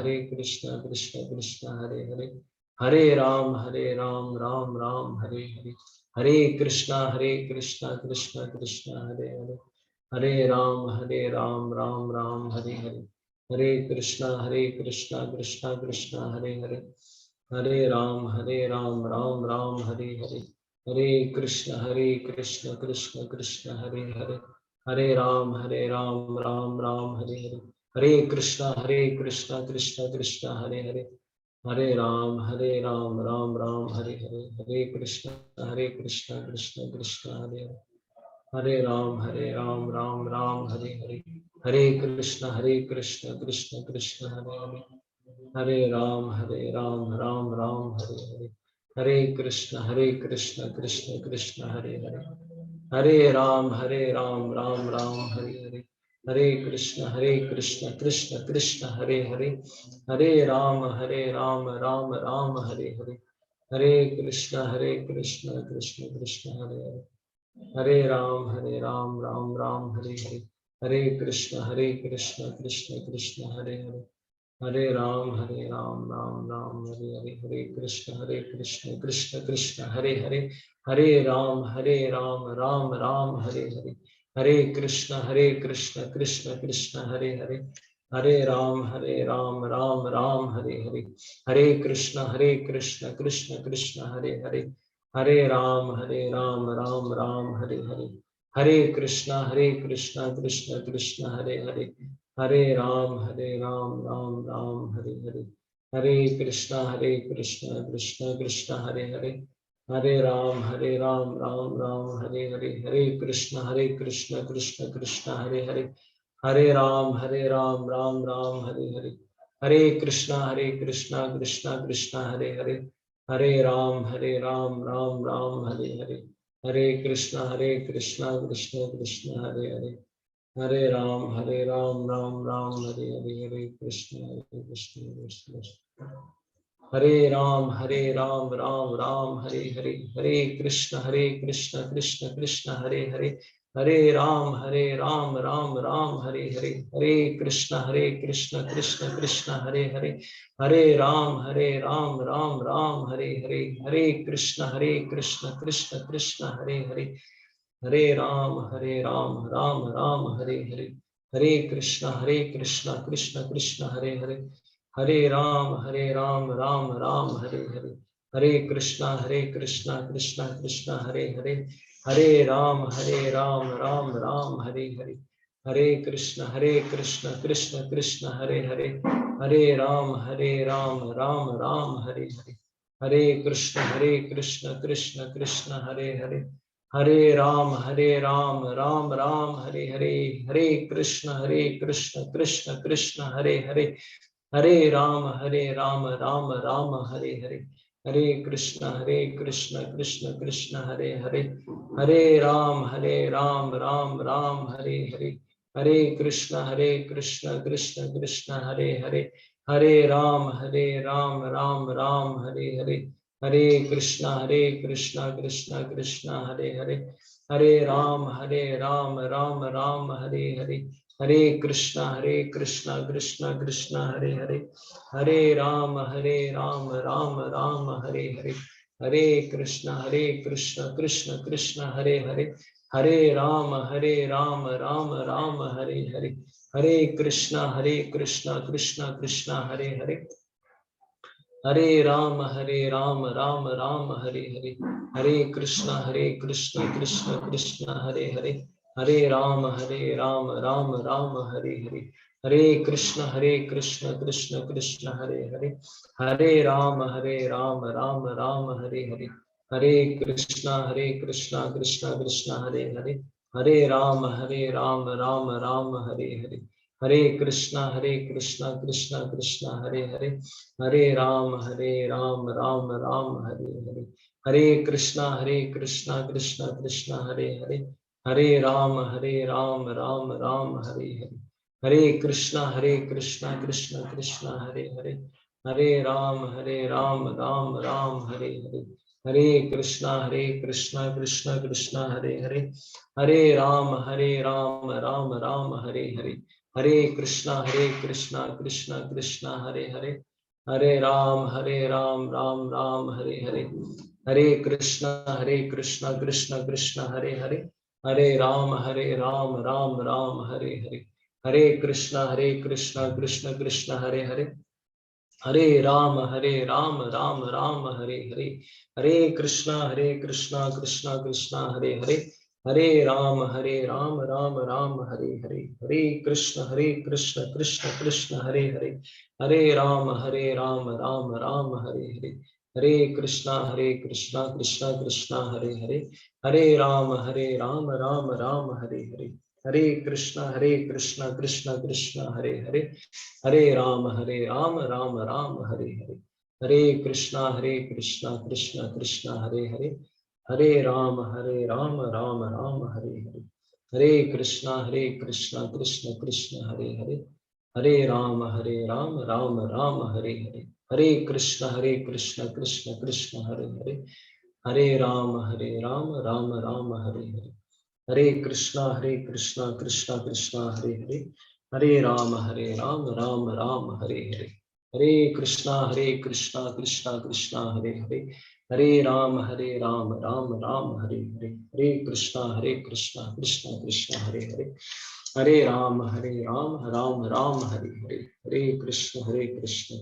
कृष्ण कृष्ण हरे हरे, हरे राम राम हरे हरे, हरे कृष्णा कृष्ण कृष्ण हरे हरे, हरे राम राम हरे हरे, हरे कृष्णा कृष्ण कृष्ण हरे हरे, हरे राम राम हरे हरे, हरे कृष्ण कृष्ण कृष्ण हरे हरे, हरे राम राम राम हरे हरे, हरे कृष्ण कृष्ण कृष्ण हरे हरे, हरे राम राम राम हरे हरे, हरे कृष्ण कृष्ण कृष्ण हरे हरे, हरे राम राम राम हरे हरे, हरे कृष्ण कृष्ण कृष्ण हरे हरे, हरे राम राम राम हरे हरे, हरे कृष्ण कृष्ण कृष्ण हरे हरे, हरे राम राम राम हरे हरे, हरे कृष्ण कृष्ण कृष्ण हरे हरे, हरे राम राम राम हरे हरे, हरे कृष्ण कृष्ण कृष्ण हरे हरे, हरे राम राम राम हरे हरे, हरे कृष्ण कृष्ण कृष्ण हरे हरे, हरे राम राम राम हरे हरे, हरे कृष्ण कृष्ण कृष्ण हरे हरे, हरे राम राम राम हरे हरे, हरे कृष्ण कृष्ण कृष्ण हरे हरे, हरे राम राम राम हरे हरे, हरे कृष्ण कृष्ण कृष्ण हरे हरे, हरे राम राम राम हरे हरे, हरे कृष्ण कृष्ण कृष्ण हरे हरे, हरे राम राम राम हरे हरे, हरे कृष्ण कृष्ण कृष्ण हरे हरे, हरे राम राम राम हरे हरे, हरे कृष्ण कृष्ण कृष्ण हरे हरे, हरे राम राम राम हरे हरे, हरे कृष्ण कृष्ण कृष्ण हरे हरे, हरे राम राम राम हरे हरे, हरे कृष्ण कृष्ण कृष्ण हरे हरे, हरे राम राम राम हरे हरे, हरे कृष्ण कृष्ण कृष्ण, हरे राम राम राम हरे हरे, हरे कृष्ण कृष्ण कृष्ण हरे हरे, हरे राम राम राम हरे हरे, हरे कृष्ण कृष्ण कृष्ण हरे हरे, हरे राम राम राम हरे हरे, हरे कृष्ण कृष्ण कृष्ण हरे हरे, हरे राम राम राम हरे हरे, हरे कृष्ण कृष्ण कृष्ण हरे हरे, हरे राम राम राम हरे हरे, हरे कृष्ण कृष्ण कृष्ण हरे हरे, हरे राम राम राम हरे हरे, हरे कृष्ण कृष्ण कृष्ण हरे हरे, हरे राम राम राम हरे हरे, हरे कृष्ण कृष्ण कृष्ण हरे हरे, हरे राम राम राम हरे हरे, हरे कृष्ण कृष्ण कृष्ण हरे हरे, हरे राम राम राम हरे हरे, हरे कृष्ण कृष्ण कृष्ण हरे हरे, हरे राम राम राम हरे हरे, हरे कृष्ण कृष्ण कृष्ण हरे हरे, हरे राम राम राम हरे हरे, हरे कृष्ण कृष्ण कृष्ण हरे हरे, हरे राम राम राम हरे हरे, हरे कृष्ण कृष्ण कृष्ण हरे हरे, हरे राम राम राम हरे हरे, हरे कृष्ण कृष्ण कृष्ण हरे हरे, हरे राम राम राम हरे हरे, हरे कृष्ण कृष्ण कृष्ण हरे हरे, हरे राम राम राम हरे हरे, हरे कृष्ण कृष्ण कृष्ण हरे हरे, हरे राम राम राम हरे हरे, हरे कृष्ण कृष्ण कृष्ण हरे हरे, हरे राम राम राम हरे हरे, हरे कृष्ण कृष्ण कृष्ण हरे हरे, हरे राम राम राम हरे हरे, हरे कृष्ण कृष्ण कृष्ण हरे हरे, हरे राम राम राम हरे हरे, हरे कृष्ण कृष्ण कृष्ण हरे हरे, हरे राम राम राम हरे हरे, हरे कृष्ण कृष्ण कृष्ण हरे हरे, हरे राम राम राम हरे हरे, हरे कृष्ण कृष्ण कृष्ण हरे हरे, हरे राम राम राम हरे हरे, हरे कृष्ण कृष्ण कृष्ण हरे हरे, हरे राम राम राम हरे हरे, हरे कृष्ण कृष्ण कृष्ण हरे हरे, हरे राम राम राम हरे हरे, हरे कृष्ण कृष्ण कृष्ण हरे हरे, हरे राम राम राम हरे हरे, हरे कृष्ण कृष्ण कृष्ण हरे हरे, हरे राम राम राम हरे हरे, हरे कृष्ण कृष्ण कृष्ण हरे हरे, हरे राम राम राम हरे हरे, हरे कृष्णा कृष्ण कृष्ण हरे हरे, हरे राम राम राम हरे हरे, हरे कृष्ण कृष्ण कृष्ण हरे हरे, हरे राम राम राम हरे हरे, हरे कृष्णा कृष्ण कृष्ण हरे हरे, हरे राम राम राम हरे हरे, हरे कृष्णा कृष्ण कृष्ण हरे हरे, हरे राम राम राम हरे हरे, हरे कृष्ण कृष्ण कृष्ण हरे हरे, हरे राम राम राम हरे हरे, हरे कृष्णा कृष्ण कृष्ण हरे हरे, हरे राम राम राम हरे हरे, हरे कृष्णा कृष्ण कृष्ण हरे हरे, हरे राम राम राम हरे हरे, हरे कृष्णा कृष्ण कृष्ण हरे हरे, हरे राम राम राम हरे हरे, हरे कृष्ण कृष्ण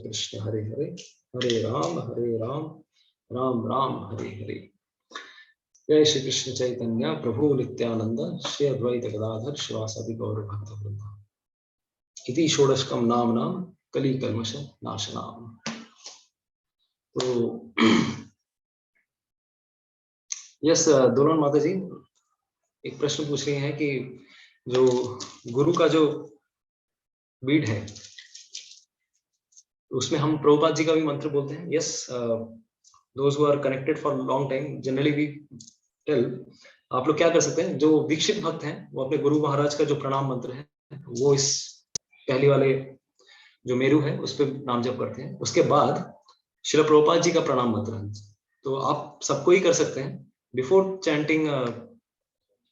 कृष्ण हरे हरे, हरे राम राम राम हरे हरे। जय श्री कृष्ण चैतन्य प्रभु नित्यानंद श्री अद्वैत गदाधर श्रीवासादि गौर भक्त वृंद। इति षोडशकम नाम नाम कली कल्मष नाशनाम। तो यस दोलन माता जी एक प्रश्न पूछ रही हैं कि जो गुरु का जो बीड है उसमें हम प्रभुपाद जी का भी मंत्र बोलते हैं। Yes those who are connected for long time generally we tell, आप लोग क्या कर सकते हैं, जो दीक्षित भक्त हैं वो अपने गुरु महाराज का जो प्रणाम मंत्र है वो इस पहली वाले जो मेरू है उस पर नाम जप करते हैं, उसके बाद श्रील प्रभुपाद जी का प्रणाम मंत्र है तो आप सबको ही कर सकते हैं बिफोर चैंटिंग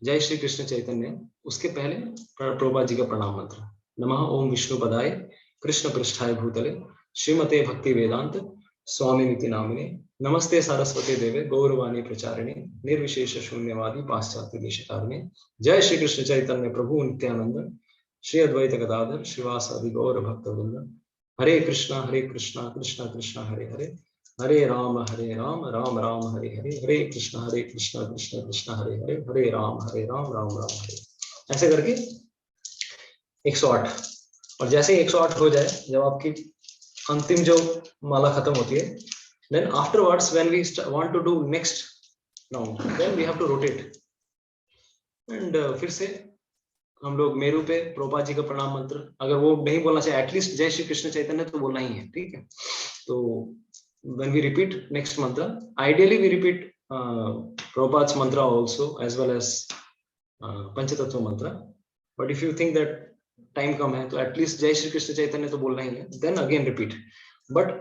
जय श्री कृष्ण चैतन्य, उसके पहले प्रभुपाद जी का प्रणाम मंत्र नमः ओम विष्णु पदाय कृष्ण पृष्ठाय भूतले श्रीमते भक्ति वेदांत स्वामी निति नामिने नमस्ते सारस्वती देवे गौरवाणी प्रचारिणे निर्विशेष शून्यवादी पाश्चात्य देशतारिणे, जय श्री कृष्ण चैतन्य प्रभु नित्यानंद श्री अद्वैत गदाधर श्रीवासादि गौर भक्त वृंद, हरे कृष्णा कृष्ण कृष्ण हरे हरे, हरे राम राम राम हरे हरे, हरे कृष्ण कृष्ण कृष्ण हरे हरे, हरे राम राम राम हरे। ऐसे करके 108, और जैसे ही 108 हो जाए, जब आपकी अंतिम जो माला खत्म होती है, then afterwards when we want to do next round then we have to rotate and फिर से हम लोग मेरू पे प्रभुपाद जी का प्रणाम मंत्र, अगर वो नहीं बोलना चाहिए एटलीस्ट जय श्री कृष्ण चैतन्य तो बोलना ही है, ठीक है। तो when we repeat next mantra, ideally we repeat Prabhupada's mantra also as well as Panchatattva mantra, but if you think that time कम है तो एटलीस्ट जय श्री कृष्ण चैतन्य तो बोलना ही है, देन अगेन रिपीट। बट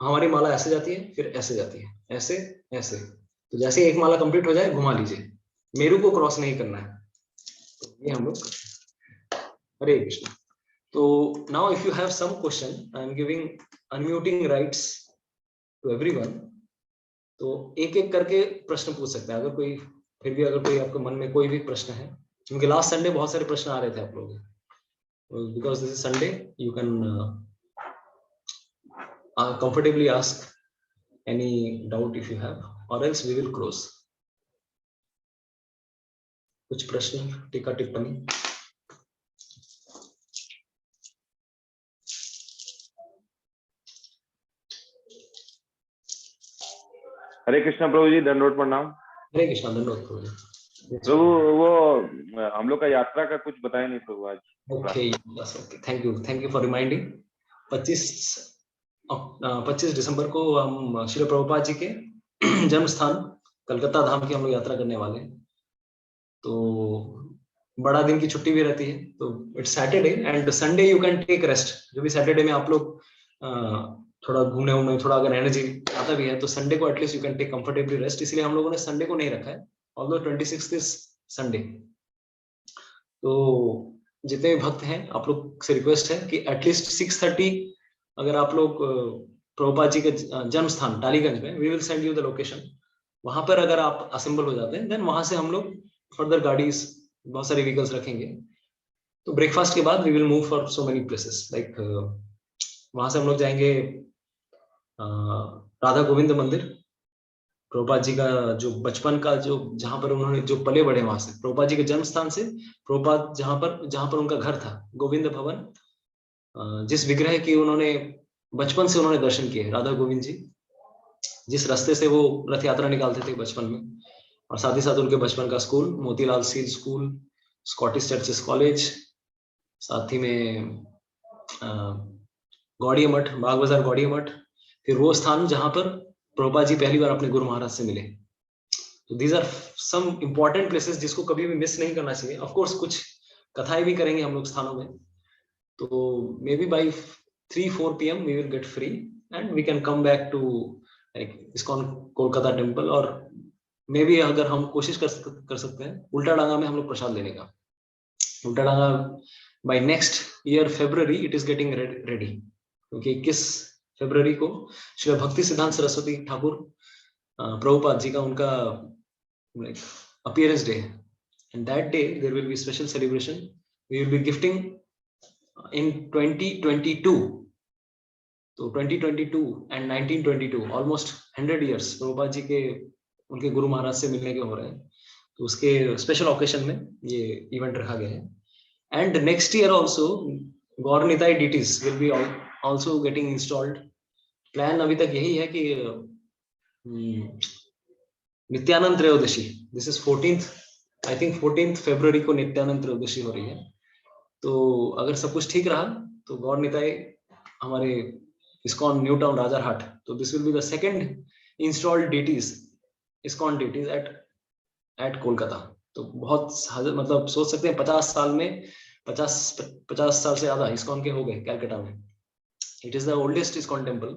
हमारी माला ऐसे जाती है, फिर ऐसे जाती है, ऐसे ऐसे, तो जैसे एक माला कंप्लीट हो जाए घुमा लीजिए, मेरू को क्रॉस नहीं करना है। तो ये हम लोग हरे कृष्ण। तो now if you have some question, I am giving unmuting rights to everyone, तो एक एक करके प्रश्न पूछ सकते हैं। अगर कोई फिर भी अगर कोई आपके मन में कोई भी प्रश्न है, क्योंकि लास्ट संडे बहुत सारे प्रश्न आ रहे थे आप लोग, because this is Sunday, you can comfortably ask any doubt if you have, or else we will close. कुछ प्रश्न टीका टिप्पणी? हरे कृष्ण प्रभु जी, दंडवत प्रणाम। हरे कृष्ण, दंडवत प्रभु जी। प्रभु वो हम लोग का यात्रा का कुछ बताया नहीं प्रभु आज। Okay, thank you for reminding. 25 दिसंबर को हम श्री प्रभुपाद जी के जन्म स्थान कलकत्ता धाम की हम लोग यात्रा करने वाले हैं। तो बड़ा दिन की छुट्टी भी रहती है, तो it's Saturday and Sunday you can take rest. जो भी सैटरडे में आप लोग थोड़ा घूमने उमने, थोड़ा अगर एनर्जी आता भी है तो संडे को at least you can take comfortably rest, इसलिए हम लोगों ने संडे को नहीं रखा है, ऑल्दो 26 इज संडे। तो जितने भी भक्त हैं आप लोग से रिक्वेस्ट है कि एटलीस्ट 6:30 अगर आप लोग प्रभुपाद जी के जन्म स्थान टालीगंज में, we will send you the location, वहां पर अगर आप असेंबल हो जाते हैं, देन वहां से हम लोग फर्दर गाड़ीज, बहुत सारी व्हीकल्स रखेंगे। तो ब्रेकफास्ट के बाद we will move for so many places, like वहां से हम लोग जाएंगे राधा गोविंद मंदिर, प्रभुपाद जी का जो बचपन का जो जहां पर उन्होंने जो पले बड़े वहां से प्रभुपाद जी के जन्म स्थान से प्रभुपाद जहां पर उनका घर था गोविंद भवन, जिस विग्रह की उन्होंने बचपन से उन्होंने दर्शन किए राधा गोविंद जी, जिस रास्ते से वो रथ यात्रा निकालते थे बचपन में, और साथ ही साथ उनके बचपन का school Motilal seal school, Scottish churches college, साथ ही में गौड़िया मठ, बाग बाजार गौड़िया मठ, फिर वो स्थान जहां पर प्रभुपाद जी पहली बार अपने गुरु महाराज से मिले। तो these are some important places जिसको कभी भी मिस नहीं करना चाहिए। ऑफ कोर्स कुछ कथाएं भी करेंगे हम लोग स्थानों में, तो may B by 3-4 PM we will get free and we can come back to ISKCON Kolkata temple, और मे बी अगर हम कोशिश कर सकते हैं उल्टा डांगा में हम लोग प्रसाद लेने का। Ulta Danga by next year February it is getting ready, क्योंकि 21 फरवरी को श्री भक्ति सिद्धांत सरस्वती ठाकुर प्रभुपाद जी का उनका appearance day, and that day there will be special celebration. We will be gifting in 2022. तो 2022 and 1922 almost 100 years Prabhupada ji के उनके गुरु महाराज से मिलने के हो रहे हैं, तो उसके स्पेशल ओकेशन में ये इवेंट रखा गया है। And next year also Gaur Nitai deities will be also getting installed. Plan अभी तक यही है कि नित्यानंद त्रयोदशी, दिस इज 14th फरवरी को नित्यानंद त्रयोदशी हो रही है। तो अगर सब कुछ ठीक रहा तो गौर निताई हमारे ISKCON न्यू टाउन राजारहाट, तो this will be the second installed deities ISKCON deities at Kolkata. तो बहुत मतलब सोच सकते हैं 50 साल में 50 साल से ज्यादा ISKCON के हो गए कैलकाटा में। It is the oldest ISKCON temple,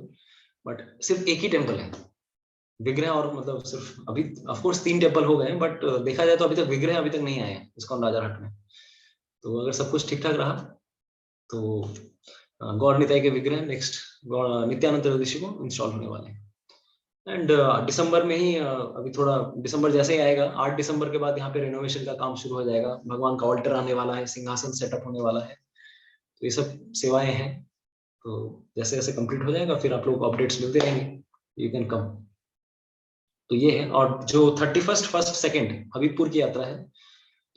but सिर्फ एक ही टेम्पल है विग्रह, और मतलब सिर्फ अभी ऑफ कोर्स 3 टेम्पल हो गए, बट देखा जाए तो अभी तक विग्रह अभी तक नहीं आए हैं ISKCON राजारहाट में। तो अगर सब कुछ ठीक ठाक रहा तो गौर निताई के विग्रह नेक्स्ट नित्यानंद त्रयोदशी को इंस्टॉल होने वाले हैं। एंड दिसंबर में ही अभी थोड़ा दिसंबर जैसे ही आएगा 8 दिसंबर के बाद यहाँ पे रिनोवेशन का काम शुरू हो जाएगा। भगवान का ऑल्टर आने वाला है, सिंहासन सेटअप होने वाला है, तो ये सब सेवाएं हैं। तो जैसे जैसे कंप्लीट हो जाएगा फिर आप लोग को अपडेट्स मिलते रहेंगे, यू कैन कम। तो ये है। और जो 31st, 1st, 2nd हबीबपुर की यात्रा है,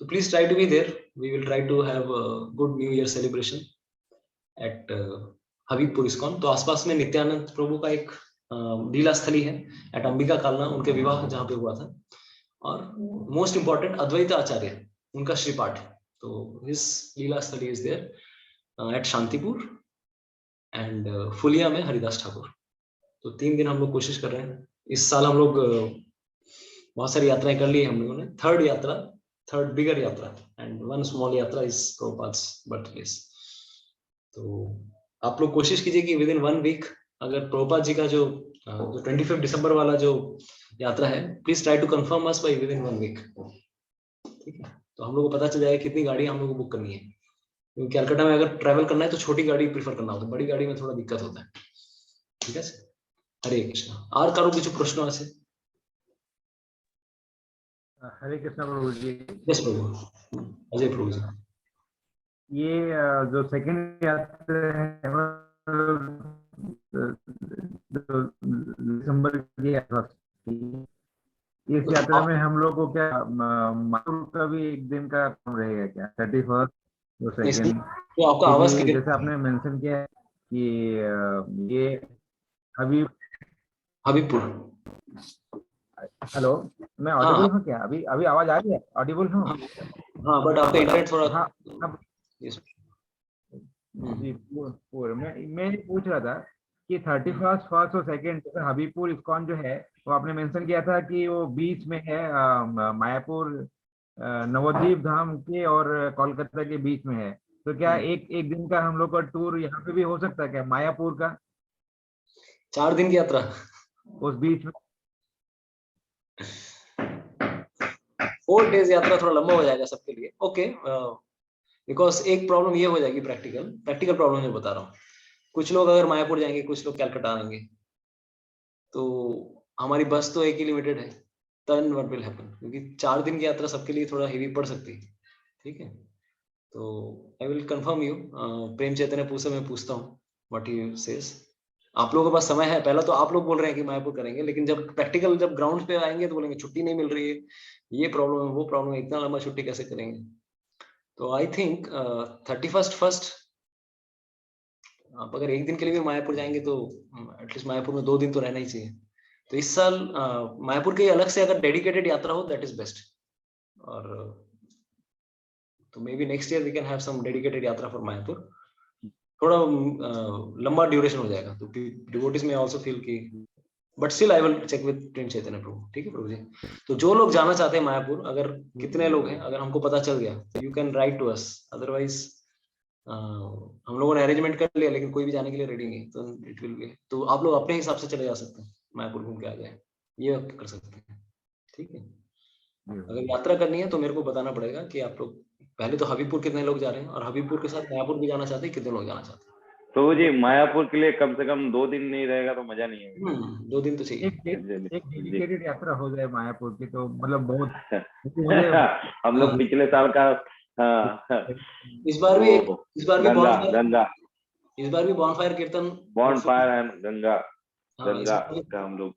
तो please try to be there. We will try to have good New Year celebration at Habibpur ISKCON। तो आसपास में नित्यानंद प्रभु का एक लीला स्थली है एट अंबिका कालना, उनके विवाह जहाँ पे हुआ था। और मोस्ट इंपॉर्टेंट अद्वैत आचार्य उनका श्रीपाठ, तो his lila sthali is there at Shantipur and Phulia में हरिदास ठाकुर। तो 3 दिन हम लोग कोशिश कर रहे हैं। इस साल हम लोग बहुत सारी यात्राएं कर ली है हम लोगों ने। थर्ड बिगर यात्रा एंड 1 स्मॉल यात्रा इज प्रभुपाद्स बर्थप्लेस। तो आप लोग कोशिश कीजिए कि विद इन 1 वीक अगर प्रभुपाद जी का जो 25 दिसंबर वाला जो यात्रा है, please try to confirm us by within 1 week, ठीक है? तो हम लोग को पता चल जाएगा कितनी गाड़ी हम लोग को बुक करनी है, क्योंकि कैलकाटा में अगर ट्रैवल करना है तो छोटी गाड़ी प्रीफर करना होता है, बड़ी गाड़ी में थोड़ा दिक्कत होता है। ठीक है सर, हरे कृष्ण। और कारो किछु प्रश्न আছে? हरे कृष्ण प्रभु जी। यस प्रभु, अजय प्रभु जी। ये जो सेकंड यात्रा है दिसंबर की यात्रा, इस यात्रा में हम लोग को क्या माथुर का भी एक दिन का काम रहेगा क्या? 31st तो सेकंड, तो आपका आवाज जैसे आपने मेंशन किया है कि ये हबीबपुर। हेलो, मैं ऑडिबल हूँ क्या? अभी आवाज आ रही है? ऑडिबल हूँ? हाँ, बट आपका इंटरनेट थोड़ा जी मैं पूछ रहा था कि 31st, 1st और 2nd हबीबपुर ISKCON जो है वो आपने मेंशन किया था कि वो बीच में है, मायापुर नवद्वीप धाम के और कोलकाता के बीच में है। तो क्या एक दिन का हम लोग का टूर यहाँ पे भी हो सकता है क्या, मायापुर का? 4 दिन की यात्रा उस बीच में 4 डेज यात्रा थोड़ा लंबा हो जाएगा सबके लिए। ओके, बिकॉज एक प्रॉब्लम ये हो जाएगी, प्रैक्टिकल प्रॉब्लम मैं बता रहा हूँ। कुछ लोग अगर मायापुर जाएंगे, कुछ लोग कैलकाटा आएंगे, तो हमारी बस तो एक ही लिमिटेड है। देन व्हाट विल हैपन, क्योंकि 4 दिन की यात्रा सबके लिए थोड़ा हेवी पड़ सकती है। ठीक है, तो आई विल कंफर्म यू। प्रेम चैतन्य पूछा, मैं पूछता हूँ व्हाट ही सेज। आप लोगों के पास समय है, पहला तो आप लोग बोल रहे हैं कि मायापुर करेंगे, लेकिन जब प्रैक्टिकल जब ग्राउंड पे आएंगे तो बोलेंगे छुट्टी नहीं मिल रही है, ये प्रॉब्लम है, वो प्रॉब्लम है, इतना लंबा छुट्टी कैसे करेंगे। तो आई थिंक 31st फर्स्ट आप अगर एक दिन के लिए भी मायापुर जाएंगे तो एटलीस्ट मायापुर में 2 दिन तो रहना ही चाहिए। तो इस साल मायापुर के अलग से अगर डेडिकेटेड यात्रा हो दैट इज बेस्ट, और तो may be next year we can have some dedicated yatra for Mayapur. थोड़ा लंबा ड्यूरेशन हो जाएगा तो डिवोटीज में आल्सो फील की, but still I will check with prince Chaitanya Prabhu. ठीक है प्रभु जी। तो जो लोग जाना चाहते हैं मायापुर, अगर कितने लोग हैं अगर हमको पता चल गया तो you can write to us, otherwise हम लोगों ने अरेंजमेंट कर लिया लेकिन कोई भी जाने के लिए रेडी नहीं, तो इट विल बी, तो आप लोग अपने हिसाब से चले जा सकते हैं, मायापुर घूम के आ जाए, ये कर सकते हैं। ठीक है। अगर यात्रा करनी है तो मेरे को बताना पड़ेगा कि आप लोग पहले तो हबीबपुर कितने लोग जा रहे हैं, और हबीबपुर के साथ मायापुर भी जाना चाहते हैं, कितने लोग जाना चाहते हैं। तो जी मायापुर के लिए कम से कम 2 दिन नहीं रहेगा तो मजा नहीं है। 2 दिन तो चाहिए। एक डेडिकेटेड यात्रा हो जाए मायापुर की तो मतलब बहुत हम लोग पिछले साल का इस बार भी बॉनफायर कीर्तन, बॉनफायर एंड गंगा का हम लोग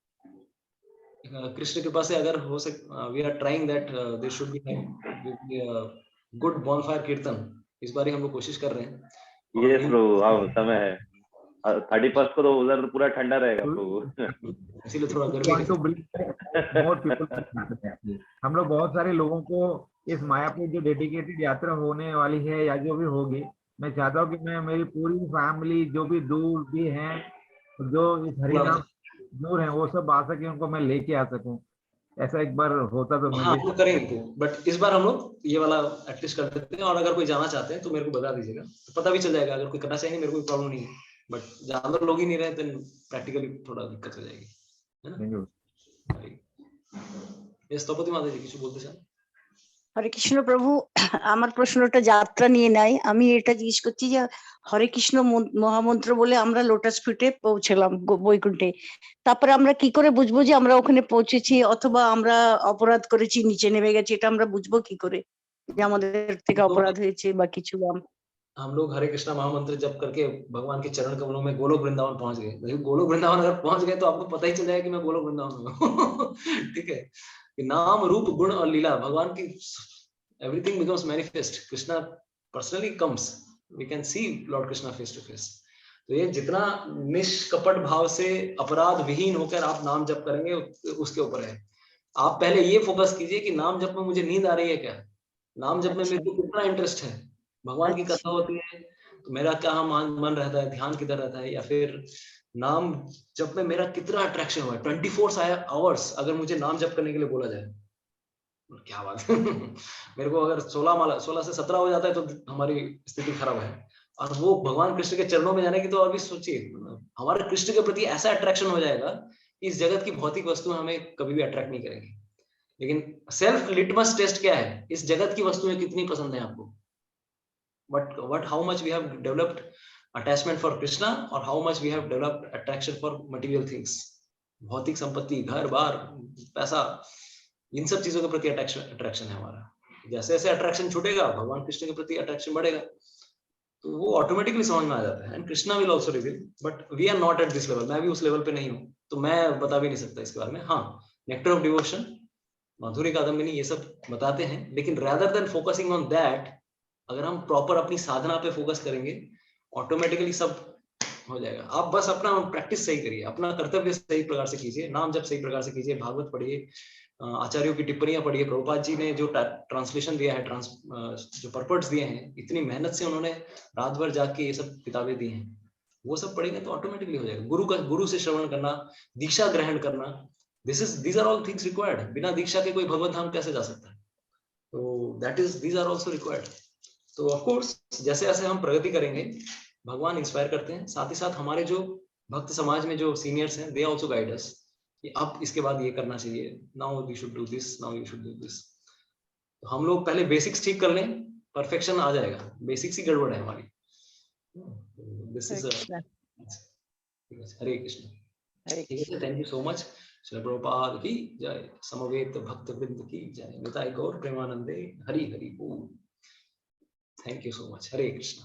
कृष्ण कृपा से अगर हो सके, we are trying that there should be good bonfire kirtan. इस बार हम लोग कोशिश कर रहे हैं। यस प्रभु, अब समय है 31st को तो उधर तो पूरा ठंडा रहेगा प्रभु, इसीलिए थोड़ा गर्मी। हम लोग बहुत सारे लोगों को इस मायापुर जो डेडिकेटेड यात्रा होने वाली है या जो भी होगी, मैं चाहता हूँ कि मैं मेरी पूरी फैमिली जो भी दूर भी हैं, जो इस हरिनाम दूर हैं, वो सब आ सके, उनको मैं लेके आ सकूं। ऐसा एक बार होता तो हाँ, हम करेंगे, बट इस बार हम लोग ये वाला एटलीस्ट कर देते हैं। और अगर कोई जाना चाहते हैं तो मेरे को बता दीजिएगा, तो पता भी चल जाएगा। अगर कोई करना चाहिए मेरे को कोई प्रॉब्लम नहीं है, बट ज्यादा लोग ही नहीं रहे तो प्रैक्टिकली थोड़ा दिक्कत हो जाएगी, है ना। ये স্থপতি মাতা जी কিছু বলতে চান? হরে কৃষ্ণ প্রভু, আমার প্রশ্নটা যাত্রা নিয়ে নাই, আমি এটা জিজ্ঞেস করছি যে হরে কৃষ্ণ মহামন্ত্র বলে আমরা লোটাস ফিটে পৌঁছলাম বৈকুণ্ঠে, তারপরে আমরা কি করে বুঝবো যে আমরা ওখানে পৌঁছেছি অথবা আমরা অপরাধ করেছি নিচে নেমে গেছি, এটা আমরা বুঝবো কি করে যে আমাদের থেকে অপরাধ হয়েছে বা কিছু? हम लोग हरे कृष्णा महामंत्र जप करके भगवान के चरण कमलों में गोलोक वृंदावन पहुंच गए। गोलोक वृंदावन अगर पहुंच गए तो आपको पता ही चल जाएगा कि मैं गोलोक वृंदावन में हूं। ठीक है। नाम रूप गुण और लीला भगवान की, everything becomes manifest. Krishna personally comes. We can see Lord Krishna face to face. तो ये जितना निष्कपट भाव से अपराध विहीन होकर आप नाम जप करेंगे उसके ऊपर है। आप पहले ये फोकस कीजिए कि नाम जप में मुझे नींद आ रही है क्या, नाम जप में मेरे को कितना इंटरेस्ट है, भगवान की कथा होती है तो मेरा क्या मन रहता है, ध्यान किधर रहता है, या फिर नाम जप में मेरा कितना अट्रैक्शन हुआ है। 24 आवर्स अगर मुझे नाम जप करने के लिए बोला जाए, क्या बात है। मेरे को अगर 16 से 17 हो जाता है तो हमारी स्थिति खराब है, और वो भगवान कृष्ण के चरणों में जाने की तो अभी सोचिए, हमारे कृष्ण के प्रति ऐसा अट्रैक्शन हो जाएगा कि इस जगत की भौतिक वस्तुएं हमें कभी भी अट्रैक्ट नहीं करेंगी। लेकिन सेल्फ लिटमस टेस्ट क्या है, इस जगत की वस्तुएं कितनी पसंद है आपको, what how much we have developed attachment for Krishna or how much we have developed attraction for material things, भौतिक संपत्ति, घर बार, पैसा, इन सब चीजों के प्रति अट्रैक्शन है हमारा। जैसे जैसे अट्रैक्शन छूटेगा भगवान कृष्ण के प्रति अट्रैक्शन बढ़ेगा, तो वो ऑटोमेटिकली समझ में आ जाता है। And Krishna will also reveal, but we are not at this level. मैं भी उस लेवल पे नहीं हूँ तो मैं बता भी नहीं सकता इसके बारे में। हाँ, नेक्टर ऑफ डिवोशन, माधुरी कादम्बिनी, ये सब बताते हैं, लेकिन rather than focusing on that, अगर हम प्रॉपर अपनी साधना पे फोकस करेंगे ऑटोमेटिकली सब हो जाएगा। आप बस अपना प्रैक्टिस सही करिए, अपना कर्तव्य सही प्रकार से कीजिए, नाम जप सही प्रकार से कीजिए, भागवत पढ़िए, आचार्यों की टिप्पणियां पढ़िए, प्रभुपाद जी ने जो ट्रांसलेशन दिया है, जो पर्पट्स दिए हैं, इतनी मेहनत से उन्होंने रात भर जाके ये सब किताबें दी हैं, वो सब पढ़ेंगे तो ऑटोमेटिकली हो जाएगा। गुरु से श्रवण करना, दीक्षा ग्रहण करना, these are all things required। बिना दीक्षा के कोई भगवत धाम कैसे जा सकता है? तो these are also required। तो ऑफ कोर्स जैसे जैसे हम प्रगति करेंगे भगवान इंस्पायर करते हैं, साथ ही साथ हमारे जो भक्त समाज में जो सीनियर्स हैं, दे आल्सो गाइड अस कि अब इसके बाद ये करना चाहिए, now we should do this, now you should do this. तो हम लोग पहले बेसिक्स ठीक कर लें, परफेक्शन आ जाएगा। बेसिक्स ही गड़बड़ है हमारी। दिस इज हरे कृष्ण। ठीक है, thank you so much. Shri Prabhupada की जय, समवेत भक्त वृंद की जय, निताई गौर प्रेमानंदे, हरि हरि बोल। Thank you so much. Hare Krishna.